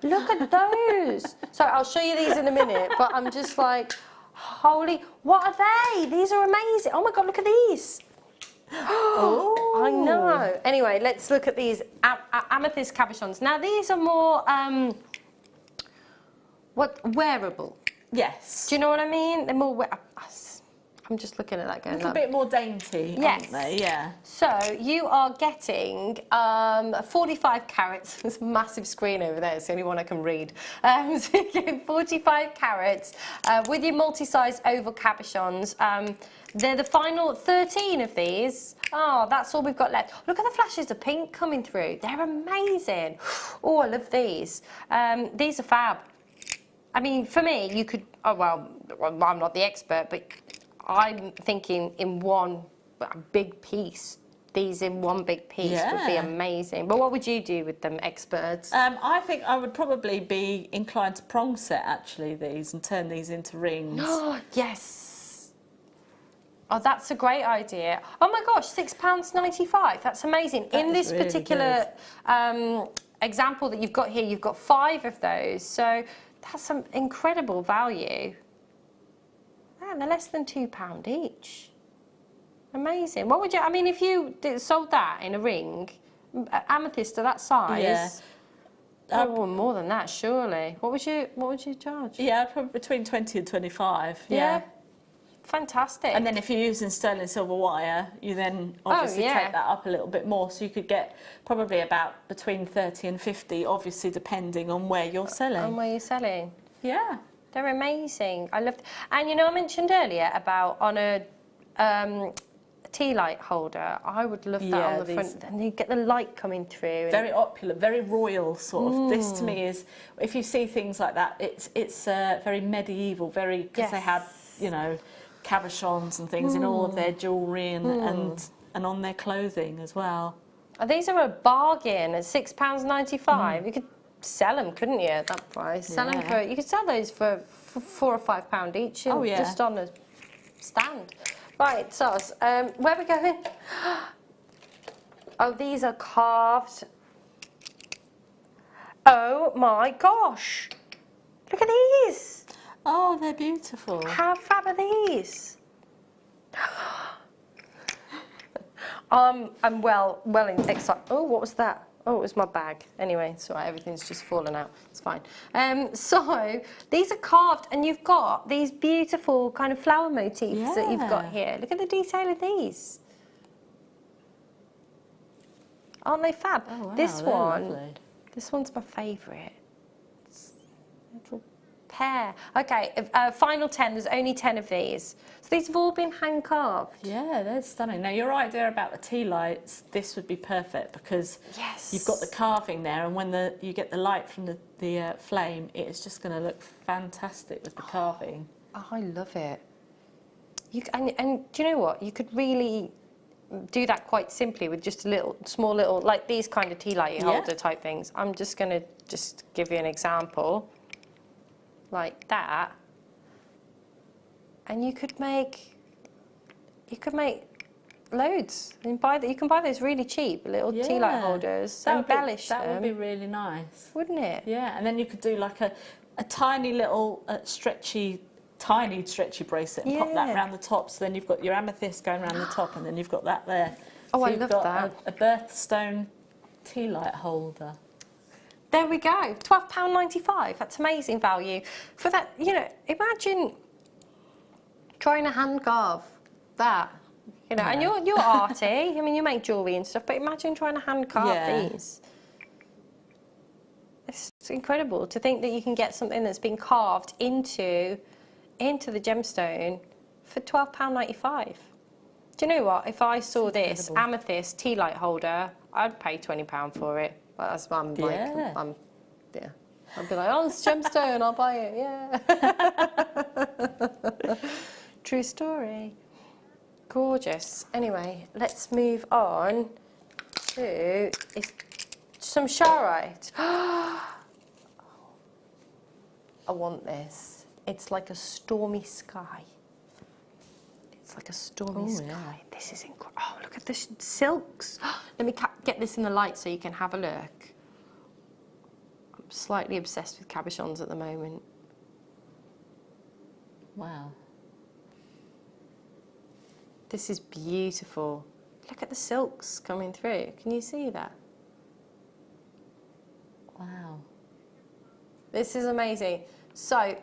Look at those. So I'll show you these in a minute, but I'm just like, holy, what are they? These are amazing. Oh my God, look at these. Oh, I know. Anyway, let's look at these amethyst cabochons. Now, these are more, wearable. Yes. Do you know what I mean? They're more. I'm just looking at that going. A little bit more dainty, aren't they? Yeah. So you are getting 45 carats. There's a massive screen over there. It's the only one I can read. So you're getting 45 carats with your multi-size oval cabochons. They're the final 13 of these. Oh, that's all we've got left. Look at the flashes of pink coming through. They're amazing. Oh, I love these. These are fab. I mean, for me, you could, well, I'm not the expert, but I'm thinking in one big piece, these in one big piece would be amazing. But what would you do with them, experts? I think I would probably be inclined to prong set, actually, these, and turn these into rings. Oh, yes. Oh, that's a great idea. Oh my gosh, £6.95. That's amazing. That in this really particular example that you've got here, you've got 5 of those. So that's some incredible value. Man, they're less than £2 each. Amazing. What would you, I mean, if you sold that in a ring, amethyst to that size, oh, more than that, surely. What would you charge? Yeah, probably between 20 and 25. Yeah. Fantastic. And then if you're using sterling silver wire, you then obviously take that up a little bit more. So you could get probably about between 30 and 50, obviously depending on where you're selling. On where you're selling. Yeah. They're amazing. I love. And you know, I mentioned earlier about on a tea light holder. I would love that on the front. And you get the light coming through. Very opulent, very royal sort of. This to me is, if you see things like that, it's very medieval, very, because they had, you know, cabochons and things in all of their jewellery and on their clothing as well. Oh, these are a bargain at £6.95. You could sell them, couldn't you, at that price? Sell them for, you could sell those for £4 or £5 each, just on a stand. Right, so where are we going? Oh, these are carved. Oh my gosh! Look at these. Oh, they're beautiful. How fab are these? I'm well excited. Oh, what was that? Oh, it was my bag. Anyway, it's all right, everything's just fallen out. It's fine. So, these are carved, and you've got these beautiful kind of flower motifs that you've got here. Look at the detail of these. Aren't they fab? Oh, wow, this one's my favourite. Little pear. Okay, final 10. There's only 10 of these. So these have all been hand carved. Yeah, they're stunning. Now, your idea about the tea lights, this would be perfect because you've got the carving there, and when you get the light from the flame, it's just going to look fantastic with the carving. Oh, I love it. And do you know what? You could really do that quite simply with just a small little, like these kind of tea light holder type things. I'm just going to give you an example. Like that, and you could make loads. You can buy those really cheap little tea light holders. Embellish them. That would be really nice, wouldn't it? Yeah, and then you could do like a tiny little tiny stretchy bracelet and pop that around the top. So then you've got your amethyst going around the top, and then you've got that there. Oh, so I love that. A birthstone tea light holder. There we go, £12.95. That's amazing value. For that, you know, imagine trying to hand carve that, you know, and you're arty. I mean, you make jewellery and stuff, but imagine trying to hand carve these. It's It's incredible to think that you can get something that's been carved into the gemstone for £12.95. Do you know what? If I saw this amethyst tea light holder, I'd pay £20 for it. But that's what I'm like. Yeah. I'd be like, oh, it's gemstone, I'll buy it. Yeah. True story. Gorgeous. Anyway, let's move on to some charoite. I want this. It's like a stormy sky. It's like a stormy sky. Yeah. This is incredible. Oh, look at the silks. Let me get this in the light so you can have a look. I'm slightly obsessed with cabochons at the moment. Wow. This is beautiful. Look at the silks coming through. Can you see that? Wow. This is amazing. So,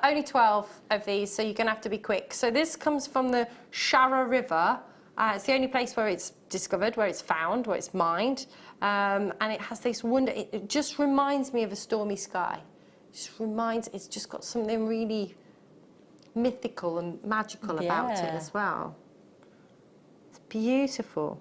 only 12 of these, so you're going to have to be quick. So this comes from the Shara River. It's the only place where it's discovered, where it's found, where it's mined. And it has this wonder, it just reminds me of a stormy sky. It's just got something really mythical and magical about it as well. It's beautiful.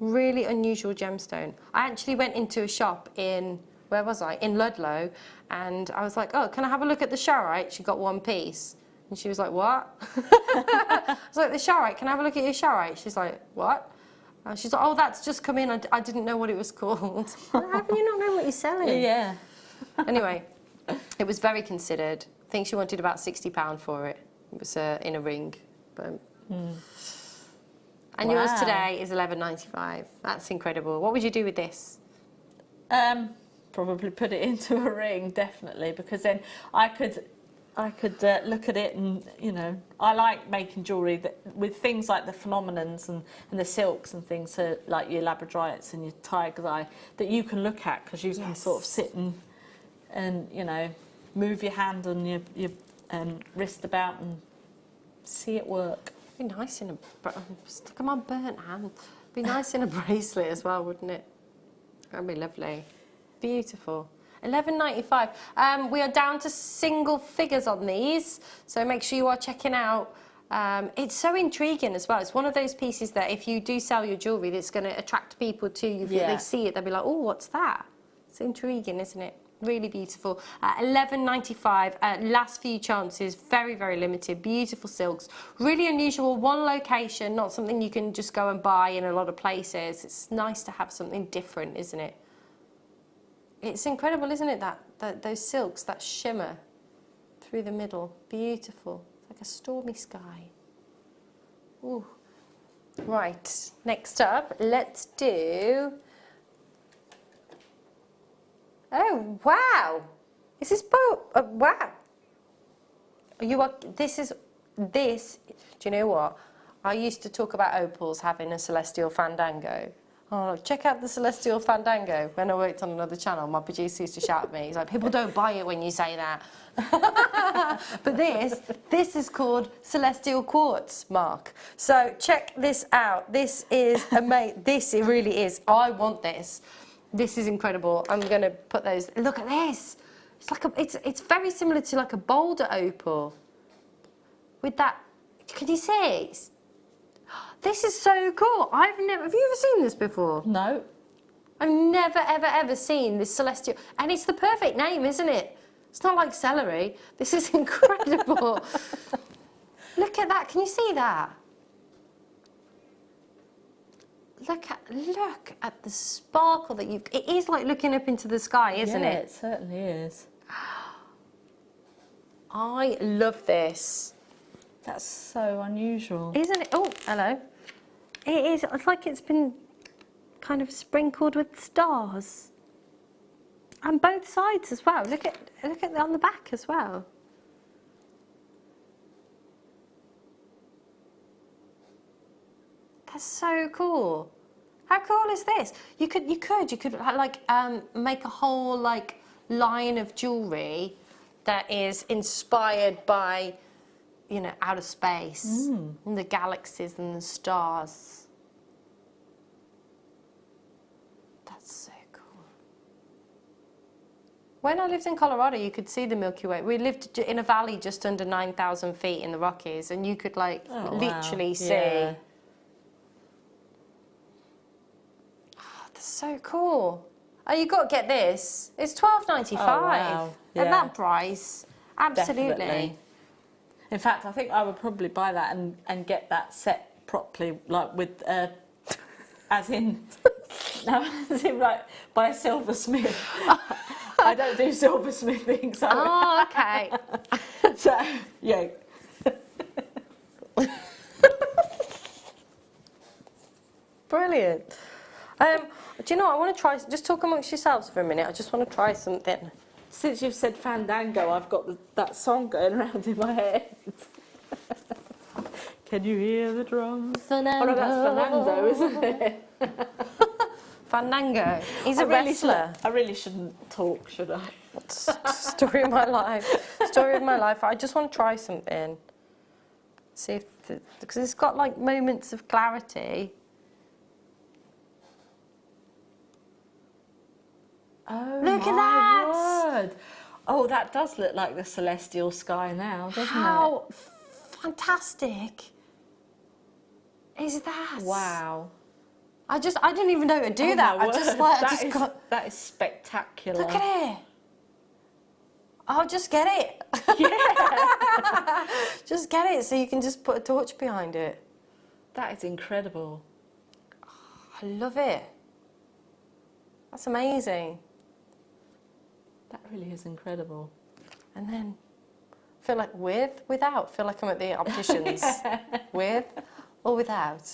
Really unusual gemstone. I actually went into a shop in, where was I? In Ludlow, and I was like, oh, can I have a look at the charoite? She got one piece. And she was like, what? I was like, the charoite, can I have a look at your charoite? She's like, what? She's like, oh, that's just come in. I didn't know what it was called. How can you not know what you're selling? Yeah. Anyway, it was very considered. I think she wanted about £60 for it. It was in a ring. But, and yours today is $11.95. That's incredible. What would you do with this? Probably put it into a ring, definitely, because then I could look at it and, you know, I like making jewellery that, with things like the phenomenons and the silks and things, so like your labradorites and your tiger's eye, that you can look at because you can sort of sit and you know, move your hand on your wrist about and see it work. It'd be nice in a, look at my burnt hand. It'd be nice in a bracelet as well, wouldn't it? That'd be lovely. Beautiful. $11.95. We are down to single figures on these, so make sure you are checking out. It's so intriguing as well. It's one of those pieces that if you do sell your jewellery, that's going to attract people to you. If they see it, they'll be like, oh, what's that? It's intriguing, isn't it? Really beautiful. $11.95. Last few chances. Very, very limited. Beautiful silks. Really unusual. One location, not something you can just go and buy in a lot of places. It's nice to have something different, isn't it? It's incredible, isn't it, that those silks, that shimmer through the middle. Beautiful. It's like a stormy sky. Ooh. Right, next up, let's do... Oh, wow. Is this wow. This, do you know what? I used to talk about opals having a celestial fandango. Oh, check out the Celestial Fandango. When I worked on another channel, my producer used to shout at me. He's like, people don't buy it when you say that. But this is called Celestial Quartz, Mark. So check this out. This is amazing. This, it really is. I want this. This is incredible. I'm going to put those. Look at this. It's like it's very similar to like a boulder opal. With that, can you see? This is so cool. Have you ever seen this before? No. I've never, ever, ever seen this celestial. And it's the perfect name, isn't it? It's not like celery. This is incredible. Look at that. Can you see that? Look at the sparkle that you've... It is like looking up into the sky, isn't it? Yeah, it certainly is. I love this. That's so unusual. Isn't it? Oh, hello. It is. It's like it's been kind of sprinkled with stars. And both sides as well. Look at on the back as well. That's so cool. How cool is this? You could like make a whole like line of jewellery that is inspired by, you know, outer space and the galaxies and the stars. That's so cool. When I lived in Colorado, you could see the Milky Way. We lived in a valley just under 9,000 feet in the Rockies, and you could like literally see. Yeah. Oh, that's so cool. Oh, you got to get this. It's $12.95 wow. at Yeah. that price. Absolutely. Definitely. In fact, I think I would probably buy that and get that set properly, like with, as in like by a silversmith. I don't do silversmithing, so. Oh, okay. So, yeah. Brilliant. Do you know what? I want to try, just talk amongst yourselves for a minute. I just want to try something. Since you've said Fandango, I've got that song going around in my head. Can you hear the drums? Fandango. Oh no, that's Fernando, isn't it? Fandango. He's a wrestler. I really shouldn't talk, should I? Story of my life. Story of my life. I just want to try something. See if, because it's got like moments of clarity. Oh, look at that! Word. Oh, that does look like the celestial sky now, doesn't it? How fantastic is that? Wow. I didn't even know to do that. My I just word. like, That is spectacular. look at it. I'll just get it. Yeah. Just get it so you can just put a torch behind it. That is incredible. I love it. That's amazing. That really is incredible. And then feel like without, feel like I'm at the opticians. With or without.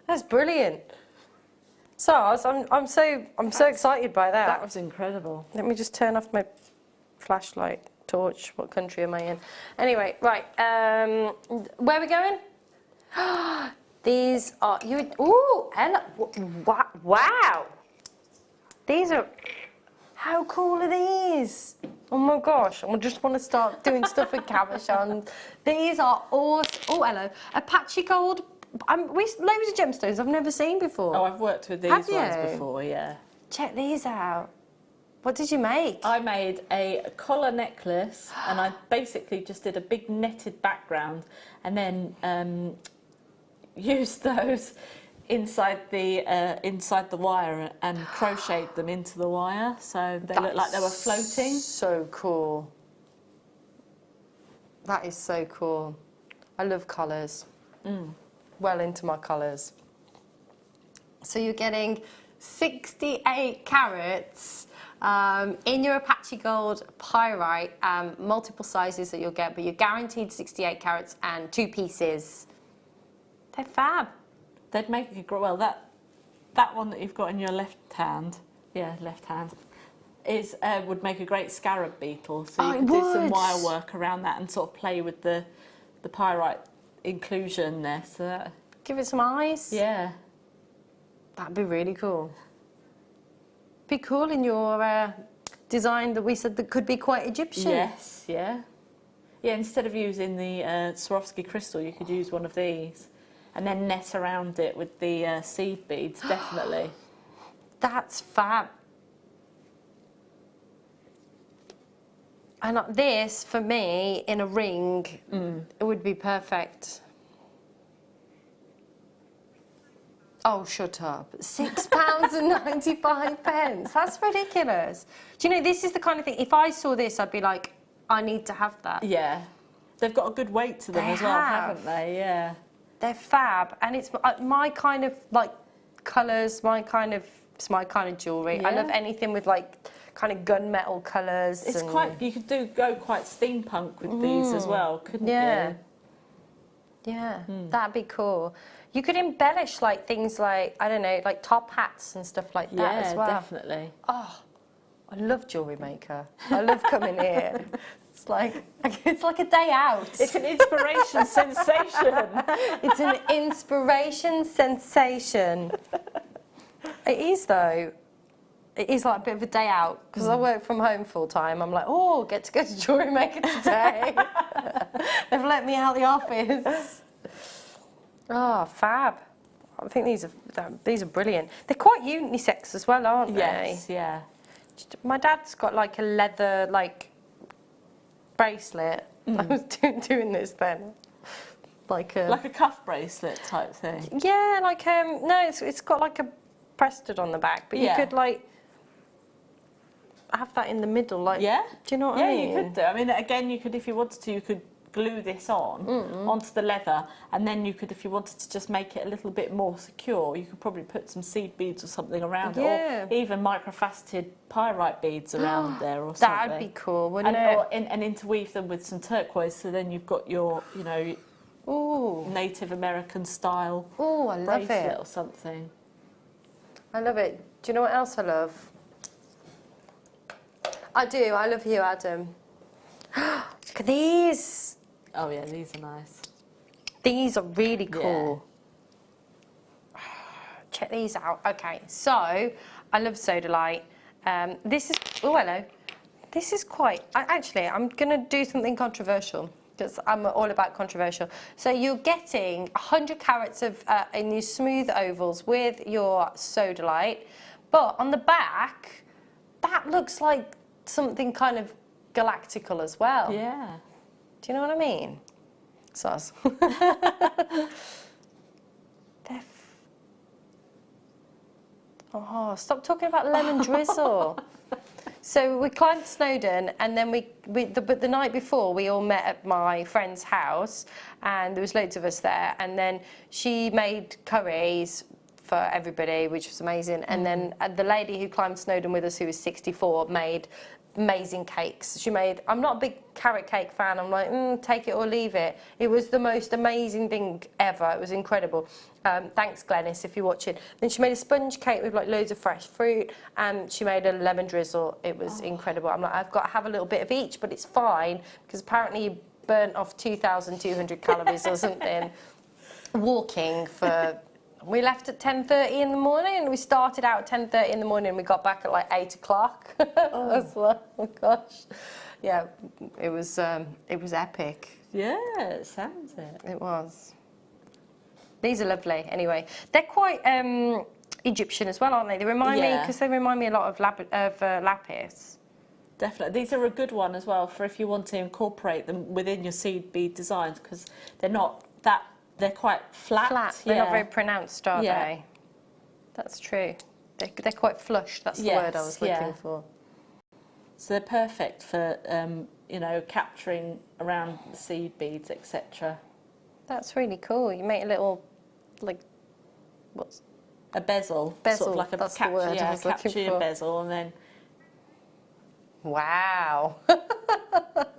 That's brilliant. So I'm so excited by that. That was incredible. Let me just turn off my flashlight torch. What country am I in? Anyway, right. Where are we going? These are you. Ooh, Ella! Wow. These are. How cool are these? Oh my gosh! I just want to start doing stuff with cabochons. These are awesome. Oh, hello. Apache gold. Loads of gemstones I've never seen before. Oh, I've worked with these Have ones you? before, yeah. Check these out. What did you make? I made a collar necklace, and I basically just did a big netted background, and then used those inside the wire and crocheted them into the wire, so they look like they were floating. So cool. That is so cool. I love colours. Well into my colours. So you're getting 68 carats in your Apache Gold pyrite, multiple sizes that you'll get, but you're guaranteed 68 carats and 2 pieces. They're fab. They'd make a well that one that you've got in your left hand, is would make a great scarab beetle. So you could do some wire work around that and sort of play with the pyrite inclusion there. So that, give it some eyes. yeah. That'd be really cool. Be cool in your design that we said that could be quite Egyptian. Yes, yeah. Yeah, instead of using the Swarovski crystal, you could use one of these and then net around it with the seed beads, definitely. That's fab. And this, for me, in a ring, it would be perfect. Oh, shut up. £6.95. That's ridiculous. Do you know, this is the kind of thing, if I saw this, I'd be like, I need to have that. Yeah. They've got a good weight to them They as well, have. haven't they? Yeah. They're fab, and it's my kind of like colours, it's my kind of jewellery. I Yeah. love anything with like kind of gunmetal colours. It's and quite, you could go quite steampunk with these as well, couldn't yeah. you? Yeah, that'd be cool. You could embellish like things like, I don't know, like top hats and stuff like that as well. Yeah, definitely. Oh, I love JewelleryMaker. I love coming here. It's like a day out. It's an inspiration sensation. It's an inspiration sensation. It is though. It is like a bit of a day out because I work from home full time. I'm like, oh, get to go to JewelleryMaker today. They've let me out the office. Oh, fab. I think these are brilliant. They're quite unisex as well, aren't they? Yes, yeah. My dad's got like a leather bracelet. I was doing this then. Like a cuff bracelet type thing. Yeah, no, it's got like a Preston on the back, but you could like have that in the middle, like. Yeah. Do you know what I mean? Yeah, you could do. I mean, again, you could, if you wanted to, you could glue this onto the leather, and then you could, if you wanted to just make it a little bit more secure, you could probably put some seed beads or something around it, or even microfaceted pyrite beads around there or something. That'd be cool, wouldn't it? And interweave them with some turquoise, so then you've got your, you know, Native American style bracelet or something. I love it. Do you know what else I love? I do. I love you, Adam. Look at these. Oh yeah, these are nice. These are really cool. Yeah. Check these out. Okay, so I love Sodalite. This is, oh hello. This is quite, actually I'm going to do something controversial because I'm all about controversial. So you're getting 100 carats of in these smooth ovals with your Sodalite, but on the back, that looks like something kind of galactical as well. Yeah. Do you know what I mean? Sus. Oh, stop talking about lemon drizzle. So we climbed Snowdon, and then but the night before we all met at my friend's house, and there was loads of us there, and then she made curries for everybody, which was amazing. And then the lady who climbed Snowdon with us, who was 64, made amazing cakes. She made, I'm not a big carrot cake fan, I'm like, take it or leave it. It was the most amazing thing ever, it was incredible. Thanks Glenys if you're watching. Then she made a sponge cake with like loads of fresh fruit, and she made a lemon drizzle. It was incredible. I'm like, I've got to have a little bit of each, but it's fine, because apparently you burnt off 2,200 calories or something walking for... We left at 10:30 in the morning, and we started out at 10:30 in the morning, and we got back at like 8 o'clock. I was like, oh gosh. Yeah, it was epic. Yeah, it sounds it. It was. These are lovely. Anyway, they're quite Egyptian as well, aren't they? They remind me, because they remind me a lot of lapis. Definitely. These are a good one as well for if you want to incorporate them within your seed bead designs, because they're not that... They're quite flat. They're not very pronounced, are they? That's true. They're quite flush. That's the word I was looking for. So they're perfect for, you know, capturing around the seed beads, etc. That's really cool. You make a little, like, what's... A bezel. Bezel, sort of like that's the word I was looking capture your for. bezel and then... Wow.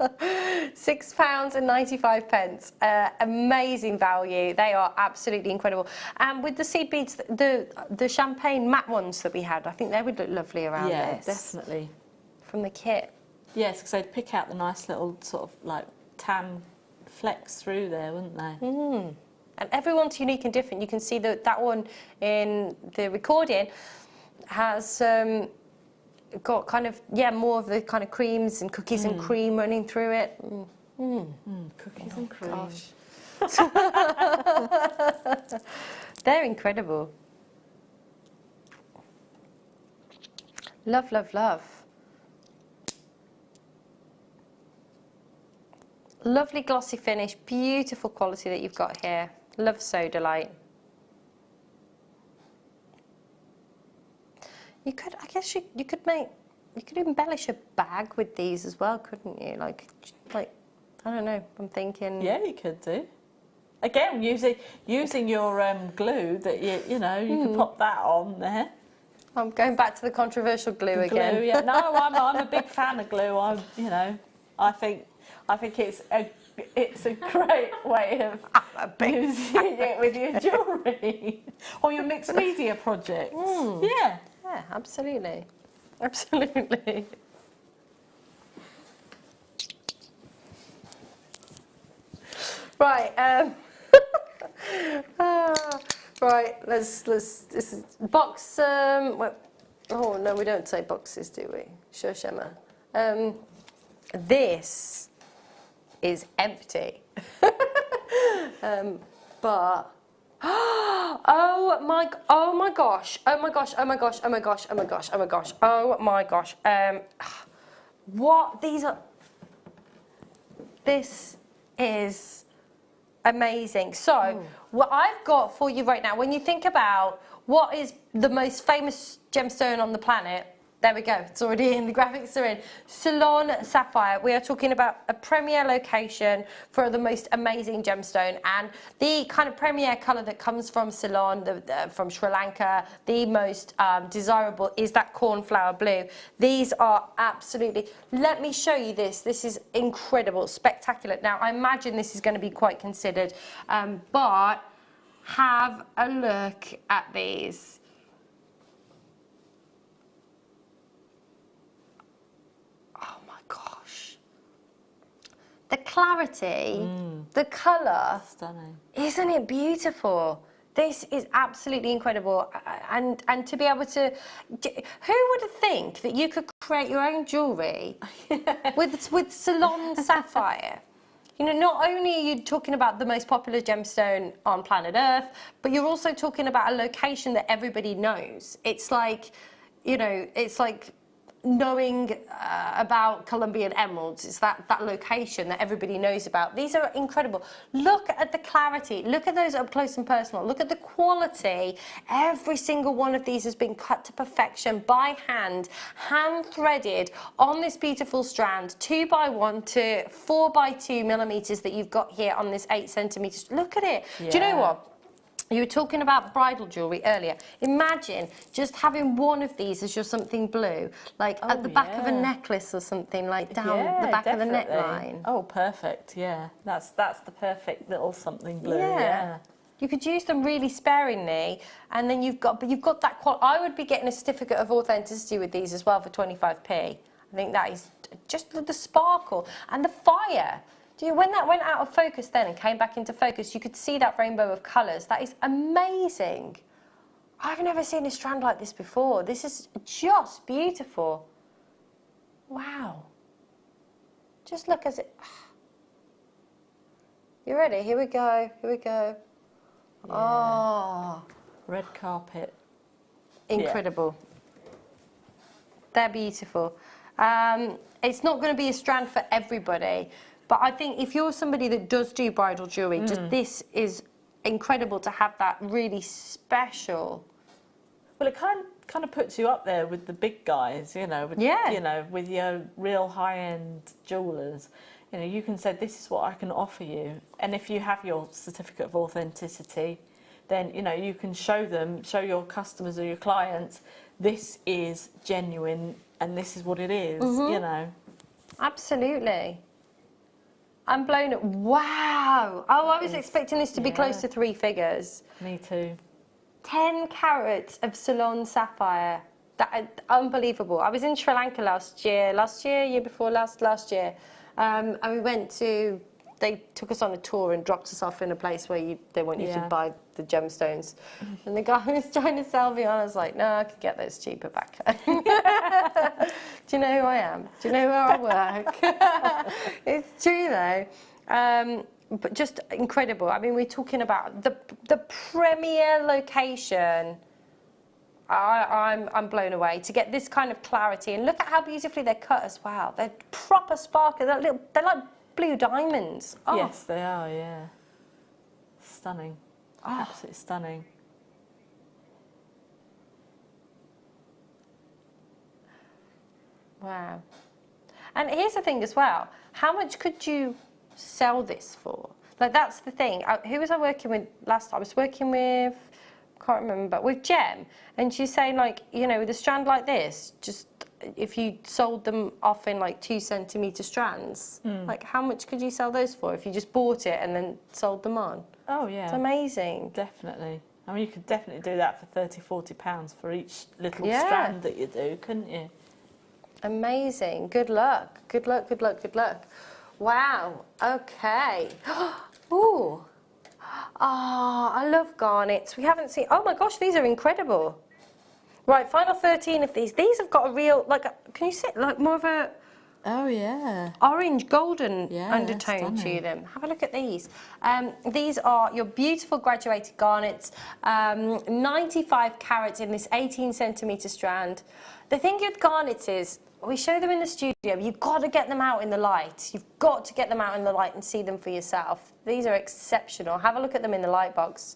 £6.95. Amazing value. They are absolutely incredible. And with the seed beads, the champagne matte ones that we had, I think they would look lovely around this. Yeah, definitely. From the kit. Yes, because they'd pick out the nice little sort of like tan flecks through there, wouldn't they? And everyone's unique and different. You can see that one in the recording has... got kind of, more of the kind of creams and cookies and cream running through it. Cookies and cream. Gosh. They're incredible. Love, love, love. Lovely glossy finish, beautiful quality that you've got here. Love Sodalite. You could, I guess you could embellish a bag with these as well, couldn't you? Like, I don't know, I'm thinking... Yeah, you could do. Again, using your glue that you know, you could pop that on there. I'm going back to the controversial glue again. Glue, yeah. No, I'm a big fan of glue. I think it's a great way of using it with your jewellery or your mixed media projects. Yeah. Yeah, absolutely. Absolutely. Right, right, let's, this is box, well, oh no, we don't say boxes, do we? Sure, Shema. This is empty. But, Oh my gosh. Oh my gosh. Oh my gosh. Oh my gosh. Oh my gosh. Oh my gosh. Oh my gosh. What these are? This is amazing. So, what I've got for you right now, when you think about what is the most famous gemstone on the planet, there we go, it's already in, the graphics are in. Ceylon Sapphire, we are talking about a premier location for the most amazing gemstone, and the kind of premier colour that comes from Ceylon, from Sri Lanka, the most desirable is that cornflower blue. These are absolutely, let me show you this. This is incredible, spectacular. Now, I imagine this is going to be quite considered, but have a look at these. The clarity, the colour, stunning. Isn't it beautiful? This is absolutely incredible, and to be able to, who would think that you could create your own jewellery with Ceylon Sapphire? You know, not only are you talking about the most popular gemstone on planet Earth, but you're also talking about a location that everybody knows. It's like, you know, it's like knowing about Colombian emeralds. It's that location that everybody knows about. These are incredible. Look at the clarity. Look at those up close and personal. Look at the quality. Every single one of these has been cut to perfection by hand threaded on this beautiful strand, 2x1 to 4x2 millimeters that you've got here on this 8 centimeters. Look at it. Yeah. Do you know what? You were talking about bridal jewellery earlier. Imagine just having one of these as your something blue, like at the back of a necklace or something, like down the back of the neckline. Oh, perfect, yeah. That's the perfect little something blue, yeah. You could use them really sparingly, and then you've got that quality. I would be getting a certificate of authenticity with these as well for 25p. I think that is just the sparkle and the fire. When that went out of focus then and came back into focus, you could see that rainbow of colours. That is amazing. I've never seen a strand like this before. This is just beautiful. Wow. Just look as it... You ready? Here we go. Here we go. Yeah. Oh. Red carpet. Incredible. Yeah. They're beautiful. It's not going to be a strand for everybody. But I think if you're somebody that does do bridal jewellery, just this is incredible to have that really special. Well, it kind of puts you up there with the big guys, you know, with, you know, with your real high-end jewellers. You know, you can say, this is what I can offer you. And if you have your certificate of authenticity, then, you know, you can show your customers or your clients, this is genuine and this is what it is, you know. Absolutely. I'm blown away. Wow. Oh, I was expecting this to be close to 3 figures. Me too. 10 carats of Ceylon Sapphire. Unbelievable. I was in Sri Lanka last year, year before last year. And we went to, they took us on a tour and dropped us off in a place where they want you to buy the gemstones. And the guy was trying to sell me on. I was like, no, I could get those cheaper back then. Do you know who I am? Do you know where I work? It's true though. But just incredible. I mean, we're talking about the premier location. I'm blown away to get this kind of clarity, and look at how beautifully they're cut as well. They're proper sparkly. They're like blue diamonds. Oh. Yes, they are. Yeah, stunning. Oh. Absolutely stunning. Wow. And here's the thing as well. How much could you sell this for? Like, that's the thing. Who was I working with last time? I was working with, can't remember, with Jem. And she's saying, like, you know, with a strand like this, just if you sold them off in like 2 centimetre strands, like how much could you sell those for if you just bought it and then sold them on? Oh, yeah. It's amazing. Definitely. I mean, you could definitely do that for £30–40 for each little strand that you do, couldn't you? Amazing. Good luck. Good luck, good luck, good luck. Wow. Okay. Ooh. Oh, I love garnets. We haven't seen... Oh, my gosh, these are incredible. Right, final 13 of these. These have got a real... Like, can you see... Like, more of a... Oh, yeah. orange golden Yeah, undertone to stunning. them. Have a look at these. These are your beautiful graduated garnets, 95 carats in this 18 centimetre strand. The thing with garnets is, we show them in the studio, you've got to get them out in the light. You've got to get them out in the light and see them for yourself. These are exceptional. Have a look at them in the light box.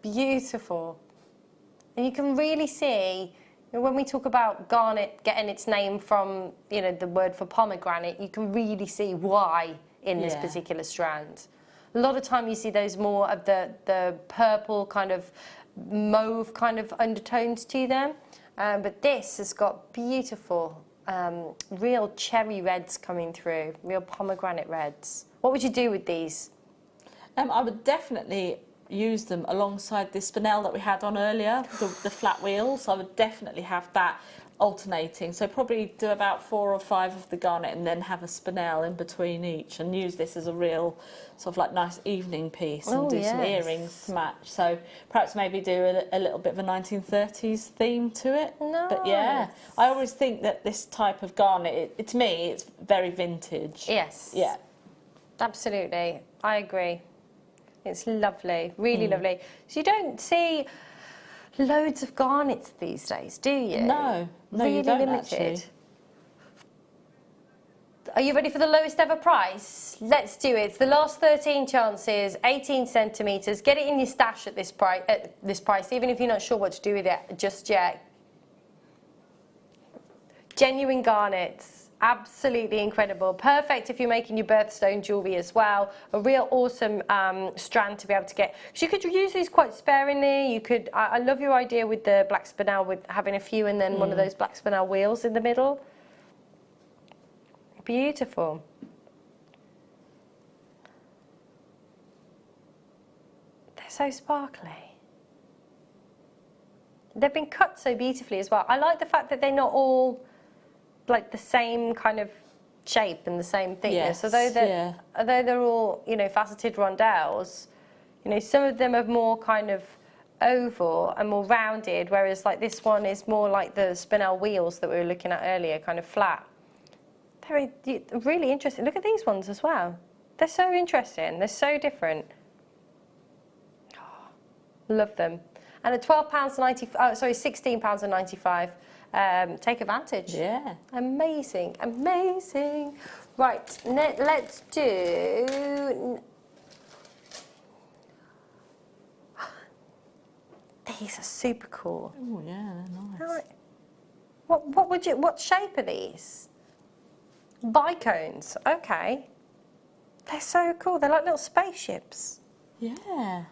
Beautiful. And you can really see, when we talk about garnet getting its name from, you know, the word for pomegranate, you can really see why in this particular strand. A lot of time you see those more of the purple kind of mauve kind of undertones to them. But this has got beautiful, real cherry reds coming through, real pomegranate reds. What would you do with these? I would definitely use them alongside the spinel that we had on earlier, the flat wheels. I would definitely have that alternating. So probably do about 4 or 5 of the garnet and then have a spinel in between each, and use this as a real sort of like nice evening piece, and do some earrings to match. So perhaps maybe do a little bit of a 1930s theme to it. Nice. But yeah, I always think that this type of garnet, to me, it's very vintage. Yes. Yeah. Absolutely. I agree. It's lovely, really lovely. So you don't see loads of garnets these days, do you? No, really you don't limited. actually. Are you ready for the lowest ever price? Let's do it. It's the last 13 chances, 18 centimetres. Get it in your stash at this price, even if you're not sure what to do with it just yet. Genuine garnets. Absolutely incredible. Perfect if you're making your birthstone jewellery as well. A real awesome strand to be able to get. So you could use these quite sparingly. You could. I love your idea with the black spinel, with having a few and then one of those black spinel wheels in the middle. Beautiful. They're so sparkly. They've been cut so beautifully as well. I like the fact that they're not all like the same kind of shape and the same thickness. Yes, although they're all, you know, faceted rondelles, you know, some of them are more kind of oval and more rounded, whereas like this one is more like the spinel wheels that we were looking at earlier, kind of flat. They're really interesting. Look at these ones as well. They're so interesting. They're so different. Oh, love them. And at £16.95. Take advantage. Yeah. Amazing, amazing. Right, let's do. These are super cool. Oh yeah, they're nice. What shape are these? Bicones. Okay. They're so cool. They're like little spaceships. Yeah.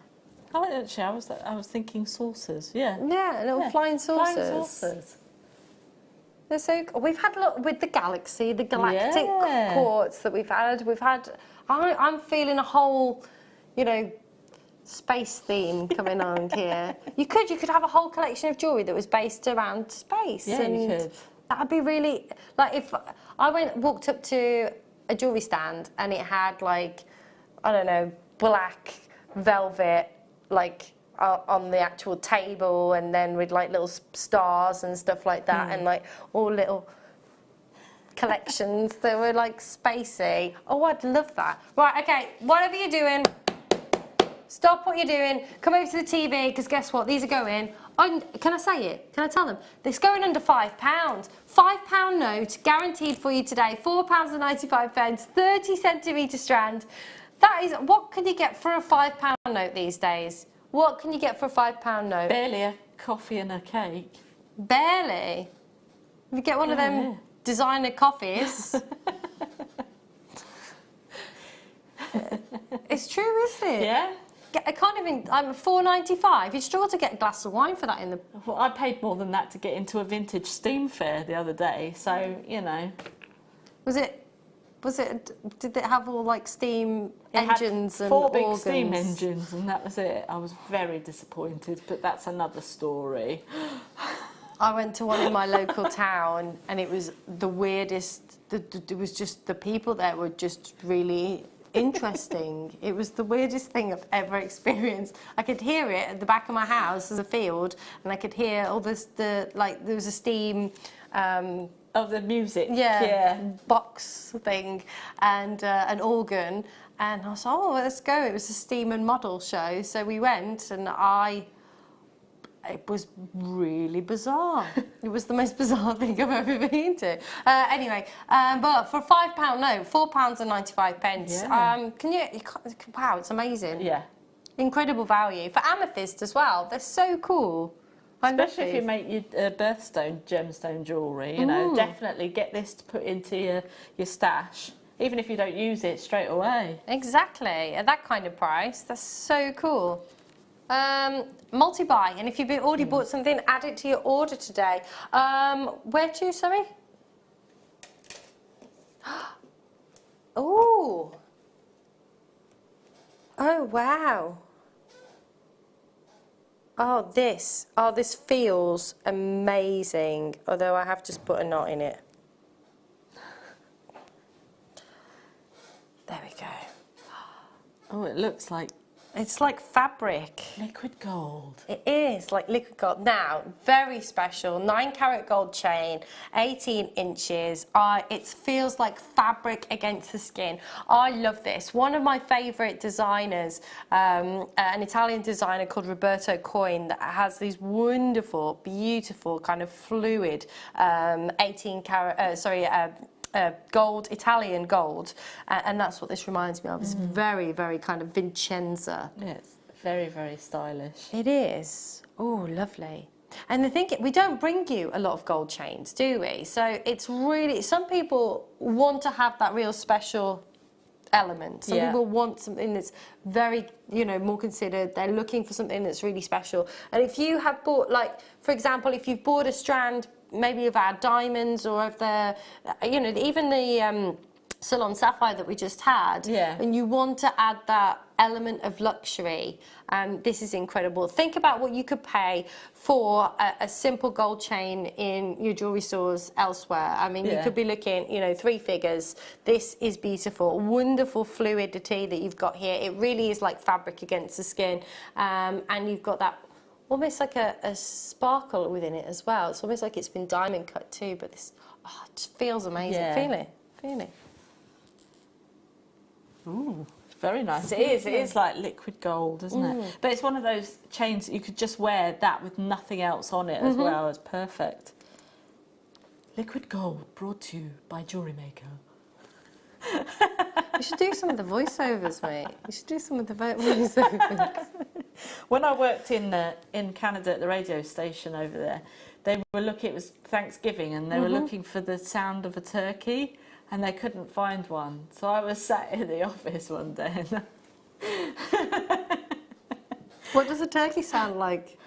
Oh, actually, I was thinking saucers. Yeah. Yeah, little flying saucers. Flying saucers. They're so cool. We've had a lot with the galaxy, the galactic quartz that we've had. I'm feeling a whole, you know, space theme coming on here. You could have a whole collection of jewellery that was based around space. Yeah, and you could. That'd be really, like, if I walked up to a jewellery stand and it had, like, I don't know, black velvet, like, on the actual table, and then with like little stars and stuff like that, and like all little collections that were like spacey. Oh, I'd love that. Right, okay, whatever you're doing, stop what you're doing, come over to the TV, because guess what, these are going on. Can I say it? Can I tell them? They're going under £5. £5 note guaranteed for you today. £4.95, 30 centimetre strand. That is, what can you get for a £5 note these days? What can you get for a £5 note? Barely a coffee and a cake. Barely? If you get one of them designer coffees. It's true, isn't it? Yeah. I can't even, I'm £4.95. You'd struggle to get a glass of wine for that in the... Well, I paid more than that to get into a vintage steam fair the other day, so, you know. Did it have all like steam engines and 4 big organs? steam engines, and that was it. I was very disappointed, but that's another story. I went to one in my local town, and it was the weirdest. It was just the people there were just really interesting. It was the weirdest thing I've ever experienced. I could hear it at the back of my house as a field, and I could hear all this. There was a steam. of the music. Yeah. Box thing and an organ. And I was like, oh, let's go. It was a steam and model show. So we went and it was really bizarre. It was the most bizarre thing I've ever been to. Anyway, but for £4.95. Wow, it's amazing. Yeah. Incredible value. For amethyst as well. They're so cool. Especially if you make your birthstone gemstone jewellery, you know, definitely get this to put into your stash. Even if you don't use it straight away. Exactly, at that kind of price, that's so cool. Multi-buy, and if you've already bought something, add it to your order today. Where to, sorry? Ooh. Oh, wow. Oh, this feels amazing, although I have just put a knot in it. There we go. Oh, it looks like... It's like fabric. Liquid gold. It is like liquid gold. Now, very special, 9-carat gold chain, 18 inches. It feels like fabric against the skin. I love this. One of my favourite designers, an Italian designer called Roberto Coin, that has these wonderful, beautiful kind of fluid 18-carat, gold, Italian gold, and that's what this reminds me of. It's very, very kind of Vincenza. Yes, very, very stylish. It is. Oh, lovely. And the thing, we don't bring you a lot of gold chains, do we? So it's really, some people want to have that real special element. Some people want something that's very, you know, more considered. They're looking for something that's really special. And if you have bought, like, for example, if you've bought a strand maybe of our diamonds or of the, you know, even the Ceylon sapphire that we just had, and you want to add that element of luxury, this is incredible. Think about what you could pay for a simple gold chain in your jewellery stores elsewhere. I mean, you could be looking, you know, 3 figures. This is beautiful, wonderful fluidity that you've got here. It really is like fabric against the skin, and you've got that almost like a sparkle within it as well. It's almost like it's been diamond cut too, but this, oh, it just feels amazing. Feel it, feel it. Ooh, very nice. It is like liquid gold, isn't it? But it's one of those chains that you could just wear that with nothing else on it as well. It's perfect. Liquid gold brought to you by JewelleryMaker. You should do some of the voiceovers, mate. You should do some of the voiceovers. When I worked in Canada at the radio station over there, they were looking, it was Thanksgiving, and they were looking for the sound of a turkey, and they couldn't find one. So I was sat in the office one day. What does a turkey sound like?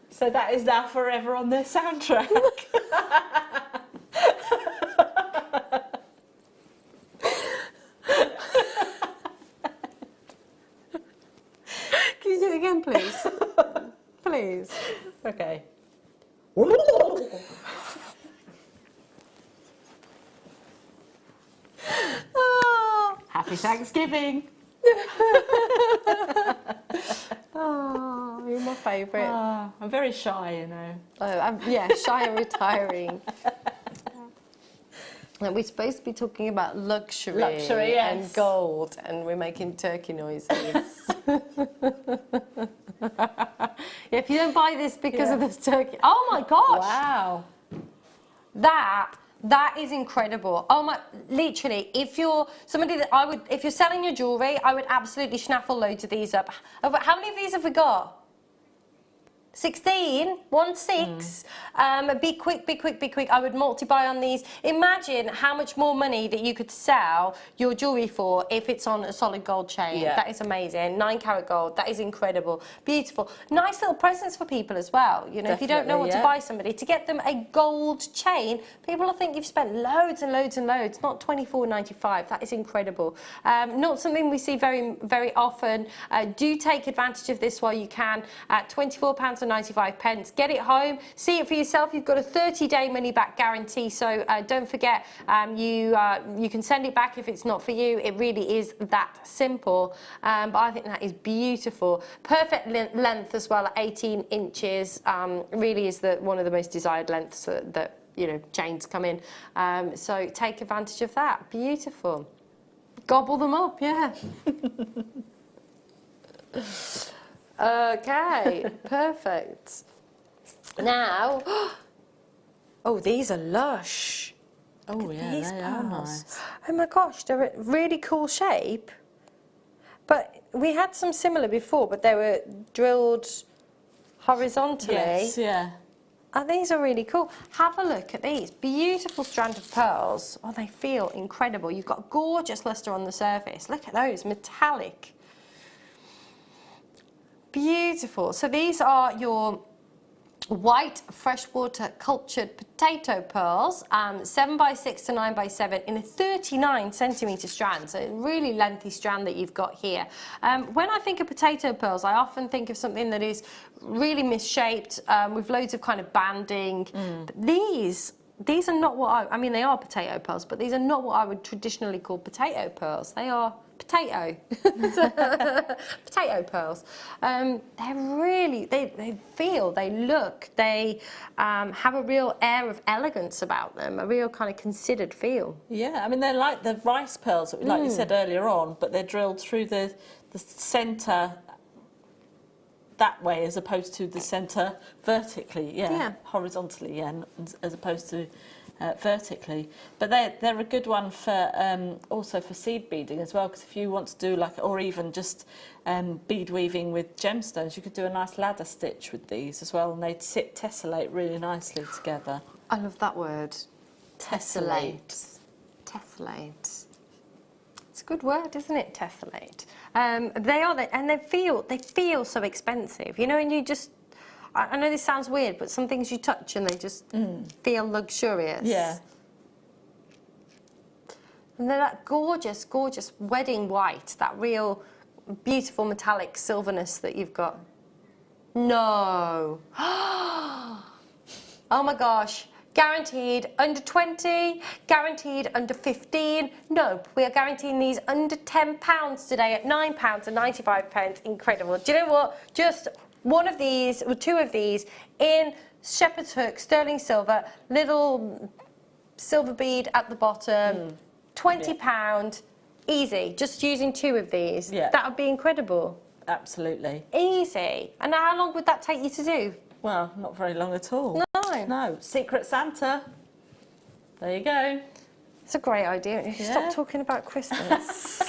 So that is now forever on their soundtrack. Can you do it again, please? Please. Okay. Oh. Happy Thanksgiving. Oh, you're my favourite. Oh, I'm very shy, you know. Oh, yeah, shy and retiring. Like, we're supposed to be talking about luxury and gold, and we're making turkey noises. If you don't buy this because of this turkey, oh my gosh! Wow, that is incredible. Oh my, literally, if you're somebody that if you're selling your jewellery, I would absolutely schnaffle loads of these up. How many of these have we got? 16, 16. Be quick. I would multi-buy on these. Imagine how much more money that you could sell your jewellery for if it's on a solid gold chain. Yeah. That is amazing. 9-carat gold. That is incredible. Beautiful. Nice little presents for people as well. You know, if you don't know what to buy somebody, to get them a gold chain, people will think you've spent loads and loads and loads, not $24.95. That is incredible. Not something we see very, very often. Do take advantage of this while you can. At £24.95. £9.95. Get it home, see it for yourself. You've got a 30-day money-back guarantee, so don't forget, you can send it back if it's not for you. It really is that simple, but I think that is beautiful. Perfect length as well, at 18 inches. Really is one of the most desired lengths that you know, chains come in. So take advantage of that. Beautiful. Gobble them up, yeah. Okay, perfect. Now, oh, these are lush. Oh yeah, These they are pearls. nice. Oh my gosh, they're a really cool shape. But we had some similar before, but they were drilled horizontally. Yes, yeah. Oh, these are really cool. Have a look at these. Beautiful strand of pearls. Oh, they feel incredible. You've got gorgeous luster on the surface. Look at those, metallic. Beautiful. So these are your white freshwater cultured potato pearls, 7x6 to 9x7 in a 39cm strand, so a really lengthy strand that you've got here. When I think of potato pearls, I often think of something that is really misshaped, with loads of kind of banding. But these are not what I mean, they are potato pearls, but these are not what I would traditionally call potato pearls. They are potato pearls. They're really, they feel, they look, they have a real air of elegance about them, a real kind of considered feel. Yeah, I mean, they're like the rice pearls, like you said earlier on, but they're drilled through the centre that way as opposed to the centre vertically, horizontally, as opposed to vertically. But they're a good one for also for seed beading as well, because if you want to do like, or even just bead weaving with gemstones, you could do a nice ladder stitch with these as well, and they'd tessellate really nicely together. I love that word. Tessellate. Tessellate. It's a good word, isn't it? Tessellate. They are, and they feel so expensive, you know, and you just, I know this sounds weird, but some things you touch and they just feel luxurious. Yeah. And they're that gorgeous, gorgeous wedding white, that real beautiful metallic silverness that you've got. No. Oh my gosh. Guaranteed under 20, guaranteed under 15. No, we are guaranteeing these under £10 today at £9.95. Incredible. Do you know what? Just one of these, or two of these, in shepherd's hook, sterling silver, little silver bead at the bottom, £20, easy, just using two of these. Yeah. That would be incredible. Absolutely. Easy. And how long would that take you to do? Well, not very long at all. No. No. Secret Santa. There you go. It's a great idea. Stop talking about Christmas.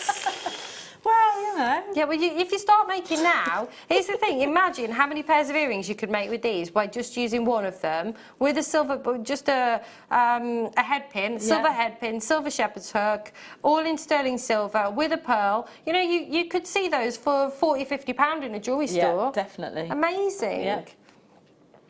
Well, you know. Yeah, well, if you start making now, here's the thing. Imagine how many pairs of earrings you could make with these by just using one of them with a silver, just a head pin, silver head pin, silver shepherd's hook, all in sterling silver with a pearl. You know, you could see those for £40, £50 in a jewellery store. Yeah, definitely. Amazing. Yeah.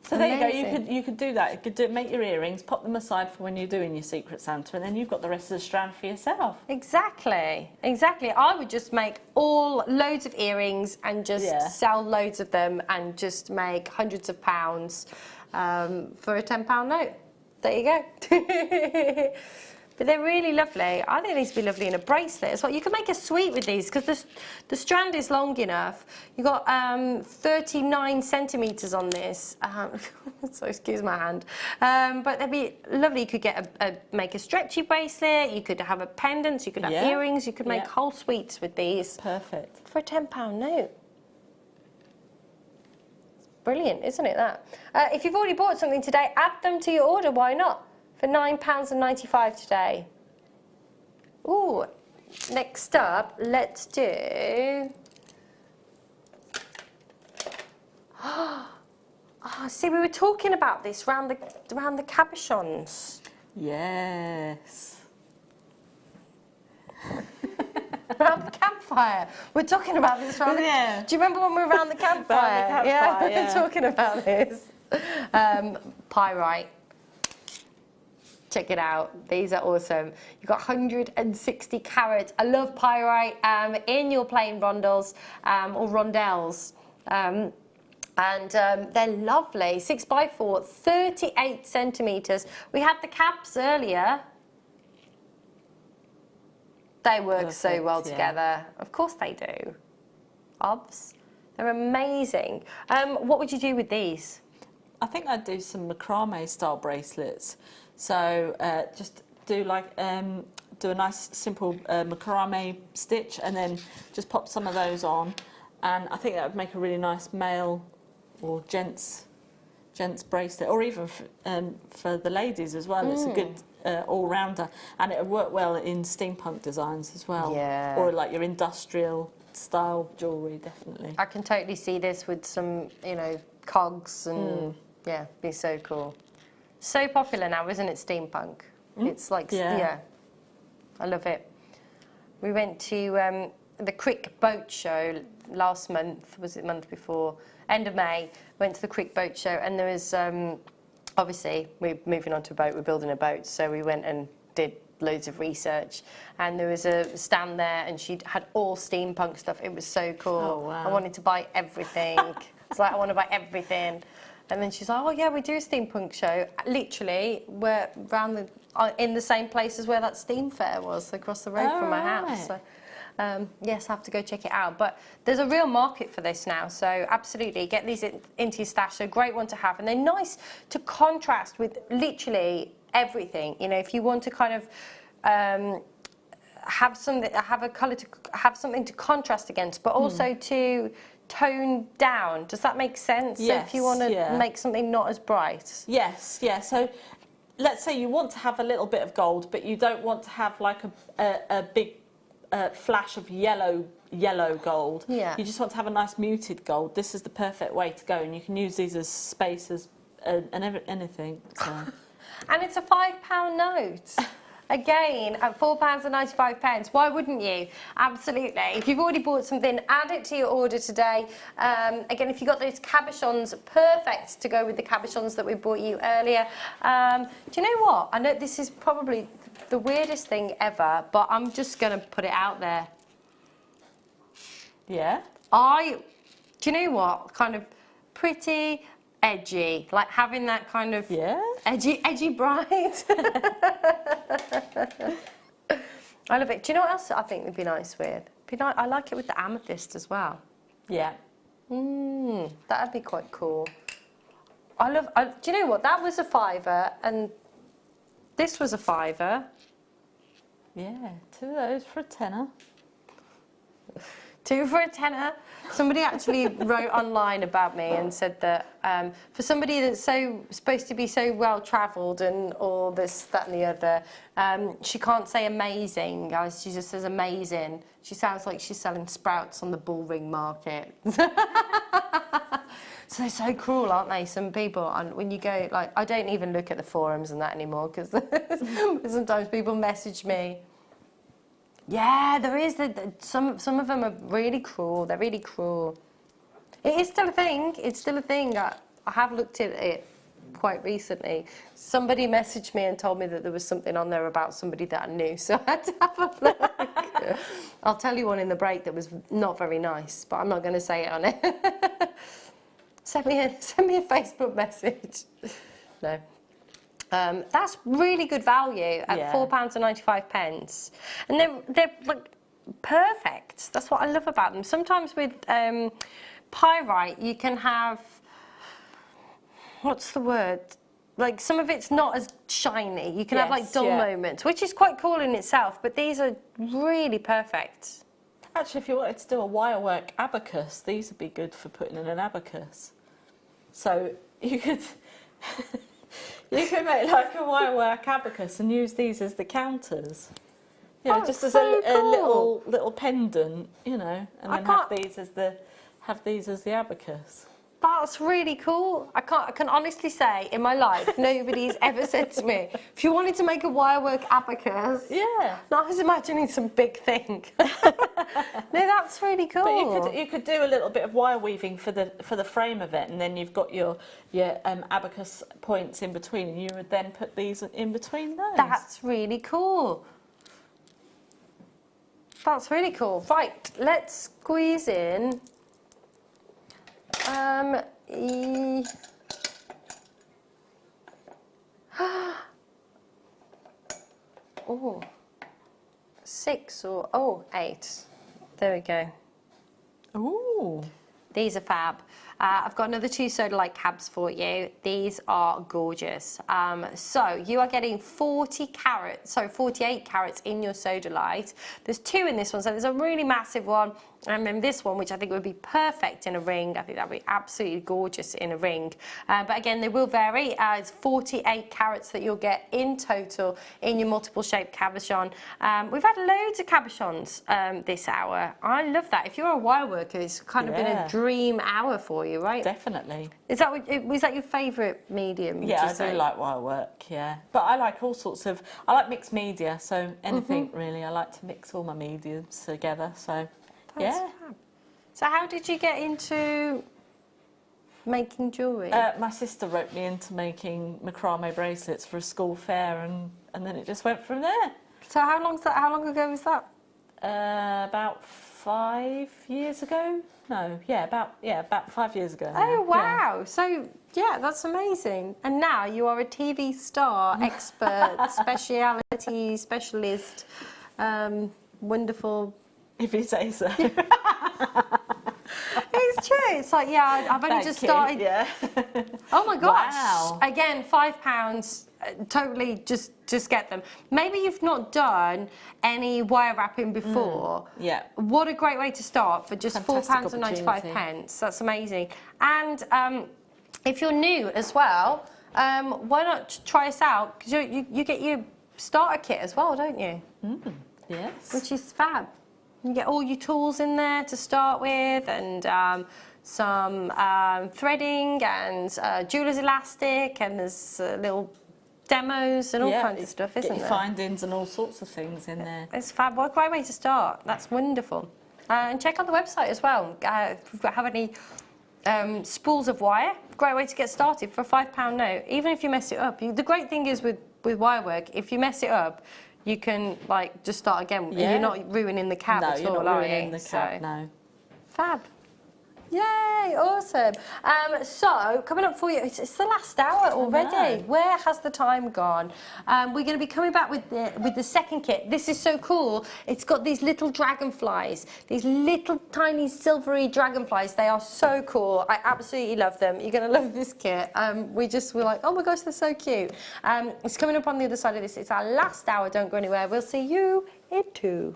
So there you go. You could do that. You could make your earrings, pop them aside for when you're doing your Secret Santa, and then you've got the rest of the strand for yourself. Exactly. Exactly. I would just make loads of earrings and just sell loads of them and just make hundreds of pounds for a £10 note. There you go. But they're really lovely. I think these would be lovely in a bracelet as well. You can make a suite with these because the strand is long enough. You've got 39 centimetres on this. So excuse my hand. But they'd be lovely. You could make a stretchy bracelet. You could have a pendant. You could have earrings. You could make whole suites with these. Perfect. For a £10 note. Brilliant, isn't it, that? If you've already bought something today, add them to your order. Why not? For £9.95 today. Ooh, next up, let's do... Oh, see, we were talking about this around the cabochons. Yes. Around the campfire. We're talking about this around the... Do you remember when we were around the campfire? Yeah, we were talking about this. Pyrite. Check it out. These are awesome. You've got 160 carats. I love pyrite in your plain rondelles or rondelles. And they're lovely. 6x4, 38 centimetres. We had the caps earlier. They work so well together. Of course they do. Obs. They're amazing. What would you do with these? I think I'd do some macrame style bracelets. So just do like do a nice simple macrame stitch and then just pop some of those on. And I think that would make a really nice male or gents bracelet, or even for the ladies as well. It's a good all-rounder, and it would work well in steampunk designs as well. Yeah. Or like your industrial style jewellery, definitely. I can totally see this with some, you know, cogs and yeah, be so cool. So popular now, isn't it, steampunk? It's like, yeah, I love it. We went to the Crick Boat Show last month, was it the month before? End of May, went to the Crick Boat Show, and there was, obviously, we're moving on to a boat, we're building a boat, so we went and did loads of research, and there was a stand there, and she had all steampunk stuff. It was so cool. Oh, wow. I wanted to buy everything. It's like, I want to buy everything. And then she's like, oh yeah, we do a steampunk show. Literally, we're around in the same place as where that steam fair was, across the road from my house. So, yes, I have to go check it out. But there's a real market for this now, so absolutely get these into your stash. They're a great one to have, and they're nice to contrast with literally everything. You know, if you want to kind of have a colour to have something to contrast against, but also to tone down. Does that make sense? Yes, so if you want to make something not as bright. Yes, yeah. So let's say you want to have a little bit of gold, but you don't want to have like a big flash of yellow gold. Yeah. You just want to have a nice muted gold. This is the perfect way to go, and you can use these as spacers and anything. So. And it's a £5 note. Again, at £4.95. Why wouldn't you? Absolutely. If you've already bought something, add it to your order today. Again, if you got those cabochons, perfect to go with the cabochons that we bought you earlier. Do you know what? I know this is probably the weirdest thing ever, but I'm just going to put it out there. Yeah? Do you know what? Kind of pretty edgy, like having that kind of edgy bride. I love it. Do you know what else I think would be nice with? I like it with the amethyst as well. Yeah. That'd be quite cool. Do you know what? That was a £5, and this was a £5. Yeah, 2 of those for a tenner. 2 for a tenner. Somebody actually wrote online about me and said that for somebody that's supposed to be so well travelled and all this, that and the other, she can't say amazing, guys. She just says amazing. She sounds like she's selling sprouts on the bullring market. So they're so cruel, aren't they? Some people, and when you go, like, I don't even look at the forums and that anymore, because sometimes people message me. Yeah, there is. Some of them are really cruel. They're really cruel. It is still a thing. It's still a thing. I have looked at it quite recently. Somebody messaged me and told me that there was something on there about somebody that I knew, so I had to have a look. I'll tell you one in the break that was not very nice, but I'm not going to say it on it. Send me a Facebook message. No. That's really good value at £4.95, and they're like perfect. That's what I love about them. Sometimes with pyrite, you can have, what's the word? Like, some of it's not as shiny. You can have like dull moments, which is quite cool in itself. But these are really perfect. Actually, if you wanted to do a wirework abacus, these would be good for putting in an abacus. So you could. You can make like a wirework abacus and use these as the counters. You know, just as a little pendant, you know, and then have these as the abacus. That's really cool. I can honestly say, in my life, nobody's ever said to me, if you wanted to make a wirework abacus, I was imagining some big thing. No, that's really cool. But you could do a little bit of wire weaving for the frame of it, and then you've got your abacus points in between, and you would then put these in between those. That's really cool. That's really cool. Right, let's squeeze in Oh, 6 or 8. There we go. Ooh. These are fab. I've got another 2 sodalite cabs for you. These are gorgeous. So you are getting 48 carats in your sodalite. There's 2 in this one, so there's a really massive one, and then this one, which I think would be perfect in a ring. I think that would be absolutely gorgeous in a ring. But again, they will vary. It's 48 carats that you'll get in total in your multiple shape cabochon. We've had loads of cabochons this hour. I love that. If you're a wire worker, it's kind of been a dream hour for you, right? Definitely. Was that your favourite medium? Yeah, I do like wire work, yeah. But I like all sorts of, I like mixed media, so anything really. I like to mix all my mediums together, so That's fab. So how did you get into making jewellery? My sister roped me into making macrame bracelets for a school fair, and then it just went from there. So how long ago was that? About 5 years ago. No, about 5 years ago. Now. Oh wow! Yeah. So yeah, that's amazing. And now you are a TV star, expert, specialist, wonderful. If you say so. It's true. It's like, yeah, I've only just started. Yeah. Oh my gosh! Wow. Again, £5. Totally, just get them. Maybe you've not done any wire wrapping before. Yeah. What a great way to start for just £4.95. That's amazing. And if you're new as well, why not try us out? Because you get your starter kit as well, don't you? Yes. Which is fab. You get all your tools in there to start with, and some threading and jeweller's elastic, and there's little demos and all kinds of stuff, isn't there? Findings and all sorts of things in there. It's fab. What a great way to start. That's wonderful. And check out the website as well. If you have any spools of wire, great way to get started for a £5 note. Even if you mess it up. The great thing is with wire work, if you mess it up, you can just start again. Yeah. You're not ruining the cab at all, you're not ruining the cab, no. Fab. Yay, awesome. So, coming up for you, it's the last hour already. Where has the time gone? We're going to be coming back with the second kit. This is so cool. It's got these little dragonflies, these little tiny silvery dragonflies. They are so cool. I absolutely love them. You're going to love this kit. We're like, oh my gosh, they're so cute. It's coming up on the other side of this. It's our last hour. Don't go anywhere. We'll see you in 2.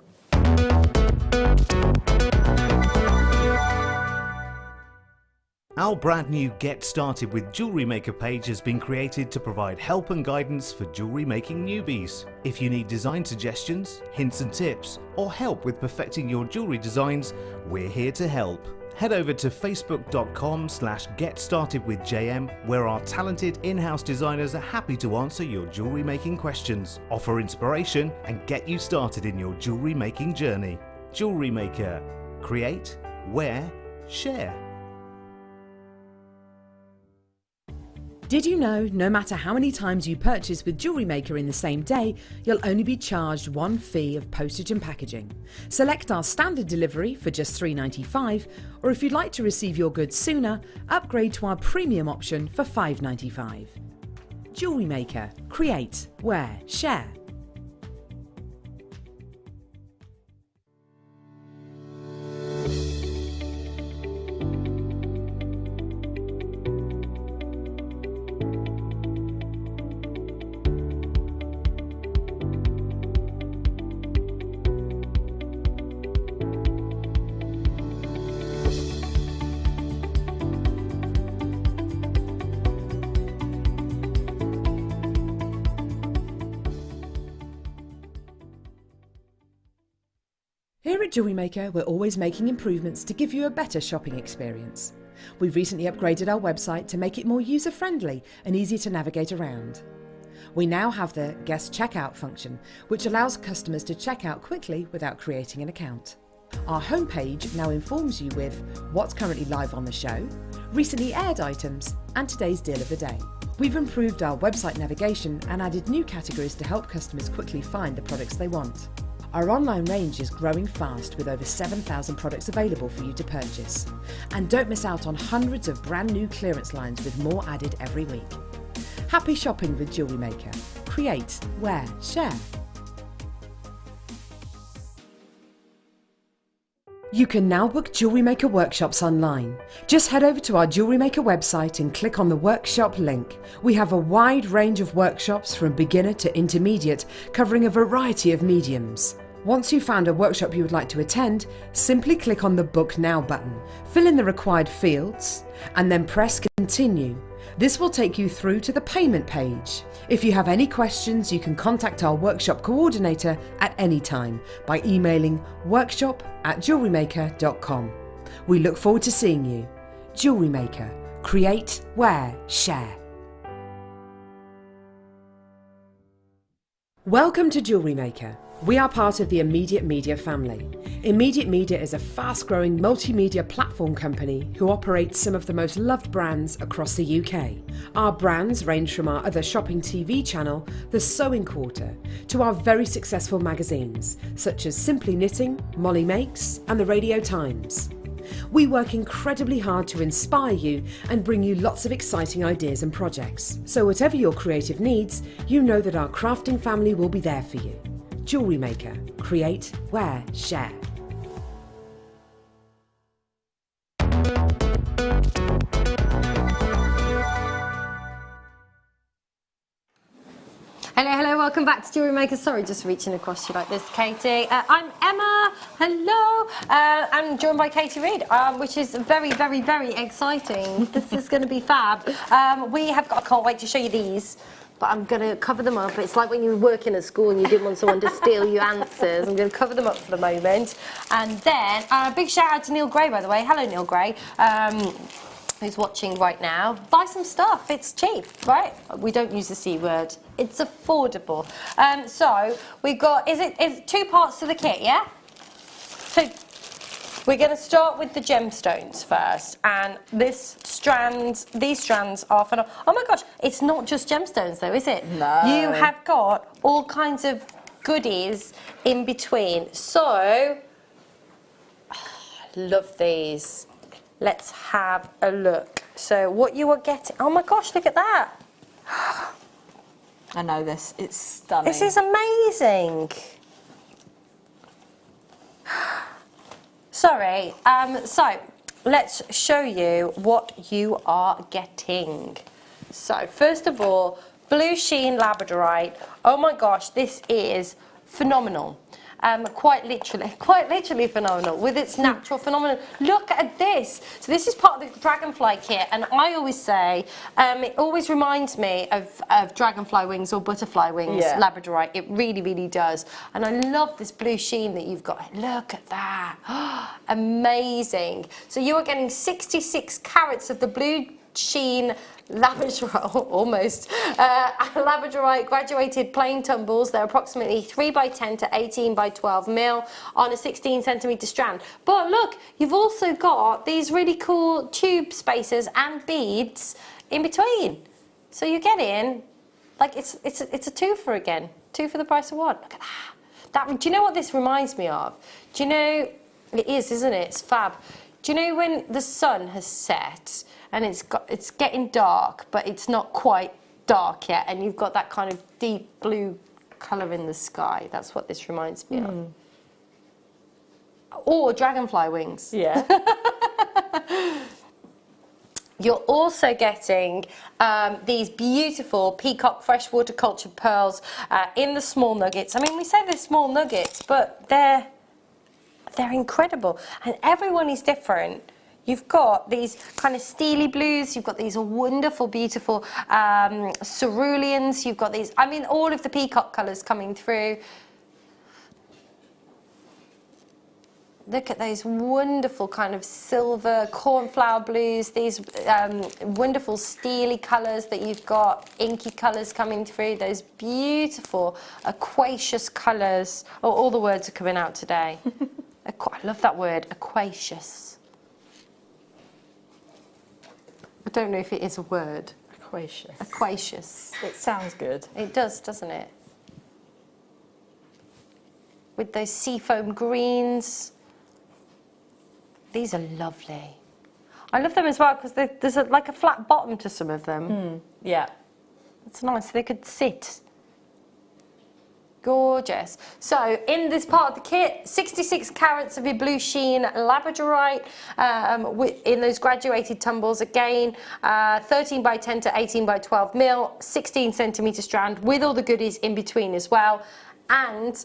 Our brand new Get Started with Jewellery Maker page has been created to provide help and guidance for jewellery making newbies. If you need design suggestions, hints and tips, or help with perfecting your jewellery designs, we're here to help. Head over to facebook.com/getstartedwithjm, where our talented in-house designers are happy to answer your jewellery making questions, offer inspiration, and get you started in your jewellery making journey. Jewellery Maker. Create, wear, share. Did you know no matter how many times you purchase with Jewellery Maker in the same day, you'll only be charged one fee of postage and packaging? Select our standard delivery for just $3.95, or if you'd like to receive your goods sooner, upgrade to our premium option for $5.95. Jewellery Maker. Create, wear, share. Here at Jewellery Maker, we're always making improvements to give you a better shopping experience. We've recently upgraded our website to make it more user-friendly and easier to navigate around. We now have the guest checkout function, which allows customers to check out quickly without creating an account. Our homepage now informs you with what's currently live on the show, recently aired items, and today's deal of the day. We've improved our website navigation and added new categories to help customers quickly find the products they want. Our online range is growing fast with over 7,000 products available for you to purchase. And don't miss out on hundreds of brand new clearance lines with more added every week. Happy shopping with Jewellery Maker. Create, wear, share. You can now book Jewellery Maker workshops online. Just head over to our Jewellery Maker website and click on the workshop link. We have a wide range of workshops from beginner to intermediate, covering a variety of mediums. Once you've found a workshop you would like to attend, simply click on the Book Now button, fill in the required fields, and then press Continue. This will take you through to the payment page. If you have any questions, you can contact our workshop coordinator at any time by emailing workshop@jewellerymaker.com. We look forward to seeing you. Jewellery Maker. Create, wear, share. Welcome to Jewellery Maker. We are part of the Immediate Media family. Immediate Media is a fast-growing multimedia platform company who operates some of the most loved brands across the UK. Our brands range from our other shopping TV channel, The Sewing Quarter, to our very successful magazines, such as Simply Knitting, Molly Makes, and The Radio Times. We work incredibly hard to inspire you and bring you lots of exciting ideas and projects. So whatever your creative needs, you know that our crafting family will be there for you. Jewellery Maker. Create, wear, share. Hello, welcome back to Jewellery Maker. Sorry, just reaching across you like this, Katie. I'm Emma. Hello. I'm joined by Katie Reid, which is very exciting. This is going to be fab. I can't wait to show you these. But I'm going to cover them up. It's like when you were working at school and you didn't want someone to steal your answers. I'm going to cover them up for the moment. And then, a big shout out to Neil Gray, by the way. Hello, Neil Gray, who's watching right now. Buy some stuff. It's cheap, right? We don't use the C word. It's affordable. So, we've got, is two parts to the kit, yeah? So, we're going to start with the gemstones first, and these strands are phenomenal. Oh my gosh, it's not just gemstones though, is it? No. You have got all kinds of goodies in between. So, love these. Let's have a look. So what you are getting, oh my gosh, look at that. I know this, it's stunning. This is amazing. Sorry, so let's show you what you are getting. So first of all, blue sheen labradorite. Oh my gosh, this is phenomenal. Quite literally phenomenal with its natural phenomenon. Look at this. So this is part of the dragonfly kit, and I always say it always reminds me of dragonfly wings or butterfly wings, yeah. Labradorite. It really does. And I love this blue sheen that you've got. Look at that. Amazing. So you are getting 66 carats of the blue sheen labradorite, almost labradorite graduated plain tumbles. They're approximately 3 by 10 to 18 by 12 mil on a 16 centimetre strand. But look, you've also got these really cool tube spacers and beads in between. So you're getting like it's a two for again, two for the price of one. Look at that. Do you know what this reminds me of? Do you know it is, isn't it? It's fab. Do you know when the sun has set? And it's getting dark, but it's not quite dark yet, and you've got that kind of deep blue colour in the sky. That's what this reminds me of. Or dragonfly wings. Yeah. You're also getting these beautiful peacock freshwater cultured pearls in the small nuggets. I mean, we say they're small nuggets, but they're incredible, and everyone is different. You've got these kind of steely blues, you've got these wonderful, beautiful ceruleans, you've got these, I mean, all of the peacock colours coming through. Look at those wonderful kind of silver cornflower blues, these wonderful steely colours that you've got, inky colours coming through, those beautiful aquacious colours. Oh, all the words are coming out today. I love that word, aquacious. I don't know if it is a word. Aquacious. Aquacious. It sounds good. It does, doesn't it? with those seafoam greens. These are lovely. I love them as well because there's like a flat bottom to some of them. Yeah. It's nice, so they could sit. Gorgeous. So in this part of the kit, 66 carats of your blue sheen labradorite in those graduated tumbles again, 13 by 10 to 18 by 12 mil, 16 centimetre strand with all the goodies in between as well. And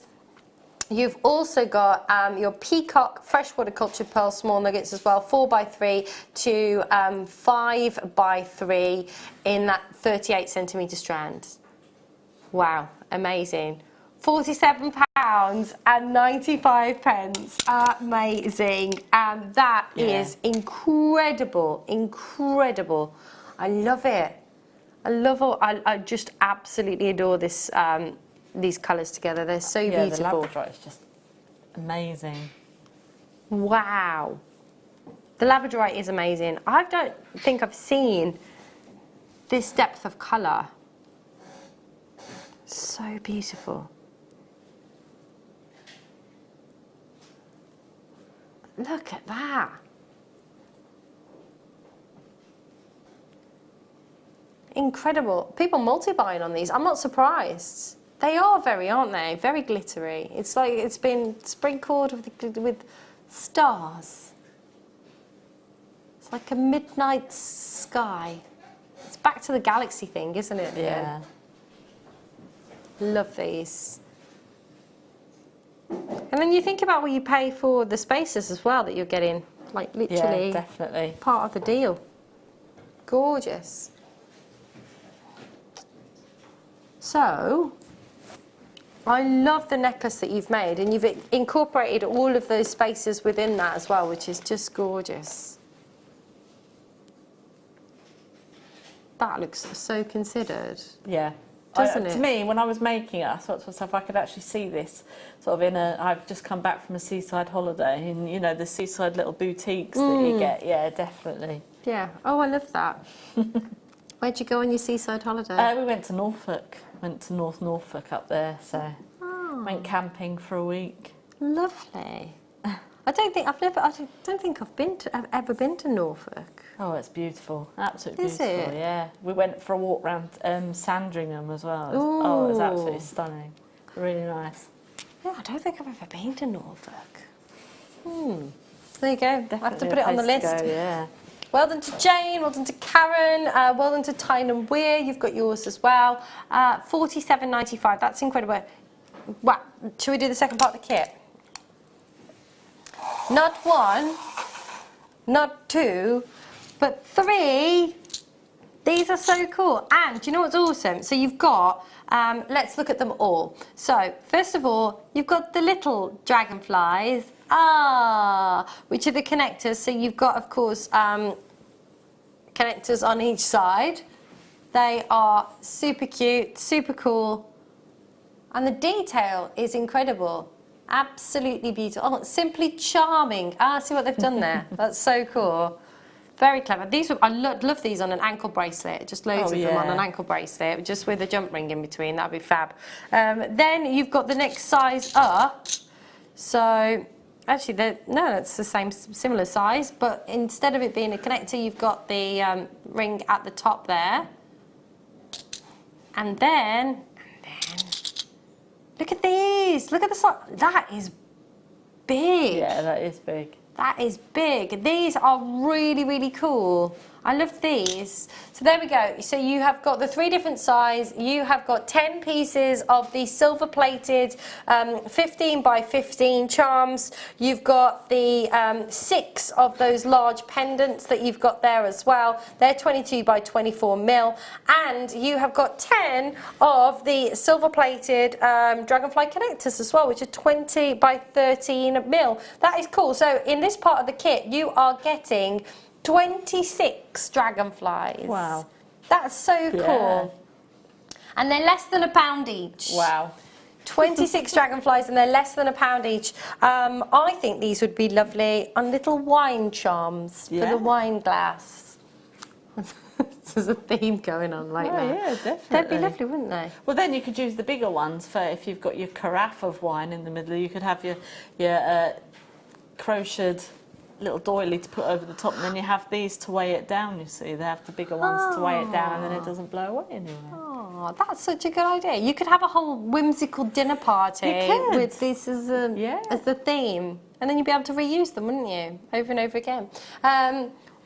you've also got your peacock freshwater cultured pearl small nuggets as well, 4 by 3 to 5 by 3 in that 38 centimetre strand. Wow, amazing. £47.95. Amazing. And that is incredible, incredible. I love it. I just absolutely adore this, these colours together. They're so beautiful. The labradorite is just amazing. Wow. The labradorite is amazing. I don't think I've seen this depth of colour. So beautiful. Look at that. Incredible. People multi-buying on these. I'm not surprised. They are very, aren't they? Very glittery. It's like it's been sprinkled with stars. It's like a midnight sky. It's back to the galaxy thing, isn't it? Yeah. Love these. And then you think about what you pay for the spaces as well that you're getting, like literally definitely part of the deal. Gorgeous. So, I love the necklace that you've made, and you've incorporated all of those spaces within that as well, which is just gorgeous. That looks so considered. Yeah. Doesn't it? To me, when I was making it, I thought to myself, I could actually see this sort of I've just come back from a seaside holiday, and you know, the seaside little boutiques that you get. Yeah, definitely. Yeah. Oh, I love that. Where'd you go on your seaside holiday? We went to Norfolk. Went to North Norfolk up there, so went camping for a week. Lovely. I don't think I've ever been to Norfolk. Oh, it's beautiful. Absolutely Is beautiful. it? Yeah. We went for a walk around Sandringham as well. It was absolutely stunning. Really nice. Yeah, I don't think I've ever been to Norfolk. There you go. Definitely I have to put it on the list. Go, yeah. Well done to Jane, well done to Karen, well done to Tynan Weir, you've got yours as well. £47.95, that's incredible. Wow, should we do the second part of the kit? Not one, not two, but three. These are so cool. And do you know what's awesome? So you've got, let's look at them all. So first of all, you've got the little dragonflies. Which are the connectors. So you've got, of course, connectors on each side. They are super cute, super cool, and the detail is incredible. Absolutely beautiful. Oh, simply charming. See what they've done there. That's so cool. Very clever. These I love these on an ankle bracelet. Just loads of them on an ankle bracelet, just with a jump ring in between. That'd be fab. Then you've got the next size up. So. Actually, it's the same, similar size, but instead of it being a connector, you've got the ring at the top there. And then, look at these. Look at the size. That is big. Yeah, that is big. That is big. These are really, really cool. I love these. So there we go. So you have got the 3 different size. You have got 10 pieces of the silver plated 15 by 15 charms. You've got the 6 of those large pendants that you've got there as well. They're 22 by 24 mil. And you have got 10 of the silver plated dragonfly connectors as well, which are 20 by 13 mil. That is cool. So in this part of the kit, you are getting 26 dragonflies. Wow. That's so cool. And they're less than £1 each. Wow. 26 dragonflies, and they're less than £1 each. I think these would be lovely on little wine charms for the wine glass. There's a theme going on like that. Yeah, definitely. They'd be lovely, wouldn't they? Well, then you could use the bigger ones for if you've got your carafe of wine in the middle. You could have your crocheted little doily to put over the top, and then you have these to weigh it down. You see, they have the bigger ones to weigh it down, and then it doesn't blow away anywhere. Oh, that's such a good idea. You could have a whole whimsical dinner party with this as the theme, and then you'd be able to reuse them, wouldn't you, over and over again?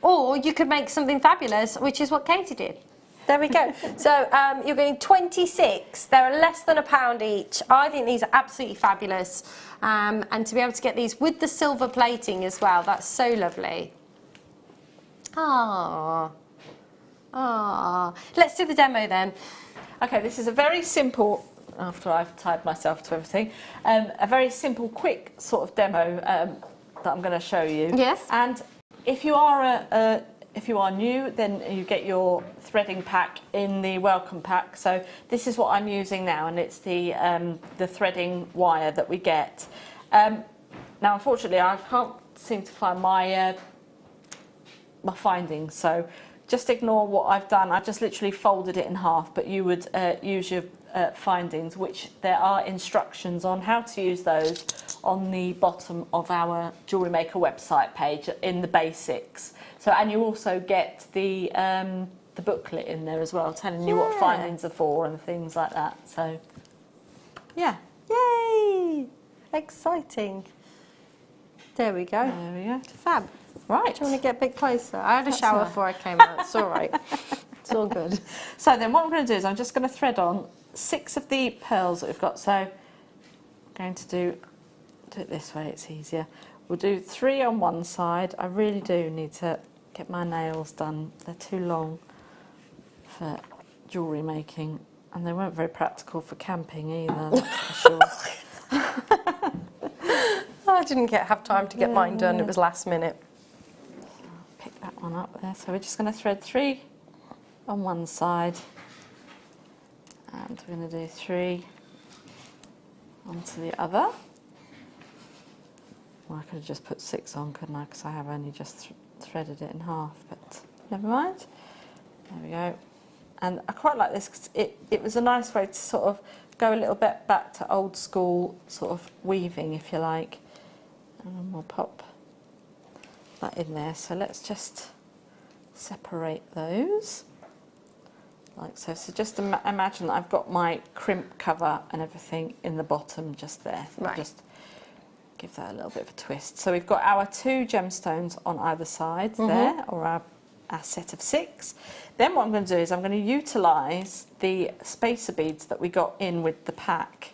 Or you could make something fabulous, which is what Katie did. There we go. So you're getting 26. They're less than £1 each. I think these are absolutely fabulous. And to be able to get these with the silver plating as well, that's so lovely. Ah. Let's do the demo then. Okay, this is a very simple, after I've tied myself to everything, a very simple, quick sort of demo that I'm going to show you. Yes. And if you are new, then you get your threading pack in the welcome pack. So this is what I'm using now, and it's the threading wire that we get. Now, unfortunately, I can't seem to find my my findings, so just ignore what I've done. I've just literally folded it in half, but you would use your findings, which there are instructions on how to use those on the bottom of our Jewellery Maker website page in the basics. So, and you also get the booklet in there as well, telling you what findings are for and things like that. So, yeah. Yay! Exciting. There we go. There we go. Fab. Right. Do you want to get a bit closer? I had a shower before I came out. It's all right. It's all good. So then what I'm going to do is I'm just going to thread on 6 of the pearls that we've got. So I'm going to do it this way, it's easier. We'll do 3 on one side. I really do need to get my nails done. They're too long for jewellery making, and they weren't very practical for camping either, that's for sure. I didn't have time to get mine done. It was last minute. Pick that one up there. So we're just going to thread 3 on one side, and we're going to do 3 onto the other. Well, I could have just put 6 on, couldn't I? Because I have only just threaded it in half, but never mind. There we go. And I quite like this because it was a nice way to sort of go a little bit back to old school sort of weaving, if you like. And then we'll pop that in there. So let's just separate those like so. So just imagine that I've got my crimp cover and everything in the bottom just there. So right. Just give that a little bit of a twist. So we've got our 2 gemstones on either side there, or our set of 6. Then what I'm going to do is I'm going to utilise the spacer beads that we got in with the pack,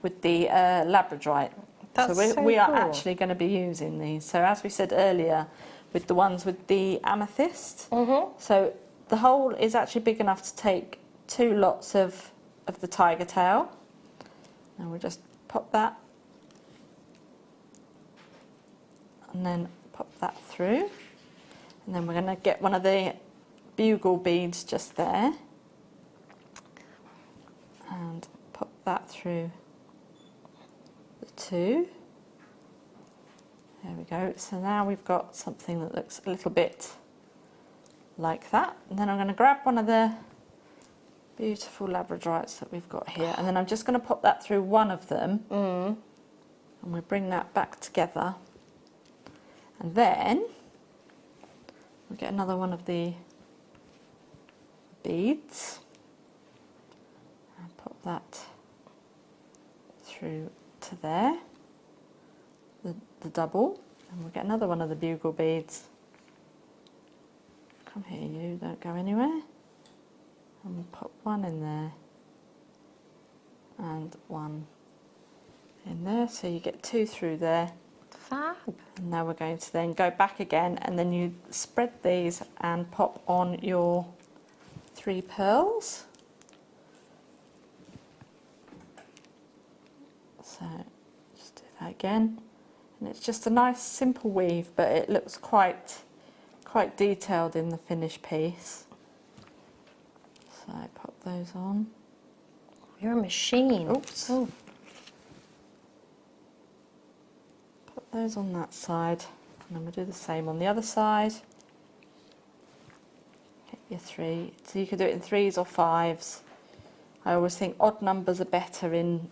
with the labradorite. So we are actually going to be using these. So as we said earlier, with the ones with the amethyst, so the hole is actually big enough to take 2 lots of the tiger tail. And we'll just pop that, and then pop that through. And then we're going to get one of the bugle beads just there and pop that through the 2. There we go. So now we've got something that looks a little bit like that. And then I'm going to grab one of the beautiful labradorites that we've got here, and then I'm just going to pop that through one of them, and we'll bring that back together. And then we'll get another one of the beads and pop that through to there, the double, and we'll get another one of the bugle beads. Come here, you, don't go anywhere. And we'll pop one in there and one in there, so you get 2 through there. Fab. And now we're going to then go back again, and then you spread these and pop on your 3 pearls. So just do that again, and it's just a nice simple weave, but it looks quite detailed in the finished piece. So pop those on. You're a machine. Oops. Oh. Put those on that side, and then we'll do the same on the other side. Okay, your 3. So you could do it in 3s or 5s. I always think odd numbers are better in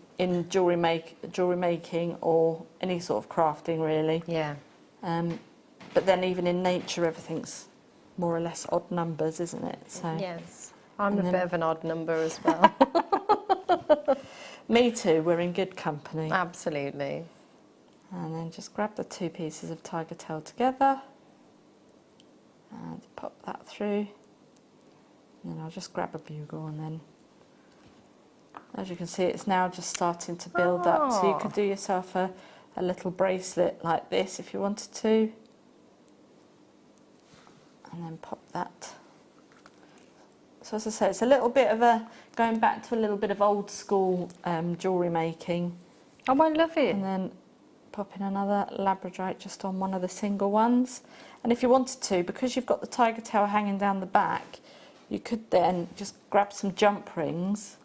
jewellery making or any sort of crafting, really. Yeah. But then even in nature, everything's more or less odd numbers, isn't it? So yes, I'm a bit of an odd number as well. Me too, we're in good company. Absolutely. And then just grab the 2 pieces of tiger tail together and pop that through. And then I'll just grab a bugle, and then, as you can see, it's now just starting to build up. So you could do yourself a little bracelet like this if you wanted to. And then pop that. So as I say, it's a little bit of going back to a little bit of old school jewellery making. Oh, I love it. And then pop in another labradorite just on one of the single ones. And if you wanted to, because you've got the tiger tail hanging down the back, you could then just grab some jump rings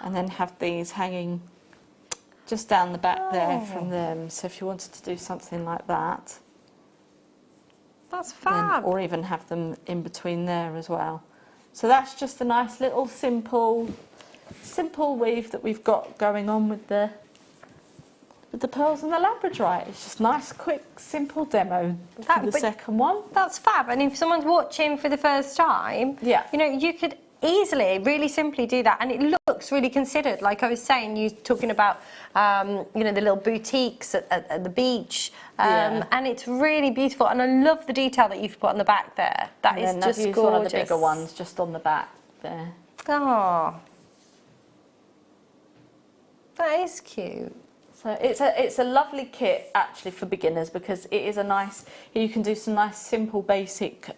and then have these hanging just down the back there from them. So if you wanted to do something like that. That's fab. Or even have them in between there as well. So that's just a nice little simple weave that we've got going on with the pearls and the labradorite. It's just nice, quick, simple demo for the second one. That's fab. And if someone's watching for the first time, yeah, you know, you could easily, really simply do that, and it looks really considered. Like I was saying, you talking about, you know, the little boutiques at the beach, and it's really beautiful. And I love the detail that you've put on the back there. That is just gorgeous. One of the bigger ones just on the back there. Oh, that is cute. So it's a lovely kit actually for beginners, because it is a nice. You can do some nice, simple, basic.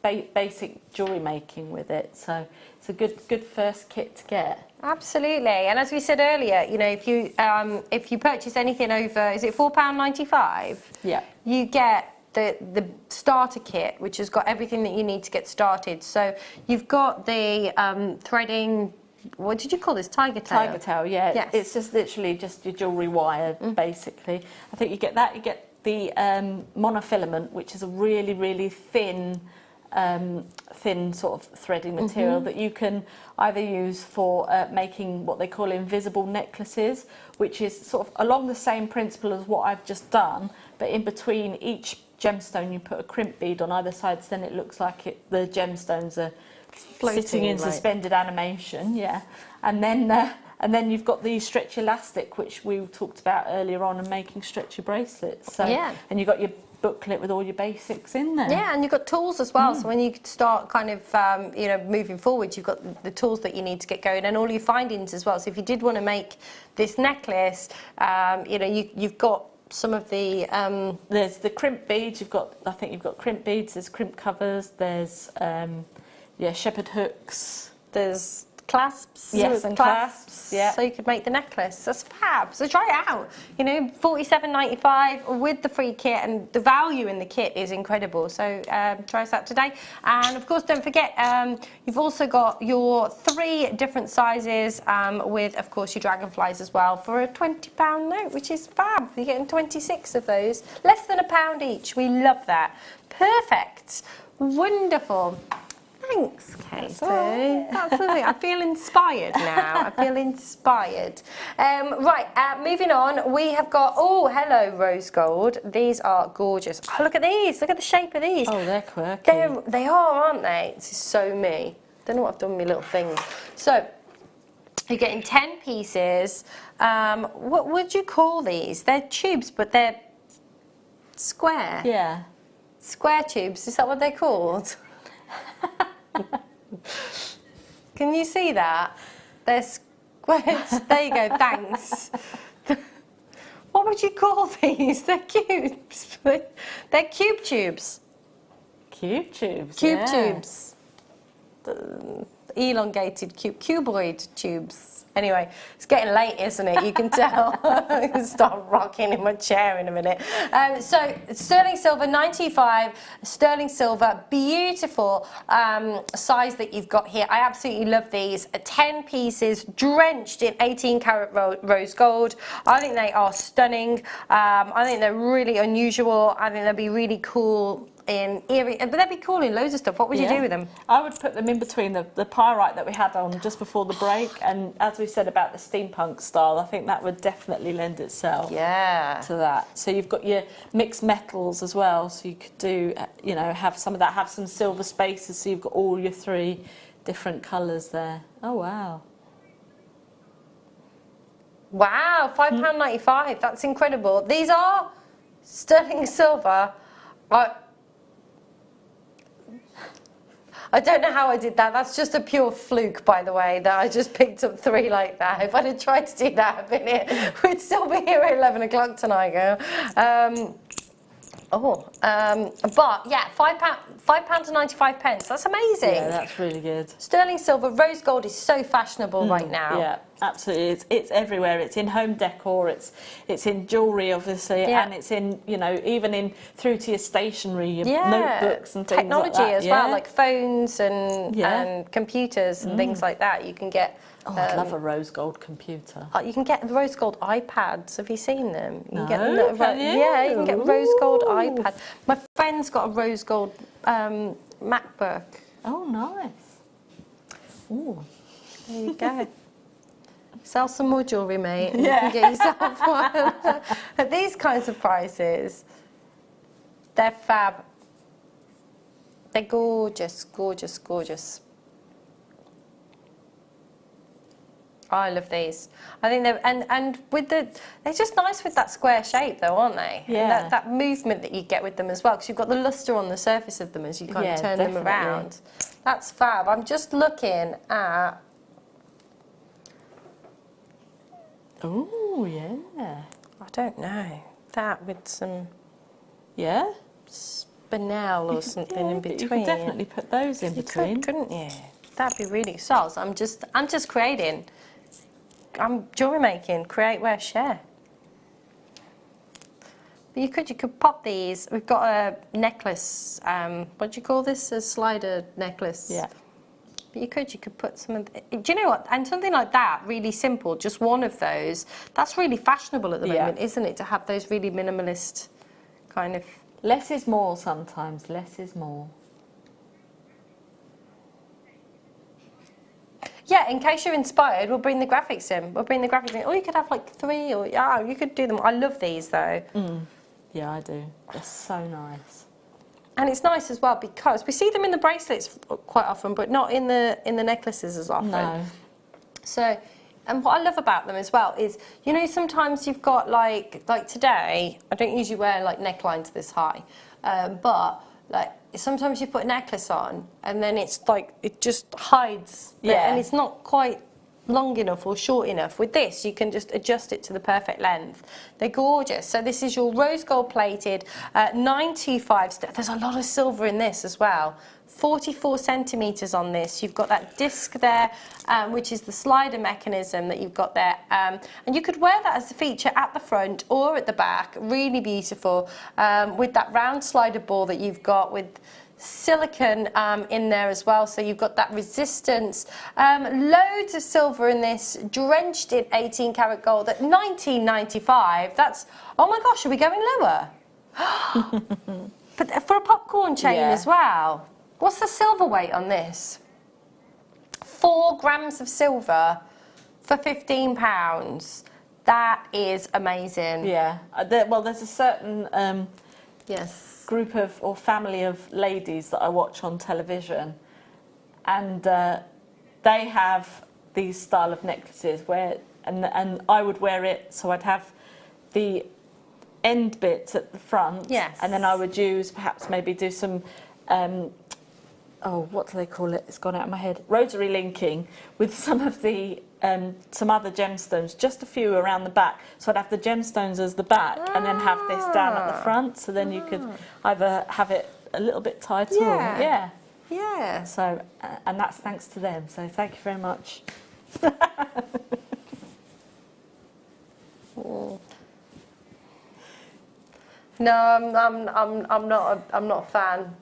Basic jewellery making with it, so it's a good first kit to get. Absolutely, and as we said earlier, you know, if you purchase anything over, is it £4.95? Yeah. You get the starter kit, which has got everything that you need to get started. So you've got the threading. What did you call this? Tiger tail? Tiger tail, yeah. Yes. It's just literally just your jewellery wire, basically. I think you get that. You get the monofilament, which is a really, really thin sort of threading material that you can either use for making what they call invisible necklaces, which is sort of along the same principle as what I've just done, but in between each gemstone you put a crimp bead on either side, so then it looks like the gemstones are floating, sitting in suspended animation, yeah. And then you've got the stretchy elastic, which we talked about earlier on, and making stretchy bracelets. So, yeah. And you've got your booklet with all your basics in there. Yeah, and you've got tools as well. So when you start kind of, you know, moving forward, you've got the tools that you need to get going, and all your findings as well. So if you did want to make this necklace, you know, you've got some of the. There's the crimp beads. I think you've got crimp beads. There's crimp covers. There's shepherd hooks. There's clasps. Yes, and clasps. Yeah. So you could make the necklace. That's fab. So try it out. You know, $47.95 with the free kit, and the value in the kit is incredible. So try us out today. And of course, don't forget, you've also got your 3 different sizes with, of course, your dragonflies as well for a £20 note, which is fab. You're getting 26 of those, less than £1 each. We love that. Perfect. Wonderful. Thanks, Katie. That's lovely. I feel inspired now. I feel inspired. Right, moving on, we have got, oh, hello, rose gold. These are gorgeous. Oh, look at these. Look at the shape of these. Oh, they're quirky. They are, aren't they? This is so me. Don't know what I've done with my little thing. So, you're getting 10 pieces. What would you call these? They're tubes, but they're square. Yeah. Square tubes. Is that what they're called? Can you see that? They're squares. There you go, thanks. What would you call these? They're cubes. They're cube tubes. Cube tubes. Cube tubes. Elongated cuboid tubes. Anyway, it's getting late, isn't it? You can tell. I can start rocking in my chair in a minute. So, sterling silver 95, sterling silver, beautiful size that you've got here. I absolutely love these. 10 pieces, drenched in 18 karat rose gold. I think they are stunning. I think they're really unusual. I think they'll be really cool in earring, but they'd be cool in loads of stuff. What would you do with them? I would put them in between the pyrite that we had on just before the break, and as we said about the steampunk style, I think that would definitely lend itself to that. So you've got your mixed metals as well, so you could do, you know, have some of that, have some silver spaces, so you've got all your 3 different colours there. Oh, wow. Wow, £5.95. That's incredible. These are sterling silver. I don't know how I did that. That's just a pure fluke, by the way, that I just picked up 3 like that. If I'd have tried to do that, I'd been here. We'd still be here at 11 o'clock tonight, girl. But yeah, £5.95. That's amazing. Yeah, that's really good. Sterling silver, rose gold is so fashionable right now. Yeah, absolutely. It's everywhere. It's in home decor. It's in jewellery, obviously, and it's in, you know, even in through to your stationery, your notebooks and things technology like that. as well, like phones and computers and things like that. You can get. Oh, I'd love a rose gold computer. You can get the rose gold iPads. Have you seen them? You can No, can you? Yeah, you can get rose gold iPad. My friend's got a rose gold MacBook. Oh, nice. Ooh. There you go. Sell some more jewellery, mate, and you can get yourself one. At these kinds of prices, they're fab. They're gorgeous, gorgeous, gorgeous. I love these. I think they're and with they're just nice with that square shape though, aren't they? Yeah. And that movement that you get with them as well, because you've got the lustre on the surface of them as you kind of turn them around. That's fab. I'm just looking at. Oh yeah. I don't know. That with some. Yeah. Spinel or something in between. You could definitely put those in between, couldn't you? That'd be really soz. I'm just creating. I'm jewellery making, create, wear, share. But you could pop these. We've got a necklace. What do you call this? A slider necklace. Yeah. But you could put some of. Do you know what? And something like that, really simple. Just one of those. That's really fashionable at the moment, isn't it? To have those really minimalist kind of. Less is more sometimes. Less is more. Yeah, in case you're inspired, we'll bring the graphics in. Or you could have like 3, or you could do them. I love these though. Yeah, I do. They're so nice. And it's nice as well because we see them in the bracelets quite often, but not in the necklaces as often. No. So, and what I love about them as well is, you know, sometimes you've got like today. I don't usually wear like necklines this high, but like. Sometimes you put a necklace on and then it's like, it just hides. And it's not quite long enough or short enough. With this, you can just adjust it to the perfect length. They're gorgeous. So this is your rose gold plated 925. There's a lot of silver in this as well. 44 centimetres on this. You've got that disc there, which is the slider mechanism that you've got there. And you could wear that as a feature at the front or at the back. Really beautiful. With that round slider ball that you've got with silicone in there as well. So you've got that resistance. Loads of silver in this, drenched in 18 karat gold at $19.95. That's, oh my gosh, are we going lower? But for a popcorn chain as well. What's the silver weight on this? 4 grams of silver for £15. That is amazing. Yeah. Well, there's a certain group of or family of ladies that I watch on television, and they have these style of necklaces where, and I would wear it, so I'd have the end bits at the front, and then I would use maybe do some. What do they call it? It's gone out of my head. Rosary linking with some of the some other gemstones, just a few around the back. So I'd have the gemstones as the back, and then have this down at the front. So then you could either have it a little bit tighter, or So and that's thanks to them. So thank you very much. No, I'm not a fan.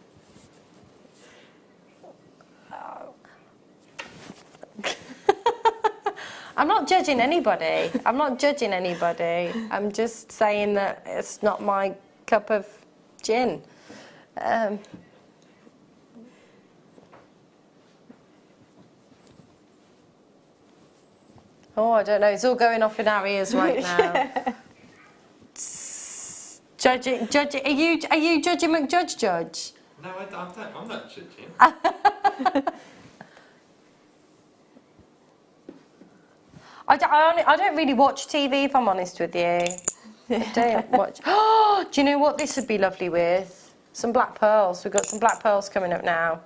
I'm not judging anybody. I'm just saying that it's not my cup of gin. Oh, I don't know. It's all going off in our ears right now. Judging. Are you judging McJudge? No, I'm not judging. I don't really watch TV, if I'm honest with you. I don't watch. Oh, do you know what this would be lovely with? Some black pearls. We've got some black pearls coming up now.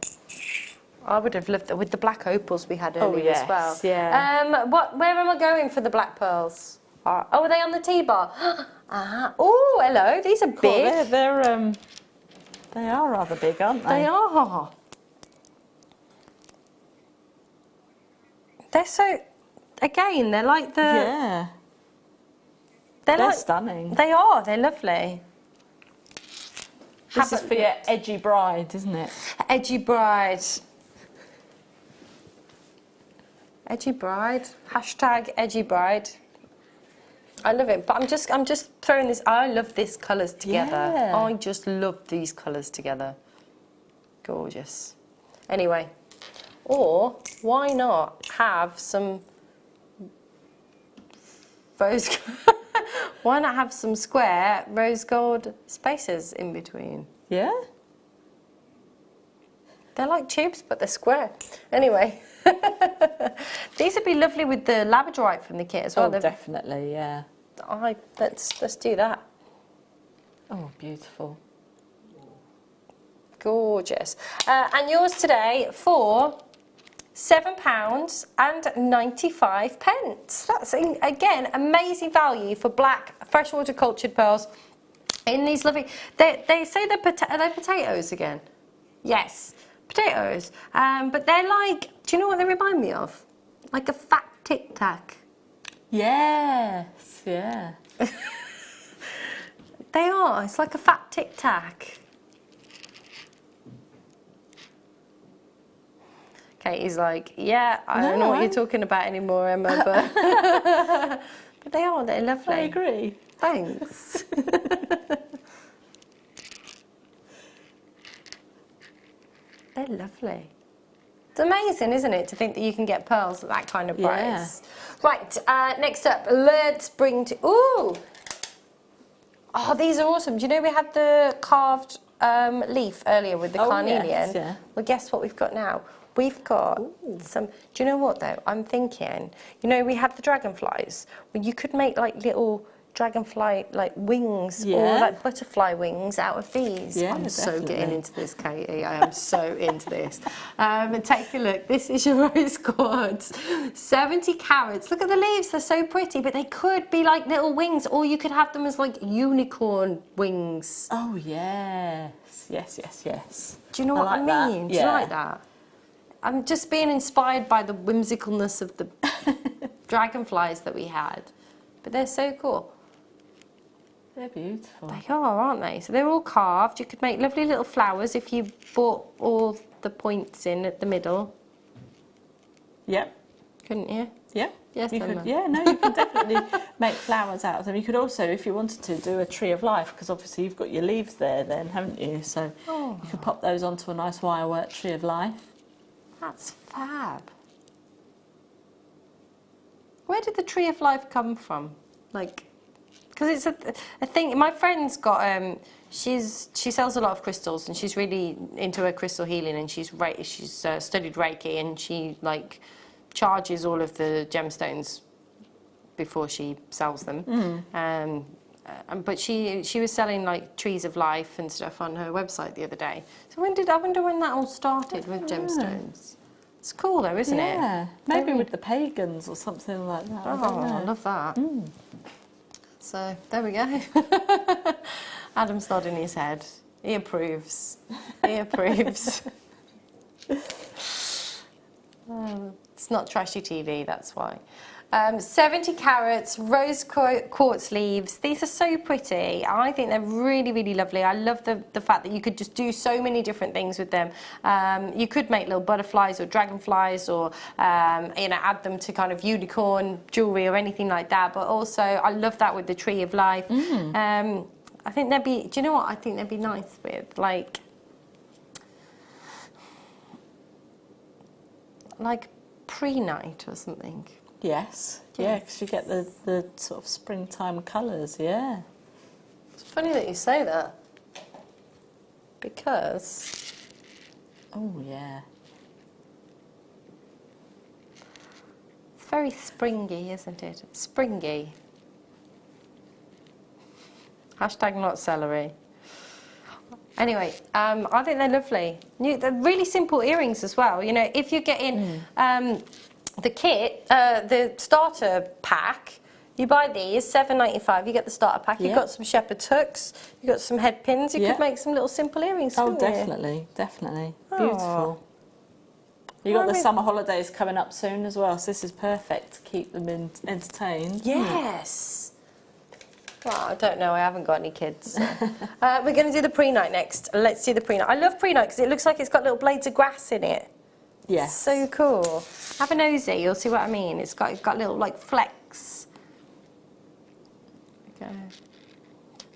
I would have loved that with the black opals we had earlier as well. Yeah. Where am I going for the black pearls? Oh, are they on the T-bar? Oh, hello. These are big. They are rather big, aren't they? They are. They're so. Again, they're like the. Yeah. They're like, stunning. They are. They're lovely. This is for your edgy bride, isn't it? Edgy bride. Edgy bride. Hashtag edgy bride. I love it, but I'm just throwing this. I love these colours together. Yeah. I just love these colours together. Gorgeous. Anyway, or why not have some rose? Why not have some square rose gold spaces in between? Yeah. They're like tubes, but they're square. Anyway, these would be lovely with the labradorite from the kit as well. Oh, definitely, yeah. Let's do that. Oh, beautiful. Gorgeous. And yours today for £7.95. That's, again, amazing value for black freshwater cultured pearls in these lovely... They say are they potatoes again? Yes, potatoes. But they're like... Do you know what they remind me of? Like a fat Tic Tac. Yes, yeah. They are. It's like a fat Tic Tac. Katie's like, yeah, I don't know what you're talking about anymore, Emma, but, but they are, they're lovely. I agree. Thanks. They're lovely. It's amazing, isn't it, to think that you can get pearls at that kind of price. Yeah. Right, next up, let's bring to... Ooh! Oh, these are awesome. Do you know we had the carved leaf earlier with the carnelian? Yes, yeah. Well, guess what we've got now? We've got some... Do you know what, though? I'm thinking, you know, we had the dragonflies. Well, you could make, like, little dragonfly, like, wings or, like, butterfly wings out of these. Yeah, I'm so definitely. getting into this, Katie. I am so into this. Take a look. This is your rose quartz. 70 carats. Look at the leaves. They're so pretty, but they could be, like, little wings, or you could have them as, like, unicorn wings. Oh, yes. Yes, yes, yes. Do you know what I mean? That. Do you like that? I'm just being inspired by the whimsicalness of the dragonflies that we had. But they're so cool. They're beautiful. They are, aren't they? So they're all carved. You could make lovely little flowers if you bought all the points in at the middle. Yep. Couldn't you? Yep. Yes, you Emma. could, yeah, no, you can definitely make flowers out of them. You could also, if you wanted to, do a tree of life, because obviously you've got your leaves there then, haven't you? So you could pop those onto a nice wirework tree of life. That's fab. Where did the tree of life come from? Like, because it's a thing. My friend's got she sells a lot of crystals, and she's really into her crystal healing, and she's studied Reiki, and she like charges all of the gemstones before she sells them. But she was selling like trees of life and stuff on her website the other day. So I wonder when that all started with gemstones. It's cool though, isn't it? Yeah, maybe with the pagans or something like that. Oh, I love that. So there we go. Adam's nodding his head. He approves. He approves. It's not trashy TV, that's why. 70 carats, rose quartz leaves. These are so pretty. I think they're really, really lovely. I love the fact that you could just do so many different things with them. You could make little butterflies or dragonflies, or add them to kind of unicorn jewellery or anything like that. But also, I love that with the tree of life. I think they'd be. Do you know what? I think they'd be nice with like like pre-night or something. Yes. Yeah, because you get the sort of springtime colours, yeah. It's funny that you say that. Because... Oh, yeah. It's very springy, isn't it? Springy. Hashtag not celery. Anyway, I think they're lovely. They're really simple earrings as well. You know, if you're getting the kit, the starter pack, you buy these, $7.95, you get the starter pack. You've got some shepherd's hooks, you've got some head pins, you could make some little simple earrings, couldn't you? Definitely, definitely. Beautiful. You've got the summer holidays coming up soon as well, so this is perfect to keep them entertained. Yes. Well, I don't know, I haven't got any kids. So. We're going to do the pre-night next. Let's do the pre-night. I love pre-night because it looks like it's got little blades of grass in it. Yes. So cool. Have a nosy, you'll see what I mean. It's got little, like, flecks. Okay.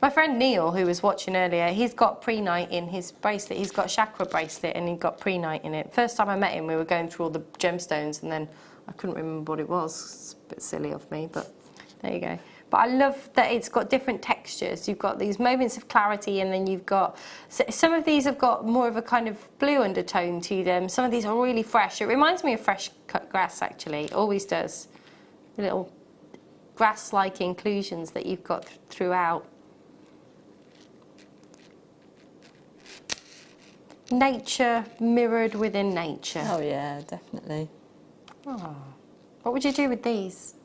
My friend Neil, who was watching earlier, he's got pre-night in his bracelet. He's got a chakra bracelet and he got pre-night in it. First time I met him, we were going through all the gemstones and then I couldn't remember what it was. It's a bit silly of me, but there you go. But I love that it's got different textures. You've got these moments of clarity and then you've got... Some of these have got more of a kind of blue undertone to them. Some of these are really fresh. It reminds me of fresh cut grass, actually. It always does. The little grass-like inclusions that you've got throughout. Nature mirrored within nature. Oh, yeah, definitely. Oh. What would you do with these?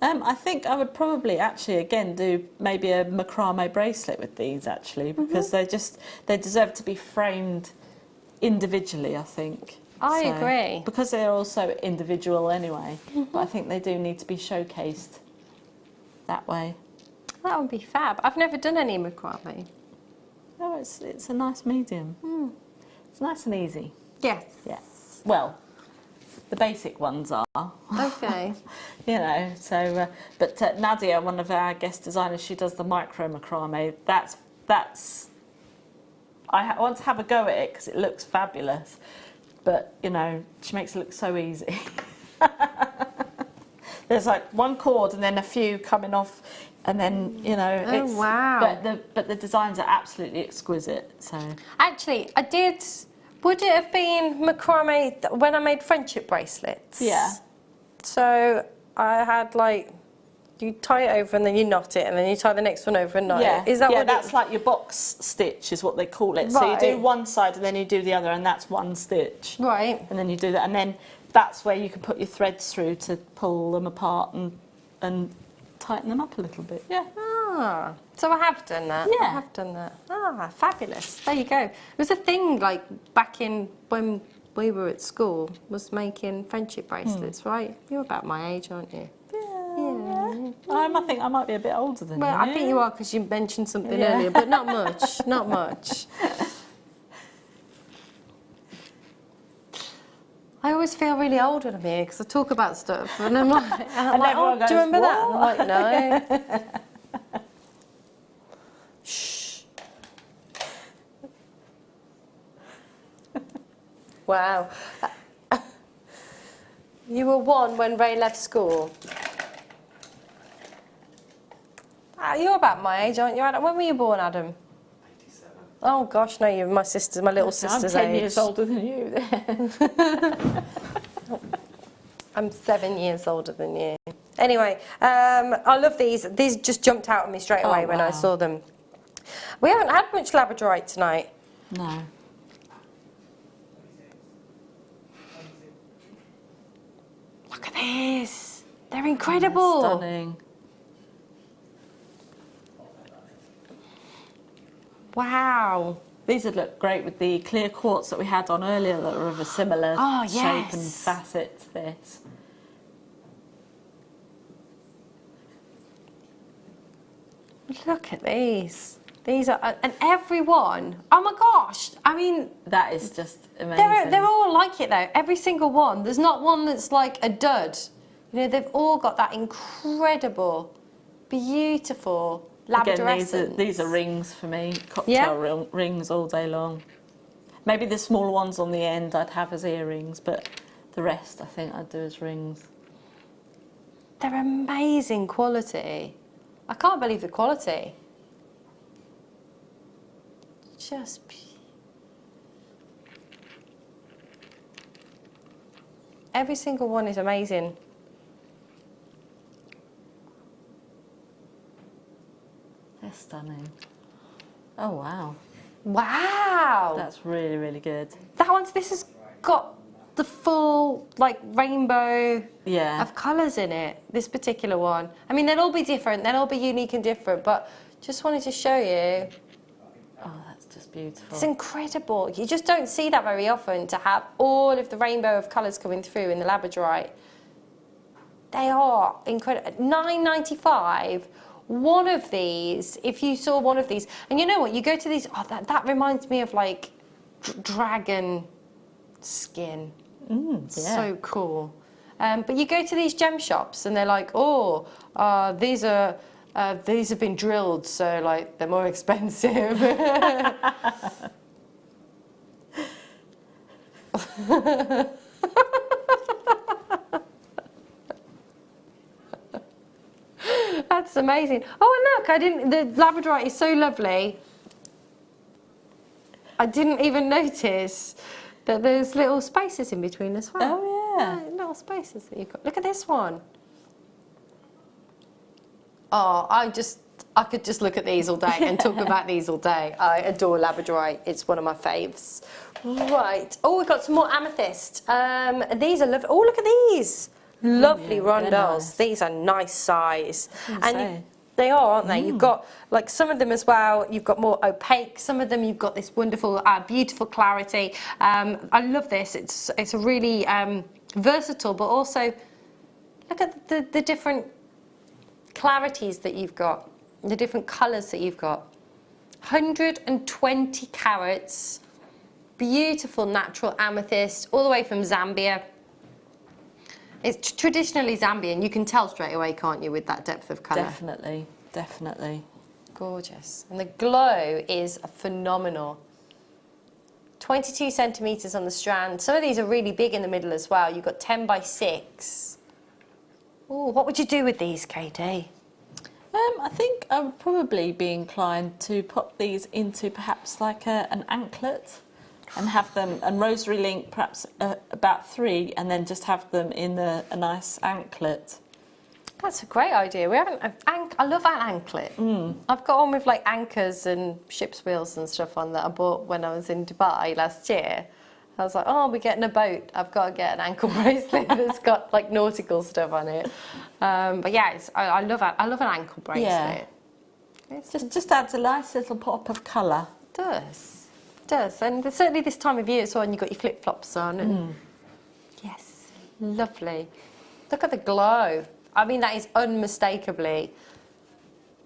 I think I would probably actually again do maybe a macrame bracelet with these actually because they deserve to be framed individually, I think. I agree. Because they're also individual anyway, but I think they do need to be showcased that way. That would be fab. I've never done any macrame. Oh, it's a nice medium. It's nice and easy. Yes. Yes. Well, the basic ones are. Okay. You know, so, but Nadia, one of our guest designers, she does the micro macrame. I want to have a go at it because it looks fabulous, but, you know, she makes it look so easy. There's like one cord and then a few coming off and then, you know, oh, wow. But the designs are absolutely exquisite, so. Actually, would it have been macrame when I made friendship bracelets? Yeah. So I had like, you tie it over and then you knot it and then you tie the next one over and knot it. Is that what that's like your box stitch is what they call it. Right. So you do one side and then you do the other and that's one stitch. Right. And then you do that and then that's where you can put your threads through to pull them apart and tighten them up a little bit. Yeah. Ah, so I have done that. Yeah. I have done that. Ah, fabulous. There you go. It was a thing like back in when we were at school, was making friendship bracelets, right? You're about my age, aren't you? Yeah. I think I might be a bit older than you. Well, I think you are because you mentioned something earlier, but not much, not much. I always feel really old when I'm here because I talk about stuff and I'm like, oh, do you remember that? And I'm like, no. Shh. Wow. You were 1 when Ray left school. You're about my age, aren't you, Adam? When were you born, Adam? 87. Oh gosh, no, you're my little sister's age. I'm 10 years older than you then. I'm 7 years older than you. Anyway, I love these. These just jumped out at me straight away when I saw them. We haven't had much labradorite tonight. No. Look at these. They're incredible. Stunning. Wow. These would look great with the clear quartz that we had on earlier that were of a similar shape and facet to this. Look at these. These are, and every one, oh my gosh, I mean... That is just amazing. They're all like it though, every single one. There's not one that's like a dud. You know, they've all got that incredible, beautiful labradorescence. Again, these are rings for me, cocktail rings all day long. Maybe the smaller ones on the end I'd have as earrings, but the rest I think I'd do as rings. They're amazing quality. I can't believe the quality. Just every single one is amazing. They're stunning. Oh wow. Wow. That's really, really good. This has got the full like rainbow of colours in it, this particular one. I mean, they'll all be different, they'll all be unique and different, but just wanted to show you. Oh, that's just beautiful. It's incredible. You just don't see that very often, to have all of the rainbow of colours coming through in the labradorite. They are incredible. $9.95. One of these, if you saw one of these, and you know what, you go to these, oh, that reminds me of like dragon skin. So cool. But you go to these gem shops and they're like, oh, these have been drilled, so like they're more expensive. That's amazing. Oh, and look, the labradorite is so lovely. I didn't even notice that there's little spaces in between as well. Oh, yeah. Little spaces that you've got. Look at this one. Oh, I could just look at these all day and talk about these all day. I adore labradorite. It's one of my faves. Right. Oh, we've got some more amethyst. These are lovely. Oh, look at these. Lovely rondelles. Nice. These are nice size. And they are, aren't they? You've got like some of them as well. You've got more opaque. Some of them you've got this wonderful, beautiful clarity. I love this. It's a really versatile, but also look at the different clarities that you've got, the different colours that you've got. 120 carats, beautiful natural amethyst, all the way from Zambia. It's traditionally Zambian. You can tell straight away, can't you, with that depth of colour? Definitely, definitely. Gorgeous. And the glow is phenomenal. 22 centimetres on the strand. Some of these are really big in the middle as well. You've got 10 by 6. Ooh, what would you do with these, Katie? I think I would probably be inclined to pop these into perhaps like an anklet. And have them, and rosary link perhaps about 3, and then just have them in a nice anklet. That's a great idea. We haven't. I love an anklet. I've got one with like anchors and ship's wheels and stuff on that I bought when I was in Dubai last year. I was like, oh, we're getting a boat. I've got to get an ankle bracelet that's got like nautical stuff on it. But yeah, I love an ankle bracelet. Yeah. It just adds a nice little pop of colour. It does. And certainly this time of year it's on, you've got your flip-flops on. And yes, lovely. Look at the glow. I mean, that is unmistakably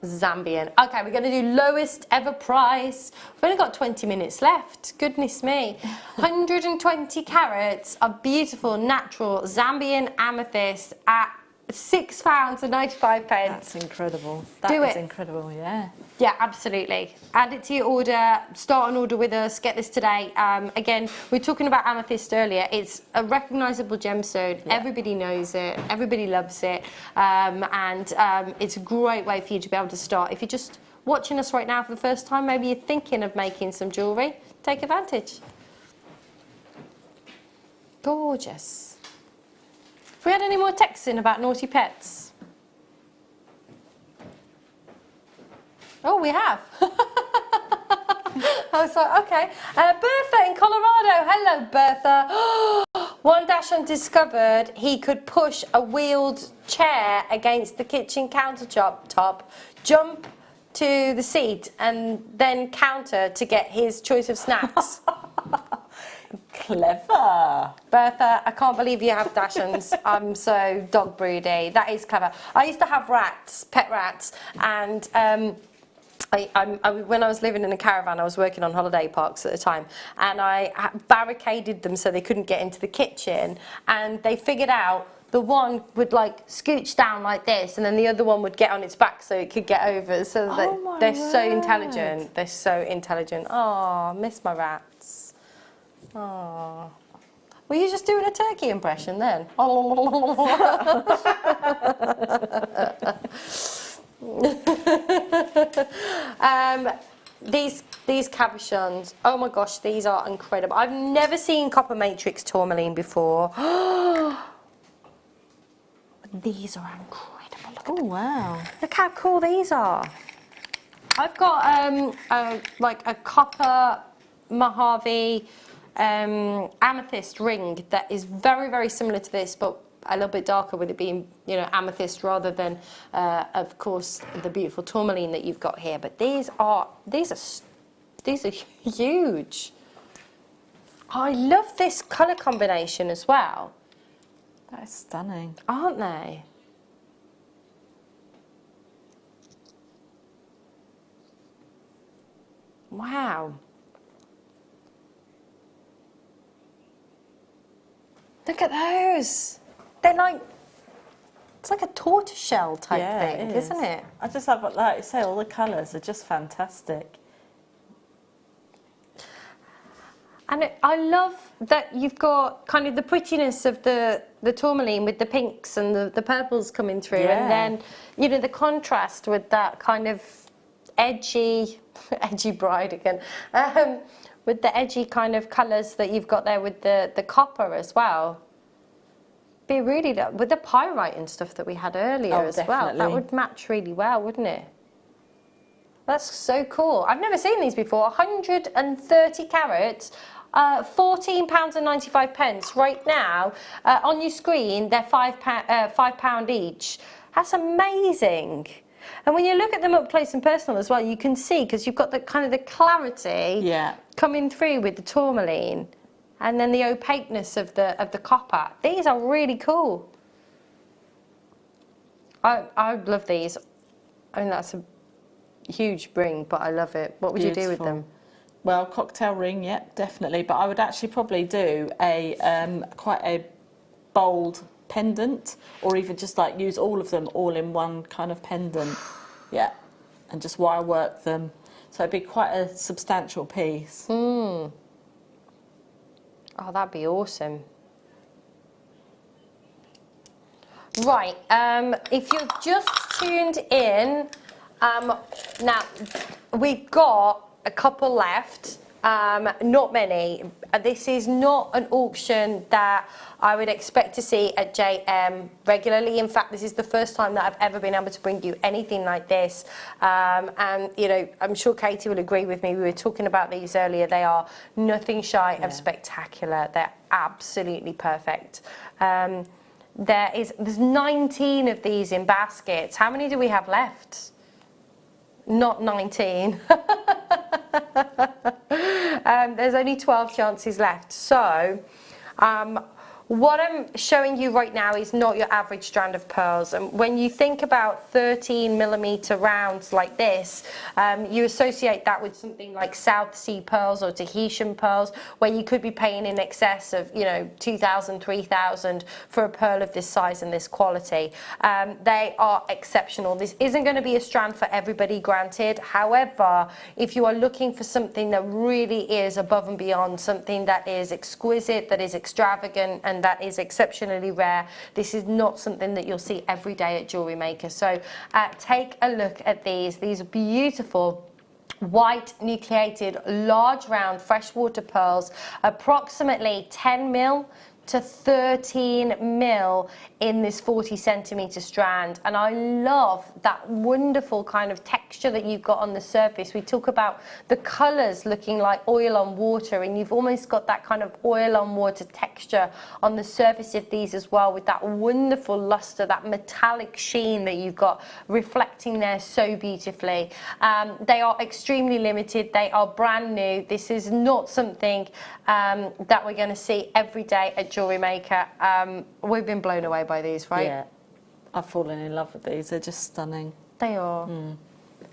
Zambian. Okay, we're going to do lowest ever price. We've only got 20 minutes left. Goodness me. 120 carats of beautiful, natural Zambian amethyst at £6.95. That's incredible. That is incredible, yeah. Yeah, absolutely. Add it to your order, start an order with us, get this today. Again, we were talking about amethyst earlier. It's a recognisable gemstone. Yeah. Everybody knows it, everybody loves it. It's a great way for you to be able to start. If you're just watching us right now for the first time, maybe you're thinking of making some jewellery, take advantage. Gorgeous. Have we had any more texts in about naughty pets? Oh, we have. I was like, okay. Bertha in Colorado. Hello, Bertha. One Dachshund discovered he could push a wheeled chair against the kitchen countertop, jump to the seat, and then counter to get his choice of snacks. Clever. Bertha, I can't believe you have Dachshunds. I'm so dog broody. That is clever. I used to have rats, pet rats, and when I was living in a caravan, I was working on holiday parks at the time, and I barricaded them so they couldn't get into the kitchen, and they figured out the one would like scooch down like this, and then the other one would get on its back so it could get over. So that they're so intelligent. They're so intelligent. Oh, miss my rats. Oh, Were you just doing a turkey impression then? These cabochons, oh my gosh, these are incredible. I've never seen copper matrix tourmaline before. These are incredible. Oh wow! Look how cool these are. I've got like a copper Mojave amethyst ring that is very, very similar to this, but a little bit darker, with it being, you know, amethyst rather than, of course, the beautiful tourmaline that you've got here. But these are huge. I love this colour combination as well. That is stunning, aren't they? Wow. Look at those. They're like, it's like a tortoiseshell type thing, isn't it? I just love, like you say, all the colours are just fantastic. And I love that you've got kind of the prettiness of the tourmaline with the pinks and the purples coming through, and then, you know, the contrast with that kind of edgy bride again, with the edgy kind of colours that you've got there with the copper as well. Be really, with the pyrite and stuff that we had earlier as well, that would match really well, wouldn't it? That's so cool. I've never seen these before. 130 carats, £14.95 right now. On your screen, they're £5 each. That's amazing. And when you look at them up close and personal as well, you can see, because you've got the kind of the clarity coming through with the tourmaline, and then the opaqueness of the copper. These are really cool. I love these. I mean, that's a huge ring, but I love it. What would you do with them? Well, cocktail ring, yeah, definitely. But I would actually probably do a quite a bold pendant, or even just like use all of them all in one kind of pendant, and just wire work them. So it'd be quite a substantial piece. Oh, that'd be awesome. Right, if you've just tuned in, now we've got a couple left, not many. This is not an auction that I would expect to see at JM regularly. In fact, this is the first time that I've ever been able to bring you anything like this. And, you know, I'm sure Katie will agree with me. We were talking about these earlier. They are nothing shy of spectacular. They're absolutely perfect. There's 19 of these in baskets. How many do we have left? Not 19. There's only 12 chances left. So what I'm showing you right now is not your average strand of pearls. And when you think about 13mm rounds like this, you associate that with something like South Sea pearls or Tahitian pearls, where you could be paying in excess of, you know, 2,000, 3,000 for a pearl of this size and this quality. They are exceptional. This isn't going to be a strand for everybody, granted. However, if you are looking for something that really is above and beyond, something that is exquisite, that is extravagant, and that is exceptionally rare, this is not something that you'll see every day at Jewellery Maker. So take a look at these. These are beautiful white nucleated large round freshwater pearls, approximately 10mm to 13mm in this 40cm strand. And I love that wonderful kind of texture that you've got on the surface. We talk about the colours looking like oil on water, and you've almost got that kind of oil on water texture on the surface of these as well, with that wonderful luster, that metallic sheen that you've got reflecting there so beautifully. They are extremely limited. They are brand new. This is not something that we're going to see every day at Jewellery Maker. We've been blown away by these, right? Yeah, I've fallen in love with these. They're just stunning. They are.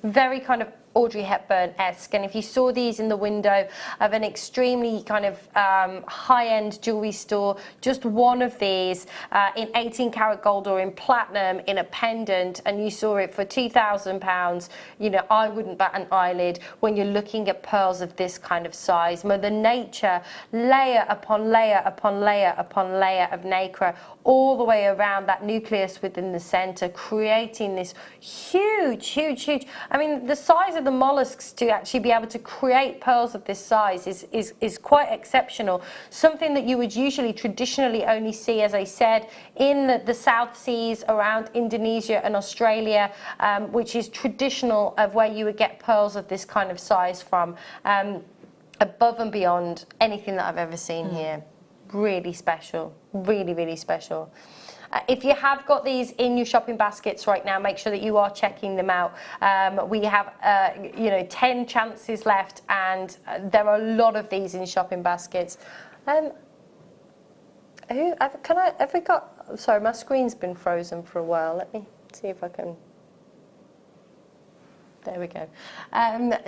Very kind of Audrey Hepburn-esque. And if you saw these in the window of an extremely kind of high-end jewellery store, just one of these in 18 karat gold or in platinum in a pendant, and you saw it for £2,000, you know, I wouldn't bat an eyelid when you're looking at pearls of this kind of size. Mother Nature, layer upon layer upon layer upon layer of nacre, all the way around that nucleus within the center, creating this huge, huge, huge. I mean, the size of the mollusks to actually be able to create pearls of this size is quite exceptional. Something that you would usually traditionally only see, as I said, in the South Seas around Indonesia and Australia, which is traditional of where you would get pearls of this kind of size from, above and beyond anything that I've ever seen here. Really special, really, really special. If you have got these in your shopping baskets right now, make sure that you are checking them out. We have, you know, 10 chances left, and there are a lot of these in shopping baskets. Have we got? Sorry, my screen's been frozen for a while. Let me see if I can. There we go.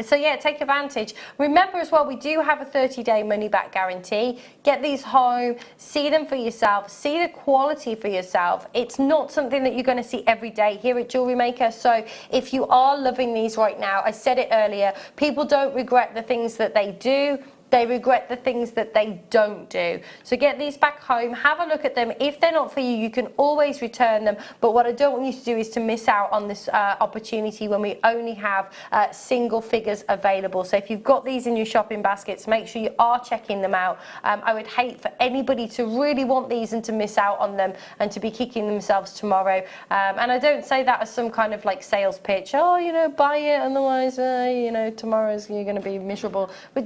So yeah, take advantage. Remember as well, we do have a 30-day money-back guarantee. Get these home, see them for yourself, see the quality for yourself. It's not something that you're going to see every day here at Jewellery Maker. So if you are loving these right now, I said it earlier, people don't regret the things that they do. They regret the things that they don't do. So get these back home, have a look at them. If they're not for you, you can always return them. But what I don't want you to do is to miss out on this opportunity when we only have single figures available. So if you've got these in your shopping baskets, make sure you are checking them out. I would hate for anybody to really want these and to miss out on them and to be kicking themselves tomorrow. And I don't say that as some kind of like sales pitch. Oh, you know, buy it, otherwise, you know, tomorrow's you're going to be miserable. But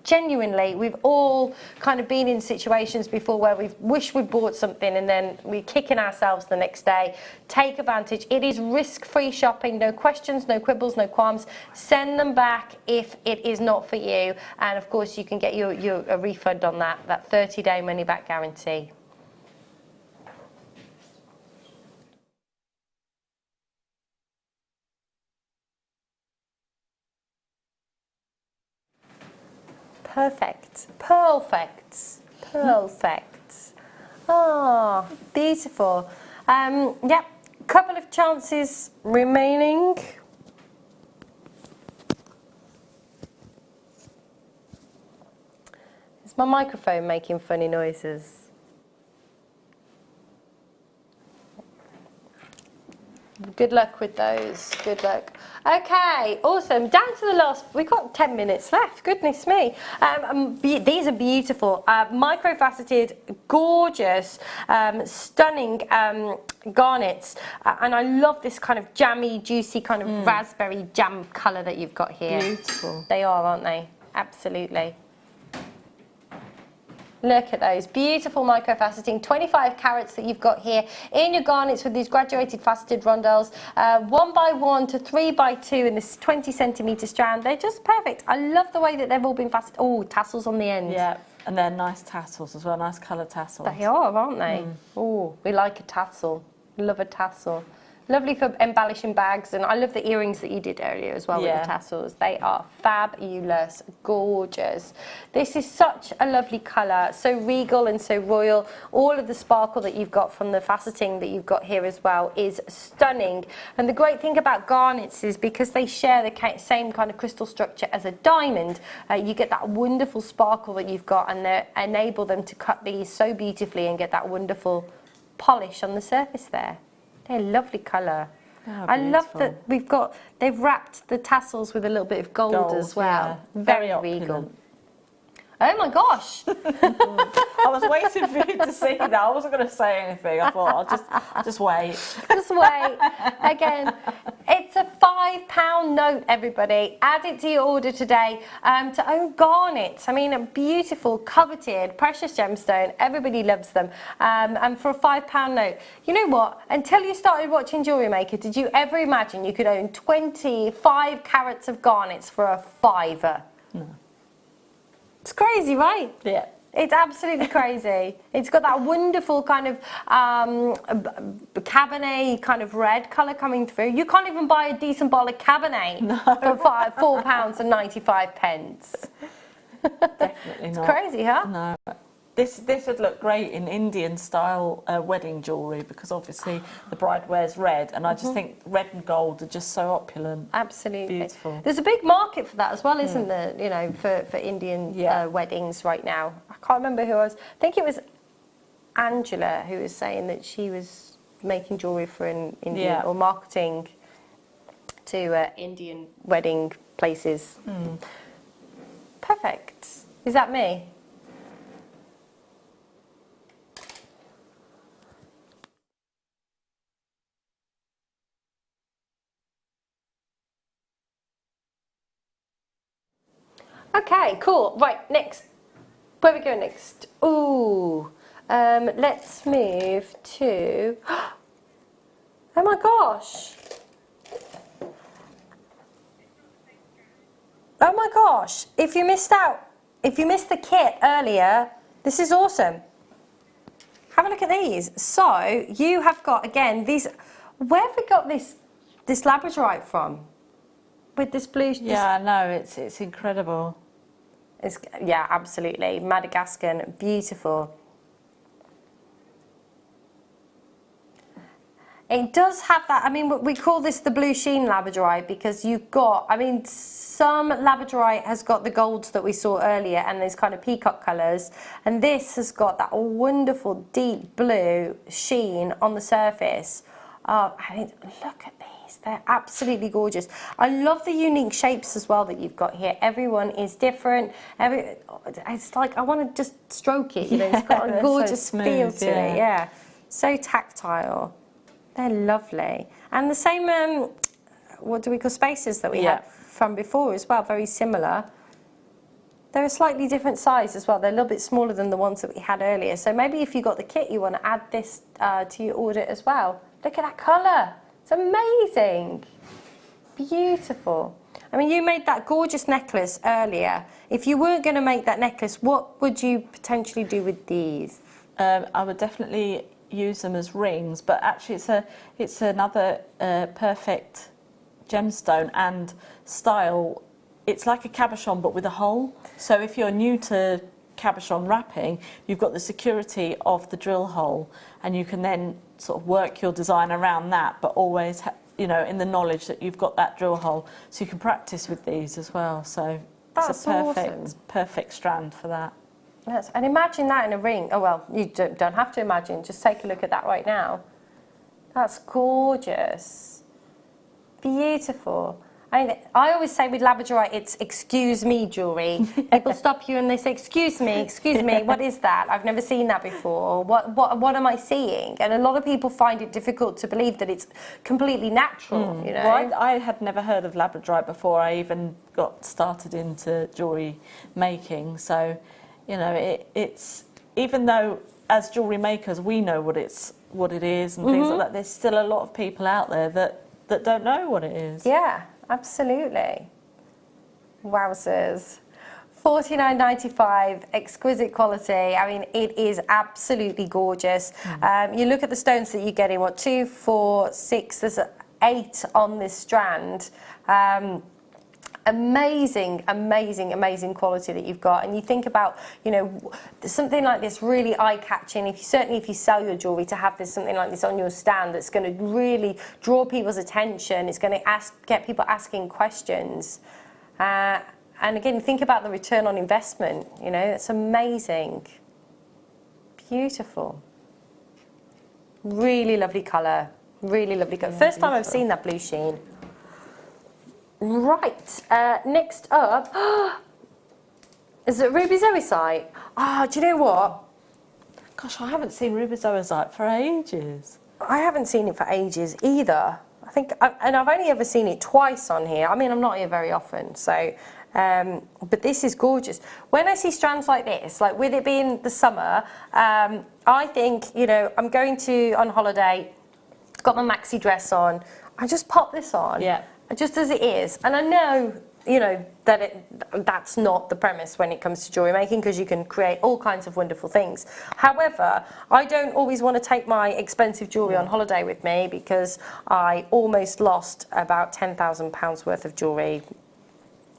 genuinely, we've all kind of been in situations before where we've wished we'd bought something and then we're kicking ourselves the next day. Take advantage. It is risk-free shopping. No questions, no quibbles, no qualms. Send them back if it is not for you. And of course, you can get a refund on that 30-day money-back guarantee. Perfect, perfect, perfect. Ah, beautiful. Yep, couple of chances remaining. Is my microphone making funny noises? Good luck with those, good luck. Okay, awesome, down to the last, we've got 10 minutes left, goodness me. These are beautiful, micro-faceted, gorgeous, stunning garnets. And I love this kind of jammy, juicy kind of raspberry jam colour that you've got here. Beautiful. They are, aren't they? Absolutely. Look at those beautiful micro-faceting 25 carats that you've got here in your garnets with these graduated faceted rondelles, 1x1 to 3x2 in this 20 centimetre strand. They're just perfect. I love the way that they've all been faceted. Oh, tassels on the end. Yeah, and they're nice tassels as well, nice coloured tassels. They are, aren't they? Oh, we like a tassel. Love a tassel. Lovely for embellishing bags, and I love the earrings that you did earlier as well with the tassels. They are fabulous, gorgeous. This is such a lovely colour, so regal and so royal. All of the sparkle that you've got from the faceting that you've got here as well is stunning. And the great thing about garnets is because they share the same kind of crystal structure as a diamond, you get that wonderful sparkle that you've got, and they enable them to cut these so beautifully and get that wonderful polish on the surface there. They're a lovely colour. Oh, I love that they've wrapped the tassels with a little bit of gold as well. Yeah. Very regal. Oh my gosh! I was waiting for you to see that. I wasn't going to say anything. I thought I'll just wait. Just wait. Again, it's a £5 note, everybody. Add it to your order today to own garnets. I mean, a beautiful, coveted, precious gemstone. Everybody loves them. And for a £5 note, you know what? Until you started watching Jewellery Maker, did you ever imagine you could own 25 carats of garnets for a £5? No. It's crazy, right? Yeah. It's absolutely crazy. It's got that wonderful kind of Cabernet kind of red colour coming through. You can't even buy a decent bottle of Cabernet for £4.95. Definitely It's not. crazy, huh? No. This would look great in Indian style wedding jewellery, because obviously the bride wears red, and I just think red and gold are just so opulent. Absolutely. Beautiful. There's a big market for that as well, isn't there? You know, for Indian weddings right now. I can't remember who I think it was Angela who was saying that she was making jewellery for an Indian or marketing to Indian wedding places. Perfect. Is that me? Okay, cool. Right, next. Where are we going next? Ooh, let's move to. Oh my gosh! Oh my gosh! If you missed the kit earlier, this is awesome. Have a look at these. So you have got again these. Where have we got this labradorite from? With this blue. Yeah, I know, it's incredible. Yeah, absolutely. Madagascar, beautiful. It does have that, I mean, we call this the blue sheen labradorite because you've got, I mean, some labradorite has got the golds that we saw earlier and those kind of peacock colours, and this has got that wonderful deep blue sheen on the surface. I mean, look at these, they're absolutely gorgeous. I love the unique shapes as well that you've got here. Everyone is different. It's like, I want to just stroke it, you know, it's got a gorgeous feel to it, yeah. So tactile. They're lovely. And the same, what do we call spacers that we had from before as well, very similar. They're a slightly different size as well. They're a little bit smaller than the ones that we had earlier. So maybe if you got the kit, you want to add this to your order as well. Look at that colour. It's amazing. Beautiful. I mean, you made that gorgeous necklace earlier. If you weren't going to make that necklace, what would you potentially do with these? I would definitely use them as rings, but actually it's another perfect gemstone and style. It's like a cabochon but with a hole. So if you're new to cabochon wrapping, you've got the security of the drill hole, and you can then sort of work your design around that, but always you know, in the knowledge that you've got that drill hole, so you can practice with these as well. So it's a perfect strand for that. Yes, and imagine that in a ring. Oh well, you don't have to imagine, just take a look at that right now. That's gorgeous. Beautiful. I always say with labradorite, it's excuse me jewellery. People stop you and they say, excuse me, what is that? I've never seen that before. What am I seeing? And a lot of people find it difficult to believe that it's completely natural, you know? Well, I had never heard of labradorite before I even got started into jewellery making. So, you know, it's even though as jewellery makers we know what it is and things like that, there's still a lot of people out there that don't know what it is. Yeah. Absolutely. Wowzers. $49.95, exquisite quality. I mean, it is absolutely gorgeous. You look at the stones that you're getting, what, 2, 4, 6, there's 8 on this strand. Amazing, amazing, amazing quality that you've got. And you think about, you know, something like this really eye-catching. Certainly if you sell your jewellery, to have something like this on your stand that's going to really draw people's attention. It's going to get people asking questions. And again, think about the return on investment. You know, it's amazing. Beautiful. Really lovely colour. Really lovely colour. First time I've seen that blue sheen. Right, next up, is it ruby zoisite? Oh, do you know what? Gosh, I haven't seen ruby zoisite for ages. I haven't seen it for ages either. I think, and I've only ever seen it twice on here. I mean, I'm not here very often, so, but this is gorgeous. When I see strands like this, like with it being the summer, I think, you know, I'm going on holiday, got my maxi dress on, I just pop this on. Yeah. Just as it is, and I know you know, that's not the premise when it comes to jewellery making, because you can create all kinds of wonderful things. However, I don't always want to take my expensive jewellery on holiday with me, because I almost lost about £10,000 worth of jewellery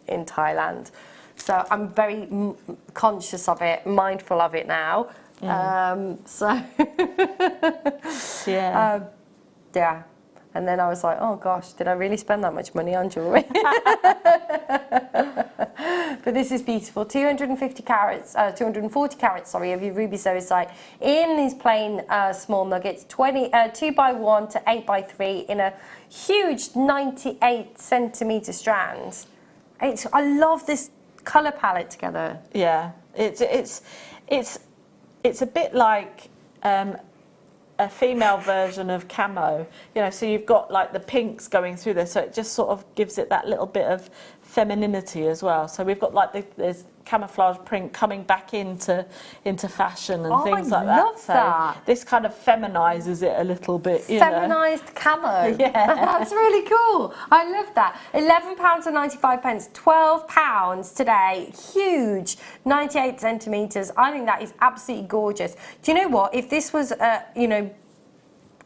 in Thailand. So I'm very conscious of it, mindful of it now. Yeah. And then I was like, oh gosh, did I really spend that much money on jewellery? But this is beautiful. 240 carats, of your ruby sericite in these plain small nuggets, 2x1 to 8x3 in a huge 98 centimetre strand. I love this colour palette together. Yeah, it's a bit like a female version of camo, you know, so you've got like the pinks going through there, so it just sort of gives it that little bit of femininity as well. So we've got like this camouflage print coming back into fashion and things like that. I love that. So this kind of feminizes it a little bit, you Feminized camo. Yeah. That's really cool. I love that. £11.95, £12 today. Huge, 98 centimetres. I think that is absolutely gorgeous. Do you know what? If this was, you know,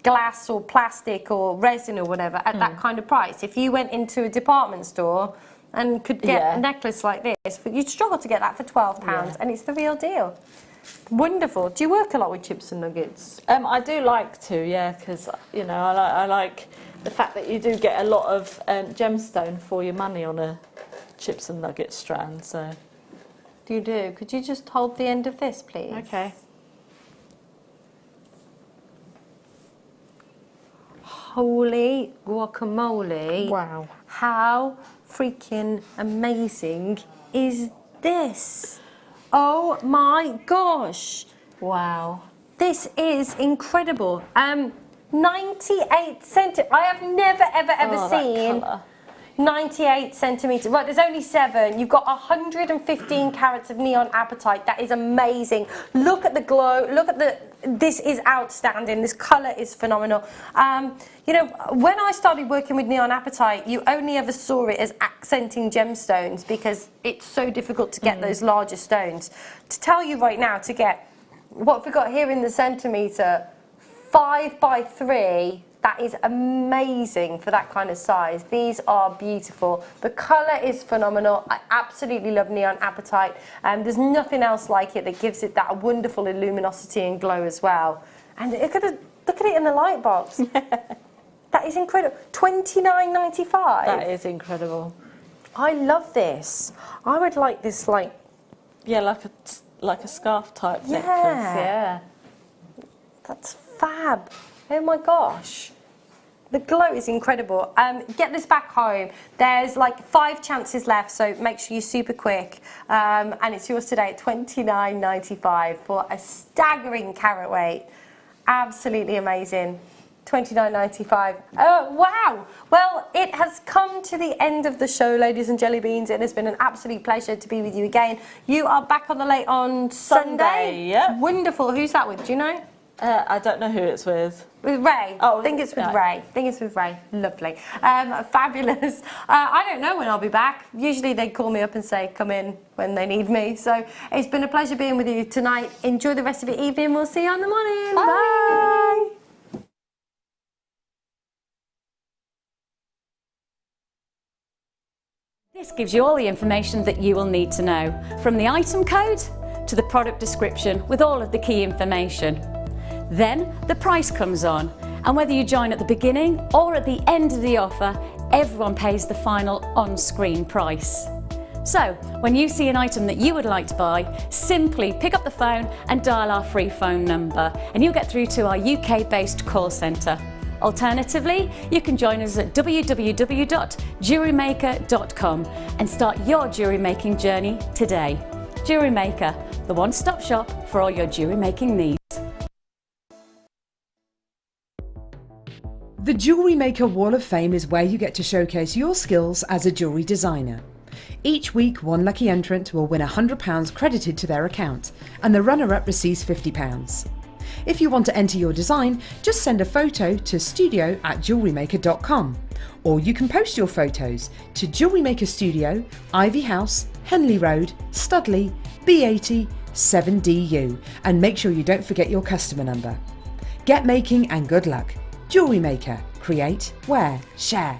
glass or plastic or resin or whatever at that kind of price, if you went into a department store and could get a necklace like this, you'd struggle to get that for £12, and it's the real deal. Wonderful. Do you work a lot with chips and nuggets? I do like to, yeah, because, you know, I like the fact that you do get a lot of gemstone for your money on a chips and nugget strand. So You do. Could you just hold the end of this, please? Okay. Holy guacamole. Wow. How freaking amazing is this? Oh my gosh. Wow. This is incredible. 98 centimetres. I have never, ever seen 98 centimetres. Right, there's only 7. You've got 115 carats of neon apatite. That is amazing. Look at the glow. Look at the... This is outstanding. This colour is phenomenal. You know, when I started working with neon apatite, you only ever saw it as accenting gemstones because it's so difficult to get those larger stones. To tell you right now, to get what we've got here in the centimetre, 5x3, that is amazing for that kind of size. These are beautiful. The colour is phenomenal. I absolutely love neon apatite. There's nothing else like it that gives it that wonderful luminosity and glow as well. And look at it in the light box. That is incredible. $29.95. That is incredible. I love this. I would like this, like... Yeah, like a scarf type necklace. Yeah. That's fab. Oh my gosh. The glow is incredible. Get this back home. There's like 5 chances left, so make sure you're super quick. And it's yours today at $29.95 for a staggering carat weight. Absolutely amazing. $29.95. Oh, wow. Well, it has come to the end of the show, ladies and jelly beans. It has been an absolute pleasure to be with you again. You are back on the late on Sunday. Yep. Wonderful. Who's that with? Do you know? I don't know who it's with. With Ray. Oh, I think it's with Ray. I think it's with Ray. Lovely. Fabulous. I don't know when I'll be back. Usually they call me up and say, come in when they need me. So it's been a pleasure being with you tonight. Enjoy the rest of your evening. We'll see you on the morning. Bye. Bye. This gives you all the information that you will need to know, from the item code to the product description with all of the key information. Then the price comes on, and whether you join at the beginning or at the end of the offer, everyone pays the final on-screen price. So when you see an item that you would like to buy, simply pick up the phone and dial our free phone number, and you'll get through to our UK-based call centre. Alternatively, you can join us at www.JewelleryMaker.com and start your jewellery making journey today. Jewellery Maker, the one-stop shop for all your jewellery making needs. The Jewellery Maker Wall of Fame is where you get to showcase your skills as a jewellery designer. Each week, one lucky entrant will win £100 credited to their account, and the runner-up receives £50. If you want to enter your design, just send a photo to studio@jewellerymaker.com, or you can post your photos to Jewellery Maker Studio, Ivy House, Henley Road, Studley, B80 7DU, and make sure you don't forget your customer number. Get making and good luck. Jewellery Maker. Create, wear, share.